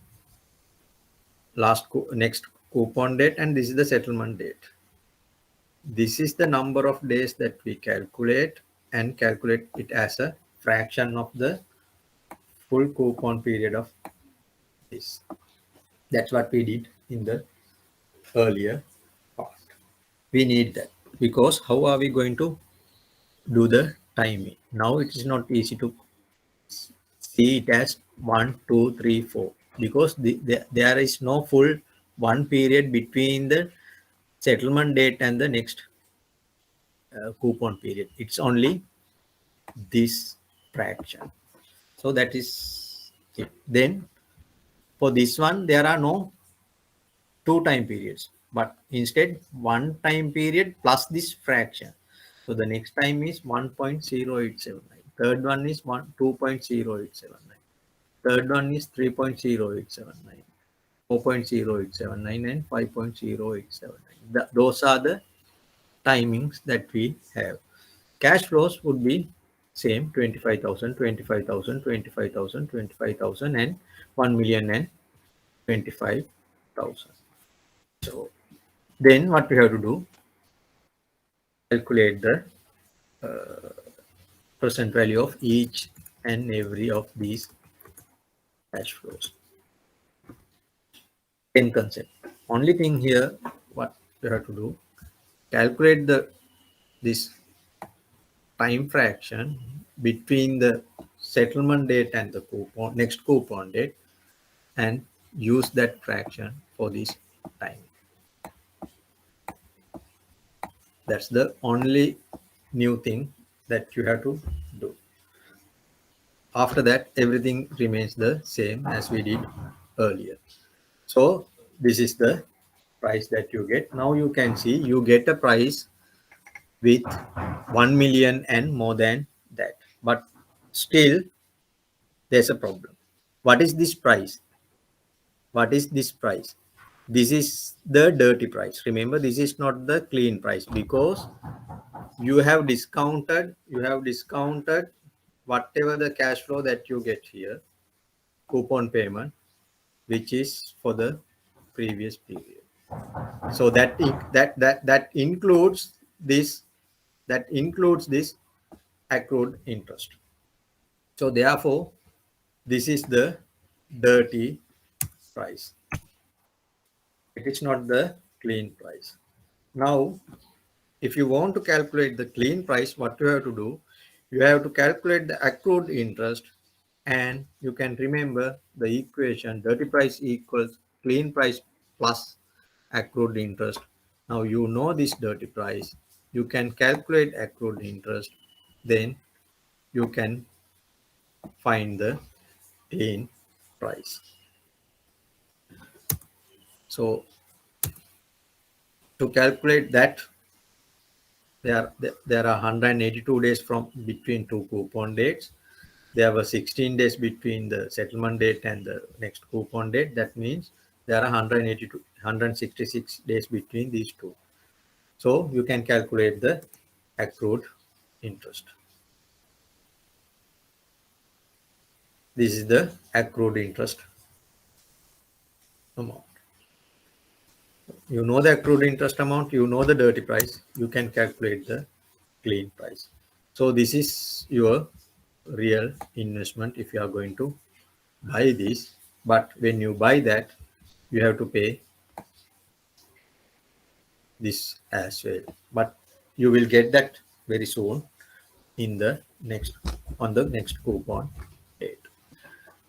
next coupon date, and this is the settlement date. This is the number of days that we calculate, and calculate it as a fraction of the full coupon period of this. That's what we did in the earlier part. We need that, because how are we going to do the timing? Now it is not easy to see it as 1, 2, 3, 4, because there is no full one period between the settlement date and the next coupon period. It's only this fraction. So that is it. Then for this one, there are no 2 time periods, but instead 1 time period plus this fraction. So the next time is 1.0879. Third one is 2.0879. Third one is 3.0879. 4.0879 and 5.0879. Those are the timings that we have. Cash flows would be same, 25,000, 25,000, 25,000, 25,000 and 1 million and 25,000. So then what we have to do, calculate the present value of each and every of these cash flows. Same concept. Only thing here, what you have to do, calculate this time fraction between the settlement date and the next coupon date, and use that fraction for this time. That's the only new thing that you have to do. After that, everything remains the same as we did earlier. So this is the price that you get. Now you can see you get a price with 1 million and more than that, but still there's a problem. What is this price? What is this price? This is the dirty price. Remember, this is not the clean price, because you have discounted whatever the cash flow that you get here, coupon payment, which is for the previous period. So that includes this accrued interest. So therefore, this is the dirty price. It is not the clean price. Now, if you want to calculate the clean price, what you have to do, you have to calculate the accrued interest, and you can remember the equation: dirty price equals clean price plus accrued interest. Now you know this dirty price, you can calculate accrued interest, then you can find the clean price. So to calculate that, there are 182 days from between two coupon dates. There were 16 days between the settlement date and the next coupon date. That means there are 166 days between these two. So you can calculate the accrued interest. This is the accrued interest amount. You know the accrued interest amount, you know the dirty price, you can calculate the clean price. So this is your real investment if you are going to buy this. But when you buy that, you have to pay this as well. But you will get that very soon in the next coupon date.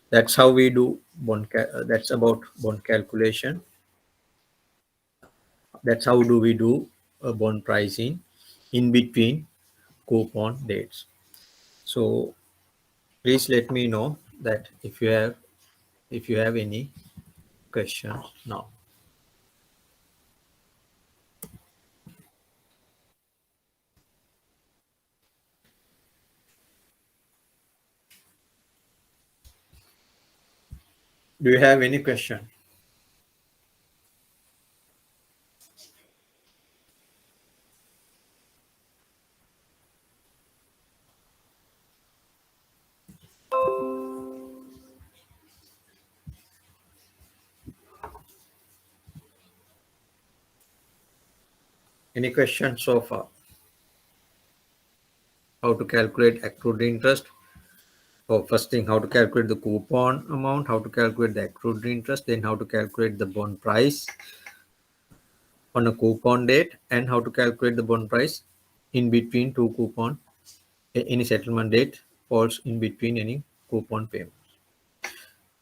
That's how we do bond. That's about bond calculation. That's how do we do a bond pricing in between coupon dates. So please let me know that if you have any questions now. Do you have any question? Any questions so far? How to calculate accrued interest? So first thing, how to calculate the coupon amount, how to calculate the accrued interest, then how to calculate the bond price on a coupon date, and how to calculate the bond price in between two coupon. Any settlement date falls in between any coupon payment.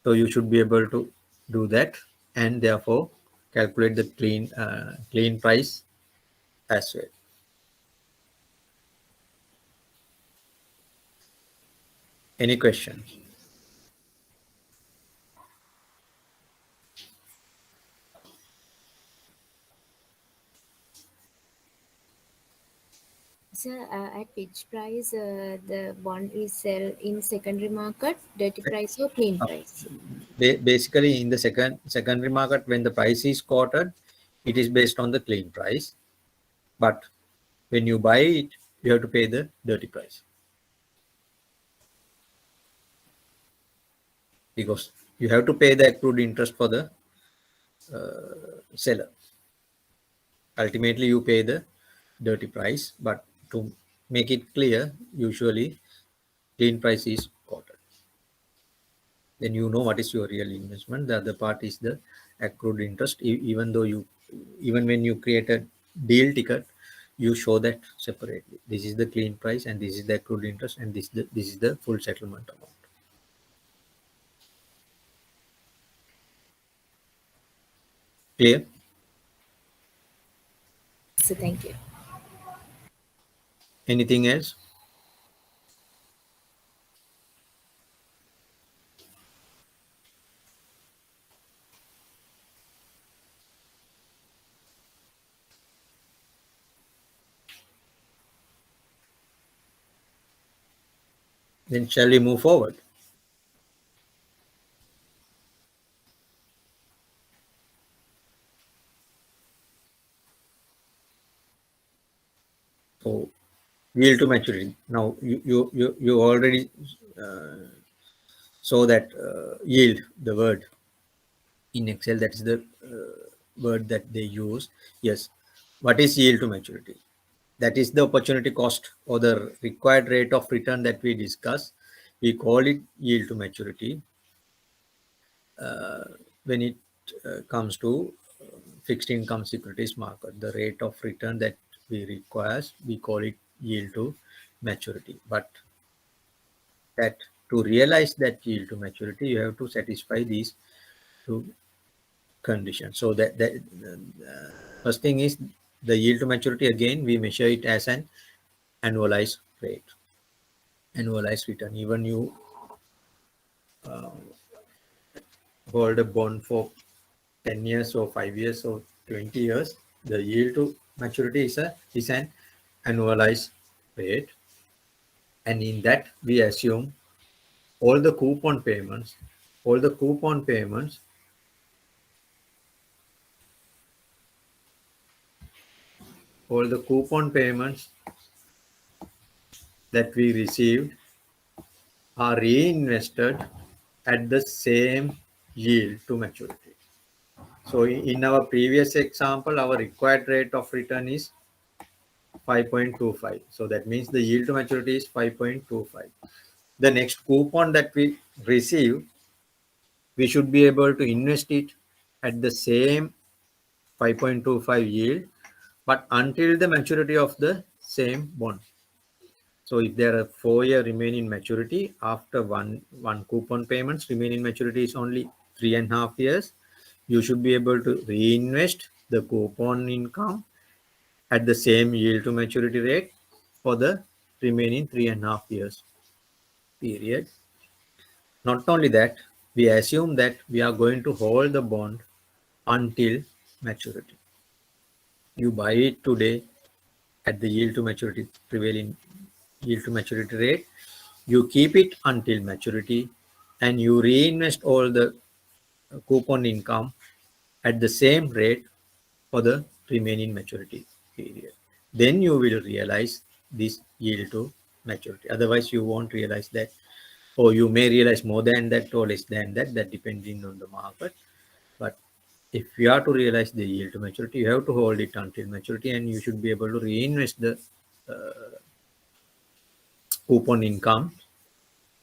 So you should be able to do that, and therefore calculate the clean price as well. Any questions? Sir, at which price the bond is sell in secondary market, dirty price or clean Uh, price? Basically, in the secondary market, when the price is quoted, it is based on the clean price. But when you buy it, you have to pay the dirty price, because you have to pay the accrued interest for the seller. Ultimately, you pay the dirty price, but to make it clear, usually clean price is quoted. Then you know what is your real investment. The other part is the accrued interest. Even when you create a deal ticket, you show that separately. This is the clean price, and this is the accrued interest, and this is the full settlement amount. Clear? So thank you. Anything else? Then shall we move forward? So yield to maturity. Now you already saw that yield, the word in Excel. That is the word that they use. Yes. What is yield to maturity? That is the opportunity cost or the required rate of return that we discuss. We call it yield to maturity. When it comes to fixed income securities market, the rate of return that we require, we call it yield to maturity. But that to realize that yield to maturity, you have to satisfy these two conditions. So that first thing is the yield to maturity. Again, we measure it as an annualized rate, annualized return. Even you hold a bond for 10 years or 5 years or 20 years, the yield to maturity is an annualized rate. And in that, we assume all the coupon payments, all the coupon payments all the coupon payments that we received are reinvested at the same yield to maturity. So in our previous example, our required rate of return is 5.25. So that means the yield to maturity is 5.25. The next coupon that we receive, we should be able to invest it at the same 5.25 yield, but until the maturity of the same bond. So if there are 4-year remaining maturity, after one coupon payments, remaining maturity is only 3.5 years, you should be able to reinvest the coupon income at the same yield to maturity rate for the remaining 3.5 years period. Not only that, we assume that we are going to hold the bond until maturity. You buy it today at the yield to maturity, prevailing yield to maturity rate, you keep it until maturity, and you reinvest all the coupon income at the same rate for the remaining maturity period. Then you will realize this yield to maturity. Otherwise, you won't realize that, or you may realize more than that or less than that, that depending on the market. But if you are to realize the yield to maturity, you have to hold it until maturity, and you should be able to reinvest the coupon income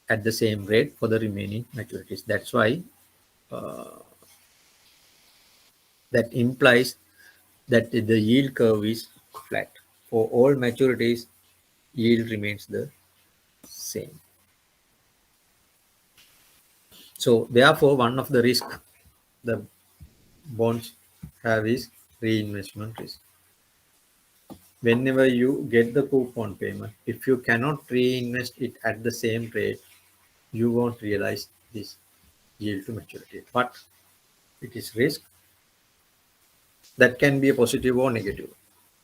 at the same rate for the remaining maturities. That's why that implies that the yield curve is flat. For all maturities, yield remains the same. So therefore, one of the risk the bonds have is reinvestment risk. Whenever you get the coupon payment, if you cannot reinvest it at the same rate, you won't realize this yield to maturity. But it is risk that can be a positive or negative.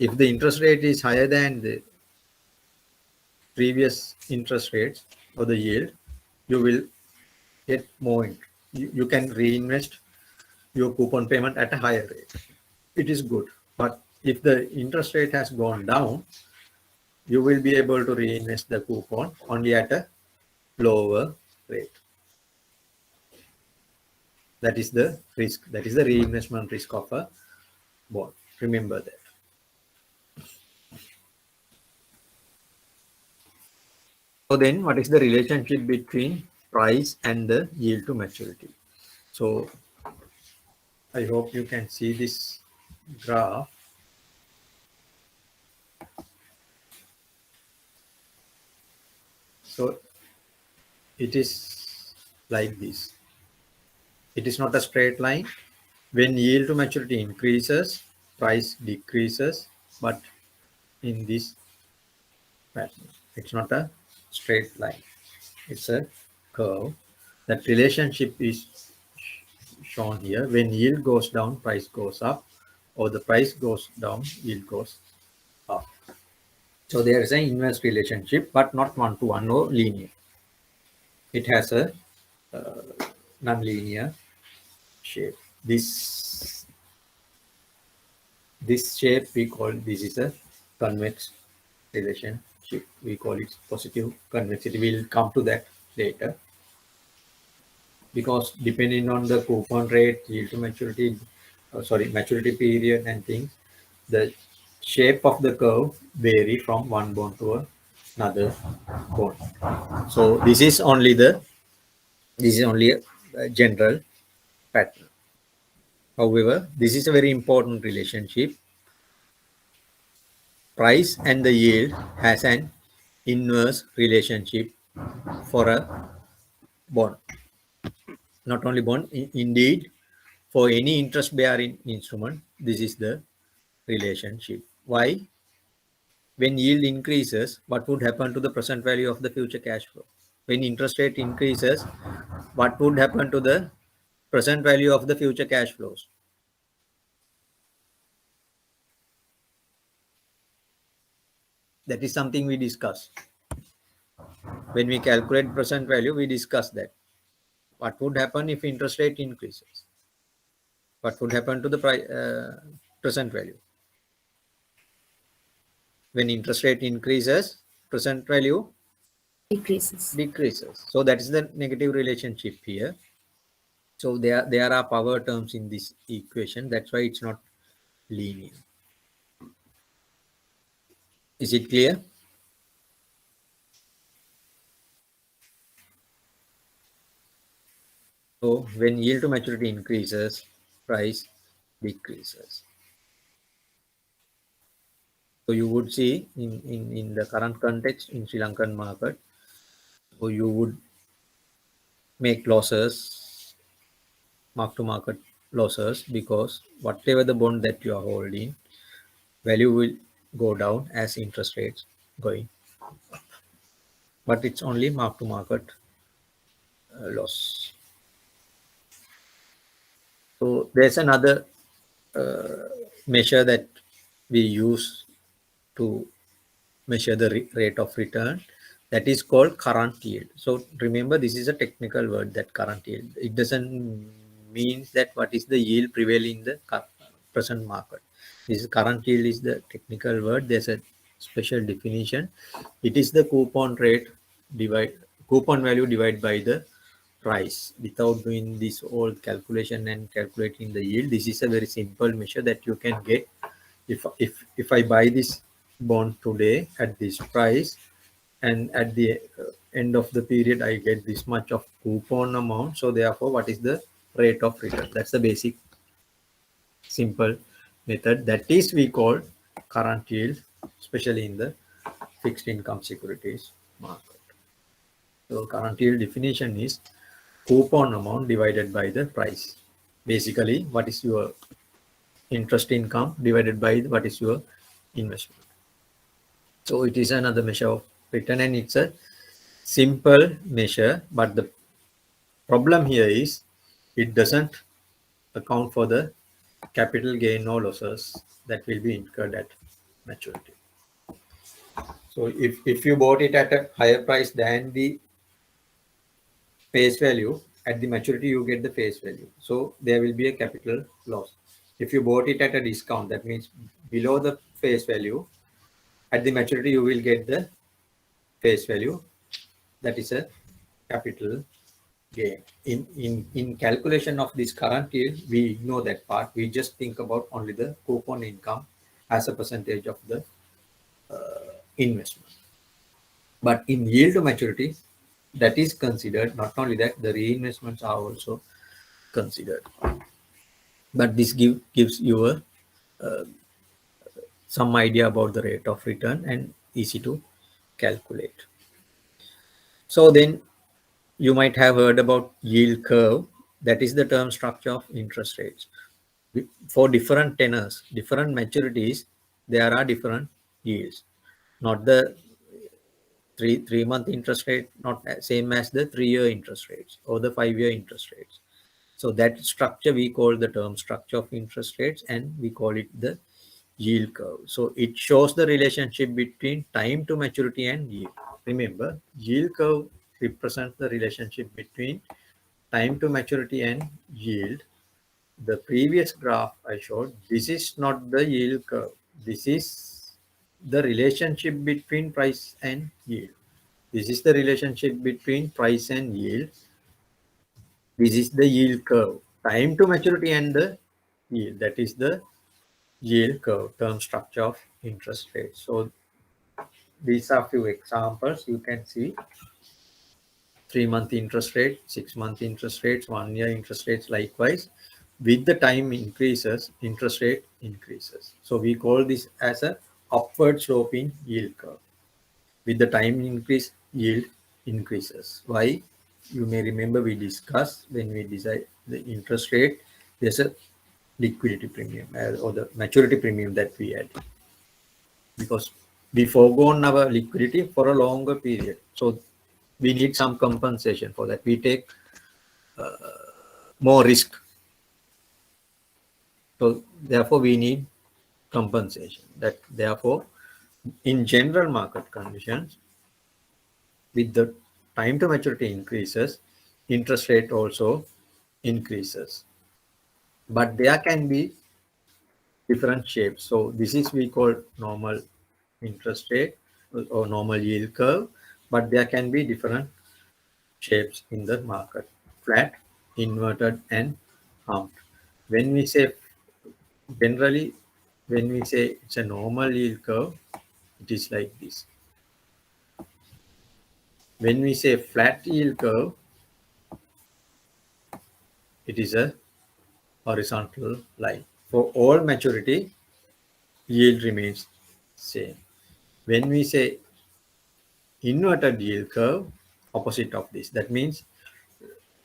If the interest rate is higher than the previous interest rates or the yield, you will get more. You can reinvest your coupon payment at a higher rate. It is good. But if the interest rate has gone down, you will be able to reinvest the coupon only at a lower rate. That is the risk. That is the reinvestment risk of a bond. Remember that. So then what is the relationship between price and the yield to maturity? So I hope you can see this graph. So it is like this. It is not a straight line. When yield to maturity increases, price decreases, but in this pattern. It's not a straight line. It's a curve. That relationship is shown here. When yield goes down, price goes up, or the price goes down, yield goes up. So there is an inverse relationship, but not one-to-one or linear. It has a non-linear shape. This shape we call, this is a convex relationship. We call it positive convexity. We'll come to that later. Because depending on the coupon rate, yield to maturity, maturity period and things, the shape of the curve vary from one bond to another bond. So this is only a general pattern. However, this is a very important relationship. Price and the yield has an inverse relationship for a bond. Not only bond, indeed, for any interest bearing instrument, this is the relationship. Why? When yield increases, what would happen to the present value of the future cash flow? When interest rate increases, what would happen to the present value of the future cash flows? That is something we discuss. When we calculate present value, we discuss that. What would happen if interest rate increases? What would happen to the present value? When interest rate increases, present value decreases. So that is the negative relationship here. So there are power terms in this equation. That's why it's not linear. Is it clear? So when yield to maturity increases, price decreases. So you would see in the current context in Sri Lankan market, so you would make losses, mark to market losses, because whatever the bond that you are holding, value will go down as interest rates going, but it's only mark to market loss. So there's another measure that we use to measure the rate of return, that is called current yield. So remember, this is a technical word, that current yield. It doesn't mean that what is the yield prevailing in the present market. This current yield is the technical word. There's a special definition. It is the coupon value divided by the price. Without doing this whole calculation and calculating the yield, this is a very simple measure that you can get. If I buy this bond today at this price, and at the end of the period I get this much of coupon amount, so therefore what is the rate of return? That's the basic simple method, that is we call current yield, especially in the fixed income securities market. So current yield definition is coupon amount divided by the price. Basically, what is your interest income divided by what is your investment. So it is another measure of return, and it's a simple measure, but the problem here is it doesn't account for the capital gain or losses that will be incurred at maturity. So if you bought it at a higher price than the face value, at the maturity you get the face value, so there will be a capital loss. If you bought it at a discount, that means below the face value, at the maturity you will get the face value, that is a capital gain. In calculation of this current yield, we ignore that part. We just think about only the coupon income as a percentage of the investment. But in yield to maturity, that is considered. Not only that, the reinvestments are also considered. But this gives you some idea about the rate of return and easy to calculate. So then you might have heard about yield curve. That is the term structure of interest rates. For different tenors, different maturities, there are different yields. Not the three-month interest rate, not same as the 3-year interest rates or the 5-year interest rates. So that structure we call the term structure of interest rates, and we call it the yield curve. So it shows the relationship between time to maturity and yield. Remember, yield curve represents the relationship between time to maturity and yield. The previous graph I showed, this is not the yield curve. This is the relationship between price and yield. This is the relationship between price and yield. This is the yield curve. Time to maturity and the yield. That is the yield curve, term structure of interest rate. So these are few examples. You can see 3-month interest rate, 6-month interest rates, 1-year interest rates. Likewise, with the time increases, interest rate increases. So we call this as a upward sloping yield curve. With the time increase, yield increases. Why? You may remember we discussed when we decide the interest rate, there's a liquidity premium or the maturity premium that we add, because we forgone our liquidity for a longer period. So we need some compensation for that. We take more risk. So therefore we need compensation. That therefore, in general market conditions, with the time to maturity increases, interest rate also increases. But there can be different shapes. So this is we call normal interest rate or normal yield curve, but there can be different shapes in the market: flat, inverted, and humped. When we say generally, when we say it's a normal yield curve, it is like this. When we say flat yield curve, it is a horizontal line. For all maturity, yield remains same. When we say inverted yield curve, opposite of this, that means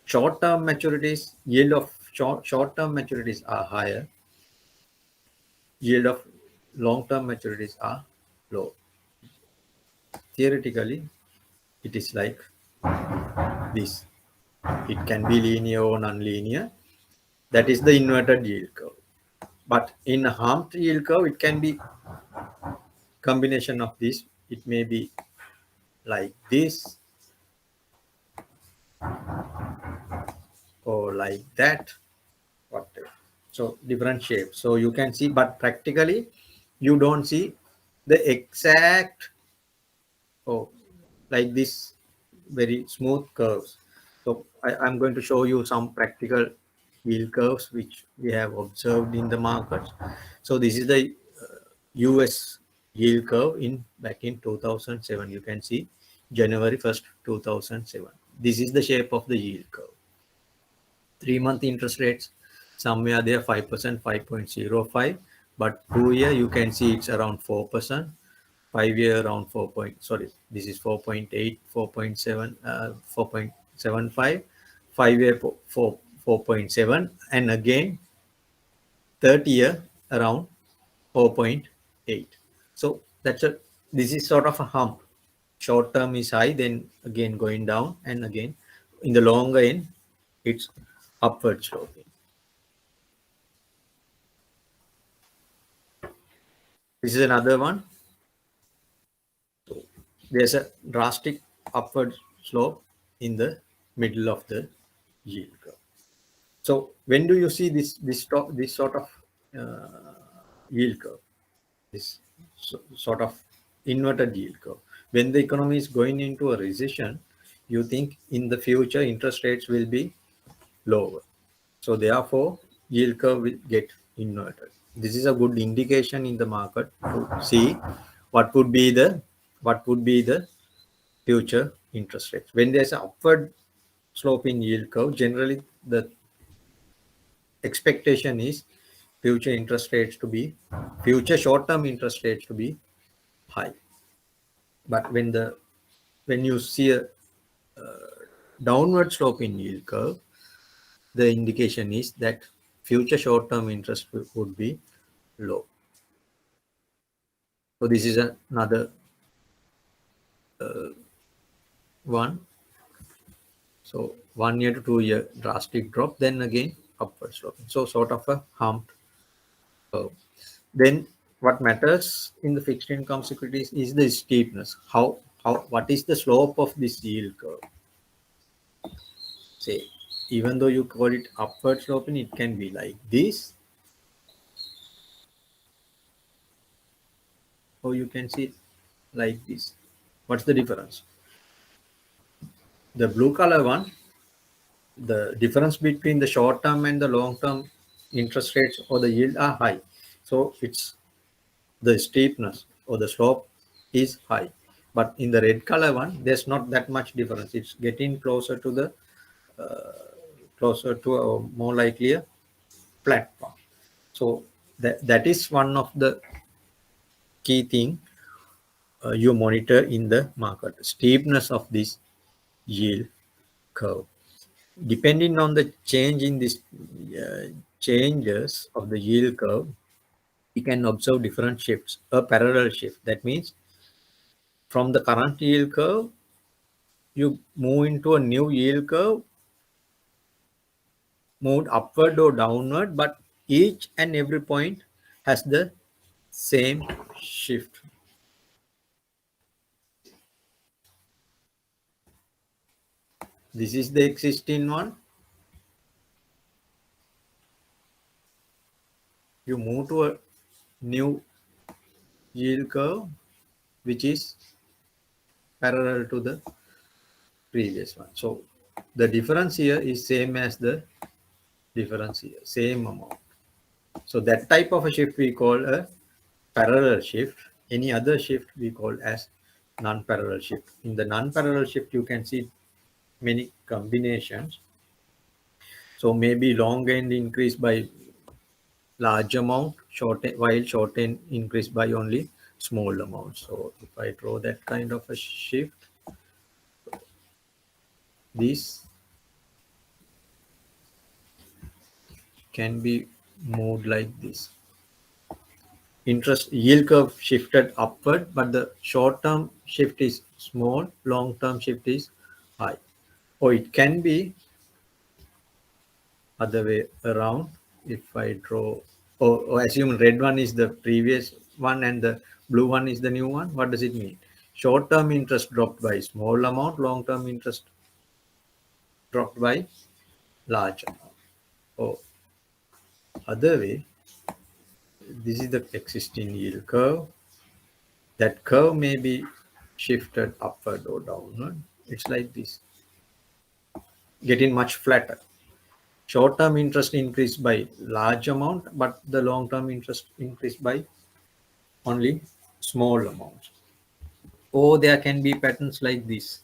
short-term maturities, yield of short-term maturities are higher, yield of long-term maturities are low. Theoretically, it is like this. It can be linear or non-linear. That is the inverted yield curve. But in a humped yield curve, it can be combination of this. It may be like this or like that, whatever. So different shapes. So you can see, but practically you don't see the exact, oh, like this very smooth curves. So I'm going to show you some practical yield curves which we have observed in the markets. So this is the US yield curve in back in 2007. You can see January 1st, 2007. This is the shape of the yield curve. 3-month interest rates somewhere there 5%, 5.05, but 2-year you can see it's around 4%, 5-year around 4 point, sorry, this is 4.8, 4.7, 4.75, 5-year 4.7, and again 30-year around 4.8. So that's a, this is sort of a hump. Short term is high, then again going down, and again in the longer end it's upward sloping. This is another one. So there's a drastic upward slope in the middle of the yield curve. So when do you see this sort of yield curve? This sort of inverted yield curve. When the economy is going into a recession, you think in the future interest rates will be lower. So therefore, yield curve will get inverted. This is a good indication in the market to see what would be the future interest rates. When there's an upward slope in yield curve, generally the expectation is future interest rates to be future short-term interest rates to be high. But when you see a downward slope in yield curve, the indication is that future short-term interest would be low. So this is another one. So 1 year to 2-year drastic drop, then again upward sloping. So sort of a humped curve. Then what matters in the fixed income securities is the steepness. What is the slope of this yield curve? Say, even though you call it upward sloping, it can be like this, or you can see it like this. What's the difference? The blue color one, the difference between the short term and the long term interest rates or the yield are high. So it's the steepness or the slope is high. But in the red color one, there's not that much difference. It's getting closer to the more likely a platform. So that is one of the key thing you monitor in the market, steepness of this yield curve. Depending on the change in this changes of the yield curve, we can observe different shifts. A parallel shift, that means from the current yield curve you move into a new yield curve, moved upward or downward, but each and every point has the same shift. This is the existing one. You move to a new yield curve which is parallel to the previous one. So the difference here is same as the difference here, same amount. So that type of a shift we call a parallel shift. Any other shift we call as non-parallel shift. In the non-parallel shift, you can see many combinations. So maybe long end increase by large amount, while short end increase by only small amount. So if I draw that kind of a shift, this can be moved like this. Interest yield curve shifted upward, but the short-term shift is small, long-term shift is high. Or it can be other way around. If I draw, or assume red one is the previous one and the blue one is the new one, what does it mean? Short-term interest dropped by small amount, long-term interest dropped by large amount. Or other way, this is the existing yield curve. That curve may be shifted upward or downward. It's like this, getting much flatter. Short-term interest increased by large amount, but the long-term interest increased by only small amounts. Or there can be patterns like this.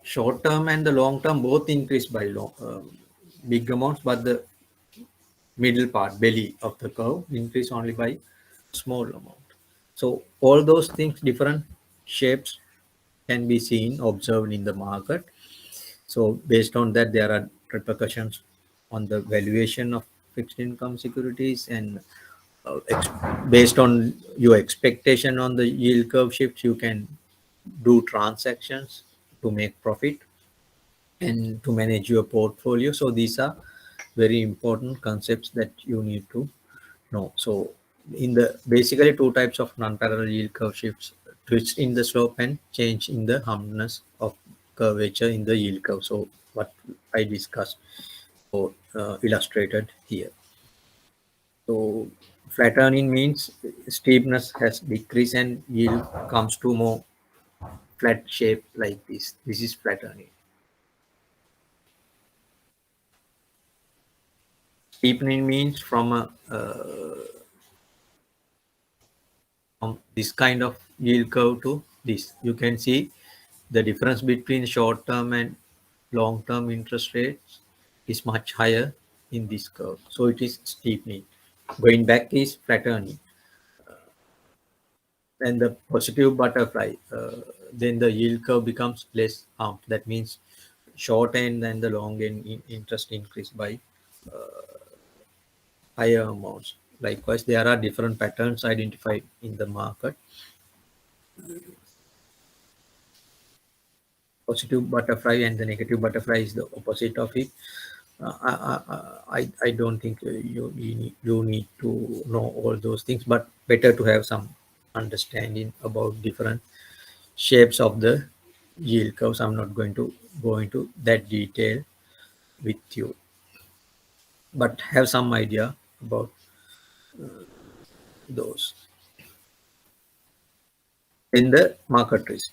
Short term and the long term both increase by big amounts, but the middle part, belly of the curve, increase only by small amount. So all those things, different shapes can be seen, observed in the market. So based on that, there are repercussions on the valuation of fixed income securities, and based on your expectation on the yield curve shifts, you can do transactions to make profit and to manage your portfolio. So these are very important concepts that you need to know. So in the basically two types of non-parallel yield curve shifts: twist in the slope and change in the humbleness of curvature in the yield curve. So what I discussed or illustrated here. So flattening means steepness has decreased and yield comes to more flat shape like this. This is flattening. Steepening means from this kind of yield curve to this. You can see the difference between short-term and long-term interest rates is much higher in this curve. So it is steepening. Going back is flattening. And the positive butterfly, then the yield curve becomes less hump. That means short end and the long end interest increase by higher amounts. Likewise, there are different patterns identified in the market. Positive butterfly and the negative butterfly is the opposite of it. I don't think you need to know all those things, but better to have some understanding about different shapes of the yield curves. I'm not going to go into that detail with you, but have some idea about those. In the market risk,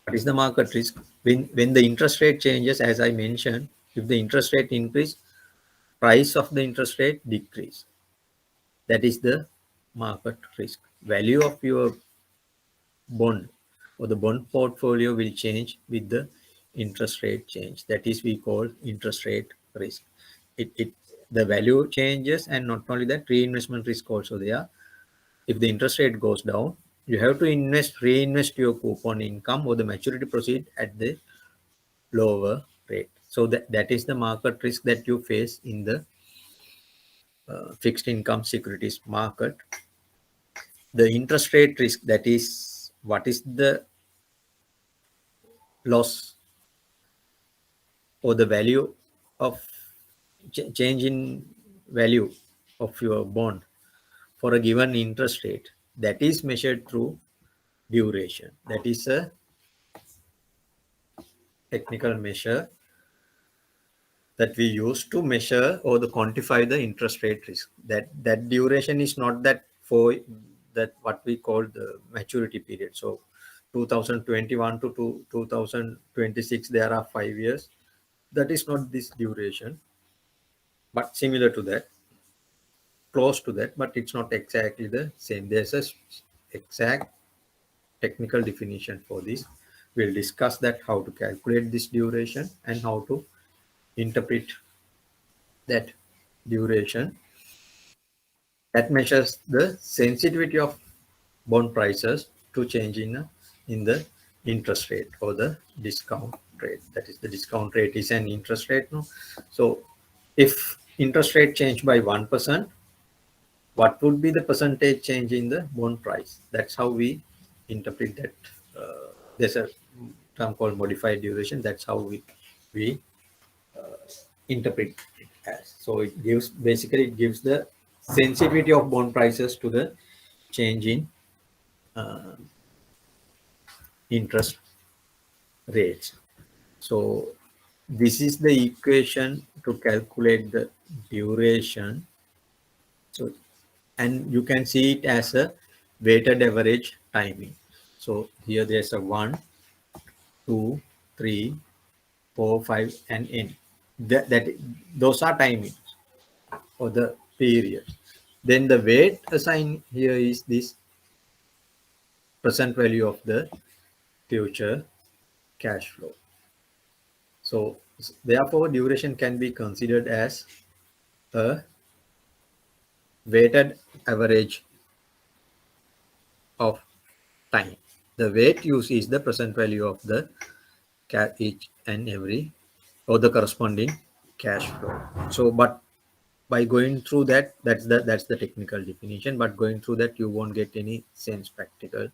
what is the market risk? When the interest rate changes, as I mentioned, if the interest rate increase, price of the interest rate decrease. That is the market risk. Value of your bond or the bond portfolio will change with the interest rate change. That is we call interest rate risk. The value changes, and not only that, reinvestment risk also there. If the interest rate goes down, you have to reinvest your coupon income or the maturity proceed at the lower rate. So that is the market risk that you face in the fixed income securities market. The interest rate risk, that is what is the loss or the value of change in value of your bond for a given interest rate, that is measured through duration. That is a technical measure that we use to measure or to quantify the interest rate risk. That duration is not that for that what we call the maturity period. So 2021 to 2026, there are 5 years. That is not this duration, but similar to that, close to that, but it's not exactly the same. There's a exact technical definition for this. We'll discuss that how to calculate this duration and how to interpret that duration that measures the sensitivity of bond prices to change in the interest rate or the discount rate. That is, the discount rate is an interest rate. No? So if interest rate change by 1%, what would be the percentage change in the bond price? That's how we interpret that. There's a term called modified duration. That's how we interpret it as. So it gives, basically it gives the sensitivity of bond prices to the change in interest rates. So this is the equation to calculate the duration. So, and you can see it as a weighted average timing. So here there's a 1, 2, 3, 4, 5, and n. Those are timings for the period. Then the weight assigned here is this present value of the future cash flow. So therefore, duration can be considered as a weighted average of time. The weight used is the present value of the each and every or the corresponding cash flow. So, but by going through that, that's the technical definition. But going through that, you won't get any practical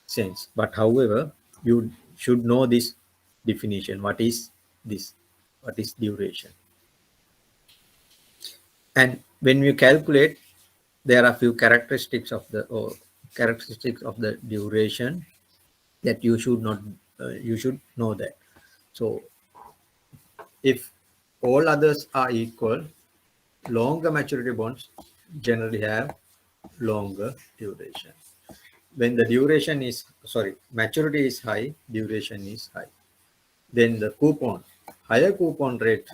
sense. But however, you should know this definition. What is this? What is duration? And when we calculate, there are a few characteristics of the duration that you should not you should know that. So if all others are equal, longer maturity bonds generally have longer duration. When the duration is maturity is high, duration is high. Then the higher coupon rate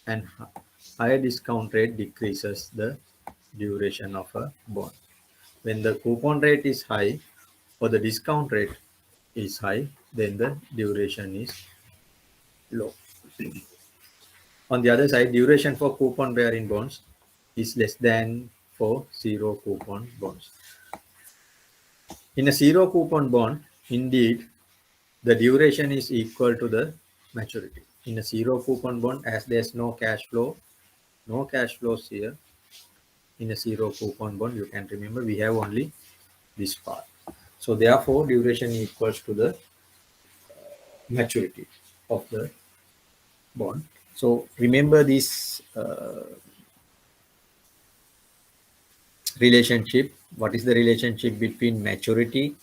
and higher discount rate decreases the duration of a bond. When the coupon rate is high or the discount rate is high, then the duration is low. On the other side, duration for coupon bearing bonds is less than for zero coupon bonds. In a zero coupon bond, indeed, the duration is equal to the maturity. In a zero coupon bond, as there's no cash flows here. In a zero coupon bond, you can remember we have only this part. So therefore, duration equals to the maturity of the bond. So remember this relationship. What is the relationship between maturity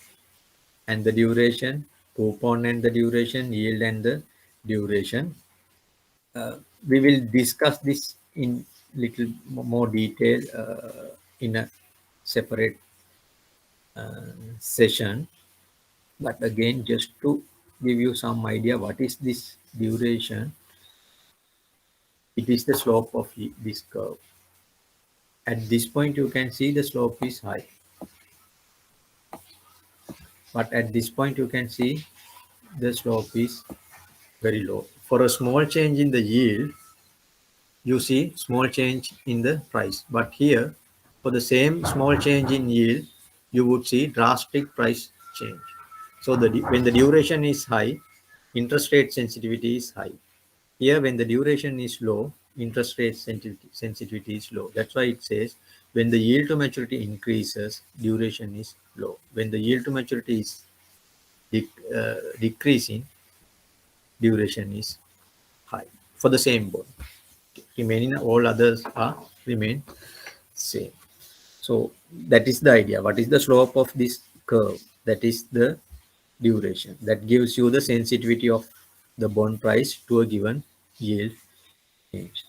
and the duration, coupon and the duration, yield and the duration? We will discuss this in little more detail in a separate session. But again, just to give you some idea, what is this duration? It is the slope of this curve. At this point, you can see the slope is high. But at this point, you can see the slope is very low. For a small change in the yield, you see small change in the price. But here, for the same small change in yield, you would see drastic price change. So when the duration is high, interest rate sensitivity is high. Here, when the duration is low, interest rate sensitivity is low. That's why it says when the yield to maturity increases, duration is low. When the yield to maturity is decreasing, duration is high for the same bond. Remaining all others remain same. So that is the idea. What is the slope of this curve? That is the duration. That gives you the sensitivity of the bond price to a given yield change.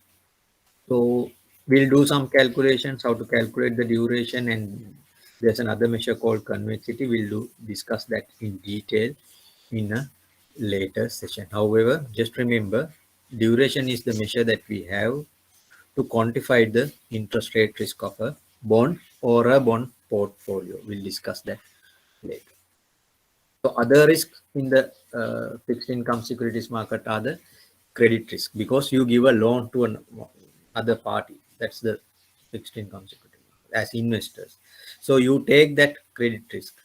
So we'll do some calculations, how to calculate the duration, and there's another measure called convexity. We'll discuss that in detail in a later session. However, just remember, duration is the measure that we have to quantify the interest rate risk of a bond or a bond portfolio. We'll discuss that later. So other risks in the fixed income securities market are the credit risk, because you give a loan to another party. That's the fixed income security market, as investors. So you take that credit risk.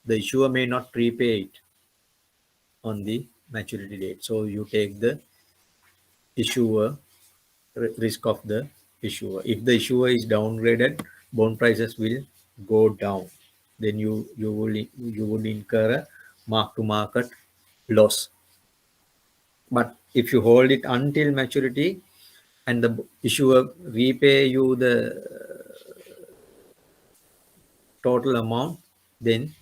The issuer may not repay it on the maturity date. So you take the issuer risk of the issuer. If the issuer is downgraded, bond prices will go down. Then you would incur a mark to market loss. But if you hold it until maturity and the issuer repay you the total amount, then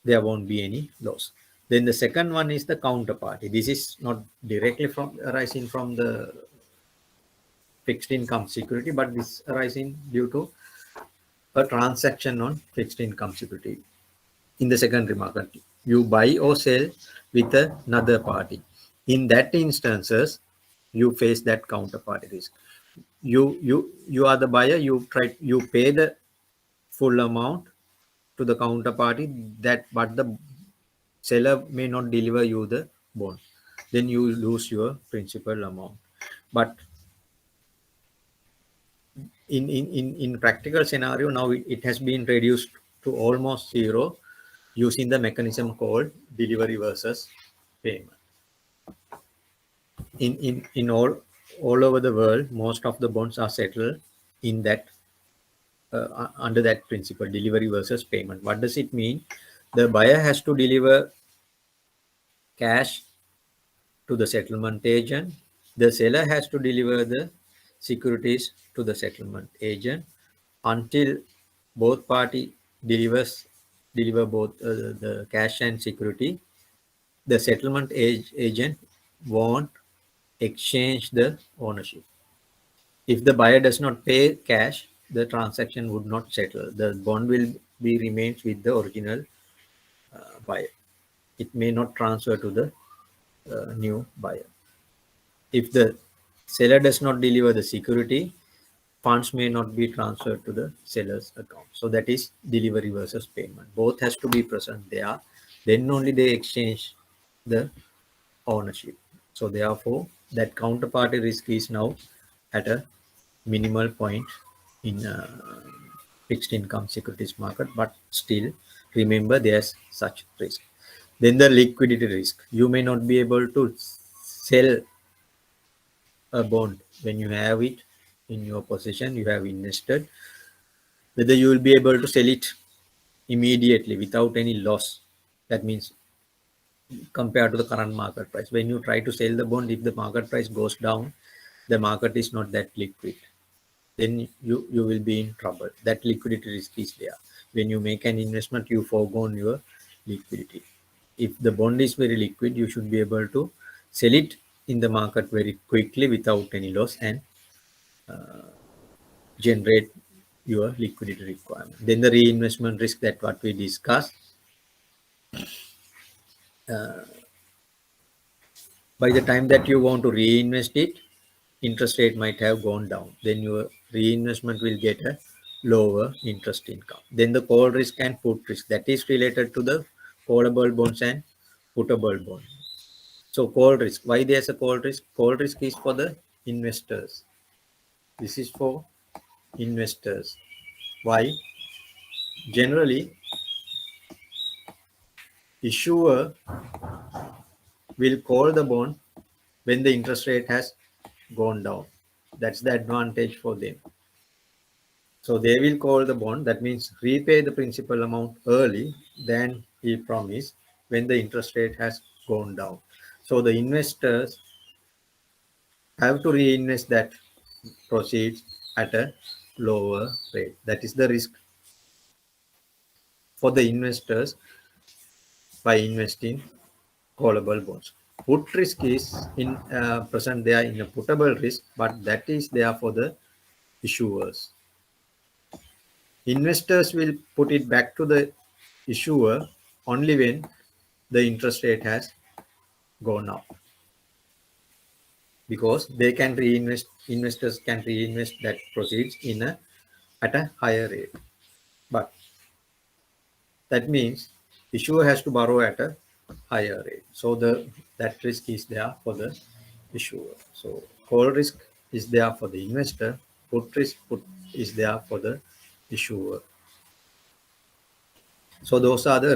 there won't be any loss. Then the second one is the counterparty. This is not directly from arising from the fixed income security, but this arising due to a transaction on fixed income security. In the secondary market, you buy or sell with another party. In that instances, you face that counterparty risk. You are the buyer. You pay the full amount to the counterparty, but the seller may not deliver you the bond. Then you lose your principal amount. But in practical scenario, now it has been reduced to almost zero using the mechanism called delivery versus payment. In all over the world, most of the bonds are settled in that under that principle, delivery versus payment. What does it mean? The buyer has to deliver cash to the settlement agent. The seller has to deliver the securities to the settlement agent. Until both party deliver both the cash and security, the settlement agent won't exchange the ownership. If the buyer does not pay cash, the transaction would not settle. The bond will be remains with the original buyer. It may not transfer to the new buyer. If the seller does not deliver the security, funds may not be transferred to the seller's account. So that is delivery versus payment. Both has to be present there. Then only they exchange the ownership. So therefore, that counterparty risk is now at a minimal point in fixed income securities market, but still remember there's such risk. Then the liquidity risk. You may not be able to sell a bond when you have it in your possession, you have invested, whether you will be able to sell it immediately without any loss. That means compared to the current market price. When you try to sell the bond, if the market price goes down, the market is not that liquid, then you will be in trouble. That liquidity risk is there. When you make an investment, you forgone your liquidity. If the bond is very liquid, you should be able to sell it in the market very quickly without any loss and generate your liquidity requirement. Then the reinvestment risk, that what we discussed. By the time that you want to reinvest it, interest rate might have gone down. Then your reinvestment will get a lower interest income. Then the call risk and put risk, that is related to the callable bonds and puttable bonds. So call risk, why there's a call risk? Call risk is for the investors. This is for investors. Why? Generally, issuer will call the bond when the interest rate has gone down. That's the advantage for them. So they will call the bond. That means repay the principal amount early than he promised when the interest rate has gone down. So the investors have to reinvest that proceeds at a lower rate. That is the risk for the investors by investing callable bonds. Put risk is in present there in a puttable risk, but that is there for the issuers. Investors will put it back to the issuer only when the interest rate has gone up, because they can reinvest, investors can reinvest that proceeds in at a higher rate. But that means issuer has to borrow at a higher rate. So that risk is there for the issuer. So call risk is there for the investor. Put risk is there for the issuer. So those are the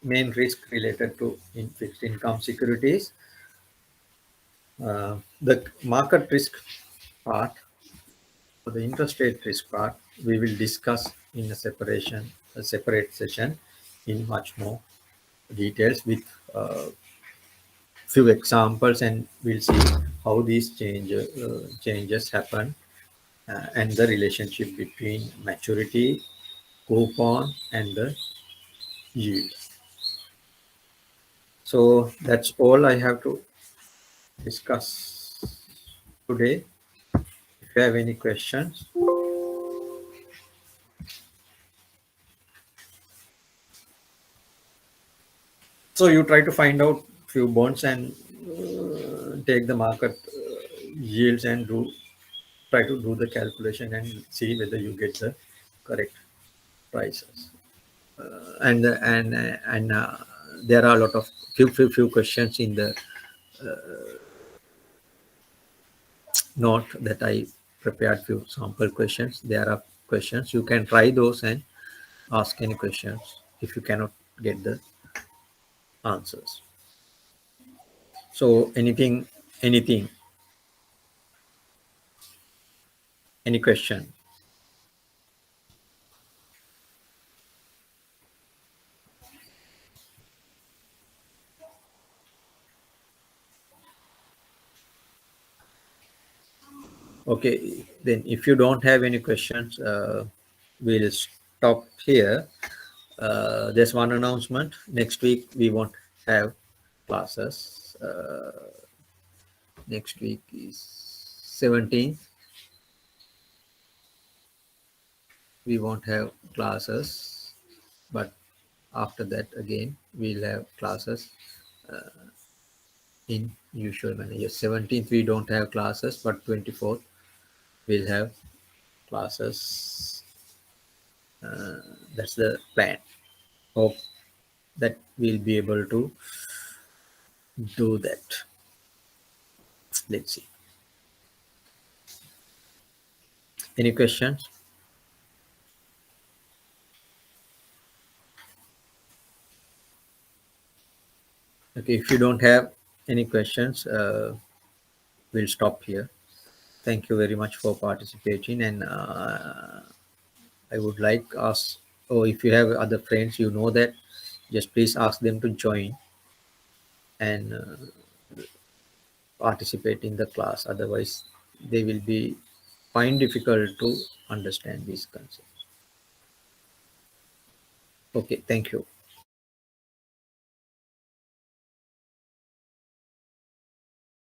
main risk related to fixed income securities. The market risk part, for the interest rate risk part, we will discuss in a separate session in much more details with few examples, and we'll see how these changes happen, and the relationship between maturity, coupon, and the yield. So that's all I have to discuss today. If you have any questions. So you try to find out few bonds and take the market yields and try to do the calculation and see whether you get the correct prices. And there are a lot of few questions in the note that I prepared, few sample questions. There are questions you can try those and ask any questions if you cannot get the answers. So anything, any question? Okay, then if you don't have any questions, we'll stop here. There's one announcement. Next week we won't have classes. Next week is 17th. We won't have classes, but after that again we'll have classes in usual manner. Yes, 17th we don't have classes, but 24th we'll have classes. That's the plan. Hope that we'll be able to do that. Let's see. Any questions? Okay, if you don't have any questions, we'll stop here. Thank you very much for participating, and I would like us, or if you have other friends you know that, just please ask them to join and participate in the class. Otherwise, they will be find difficult to understand these concepts. Okay, thank you.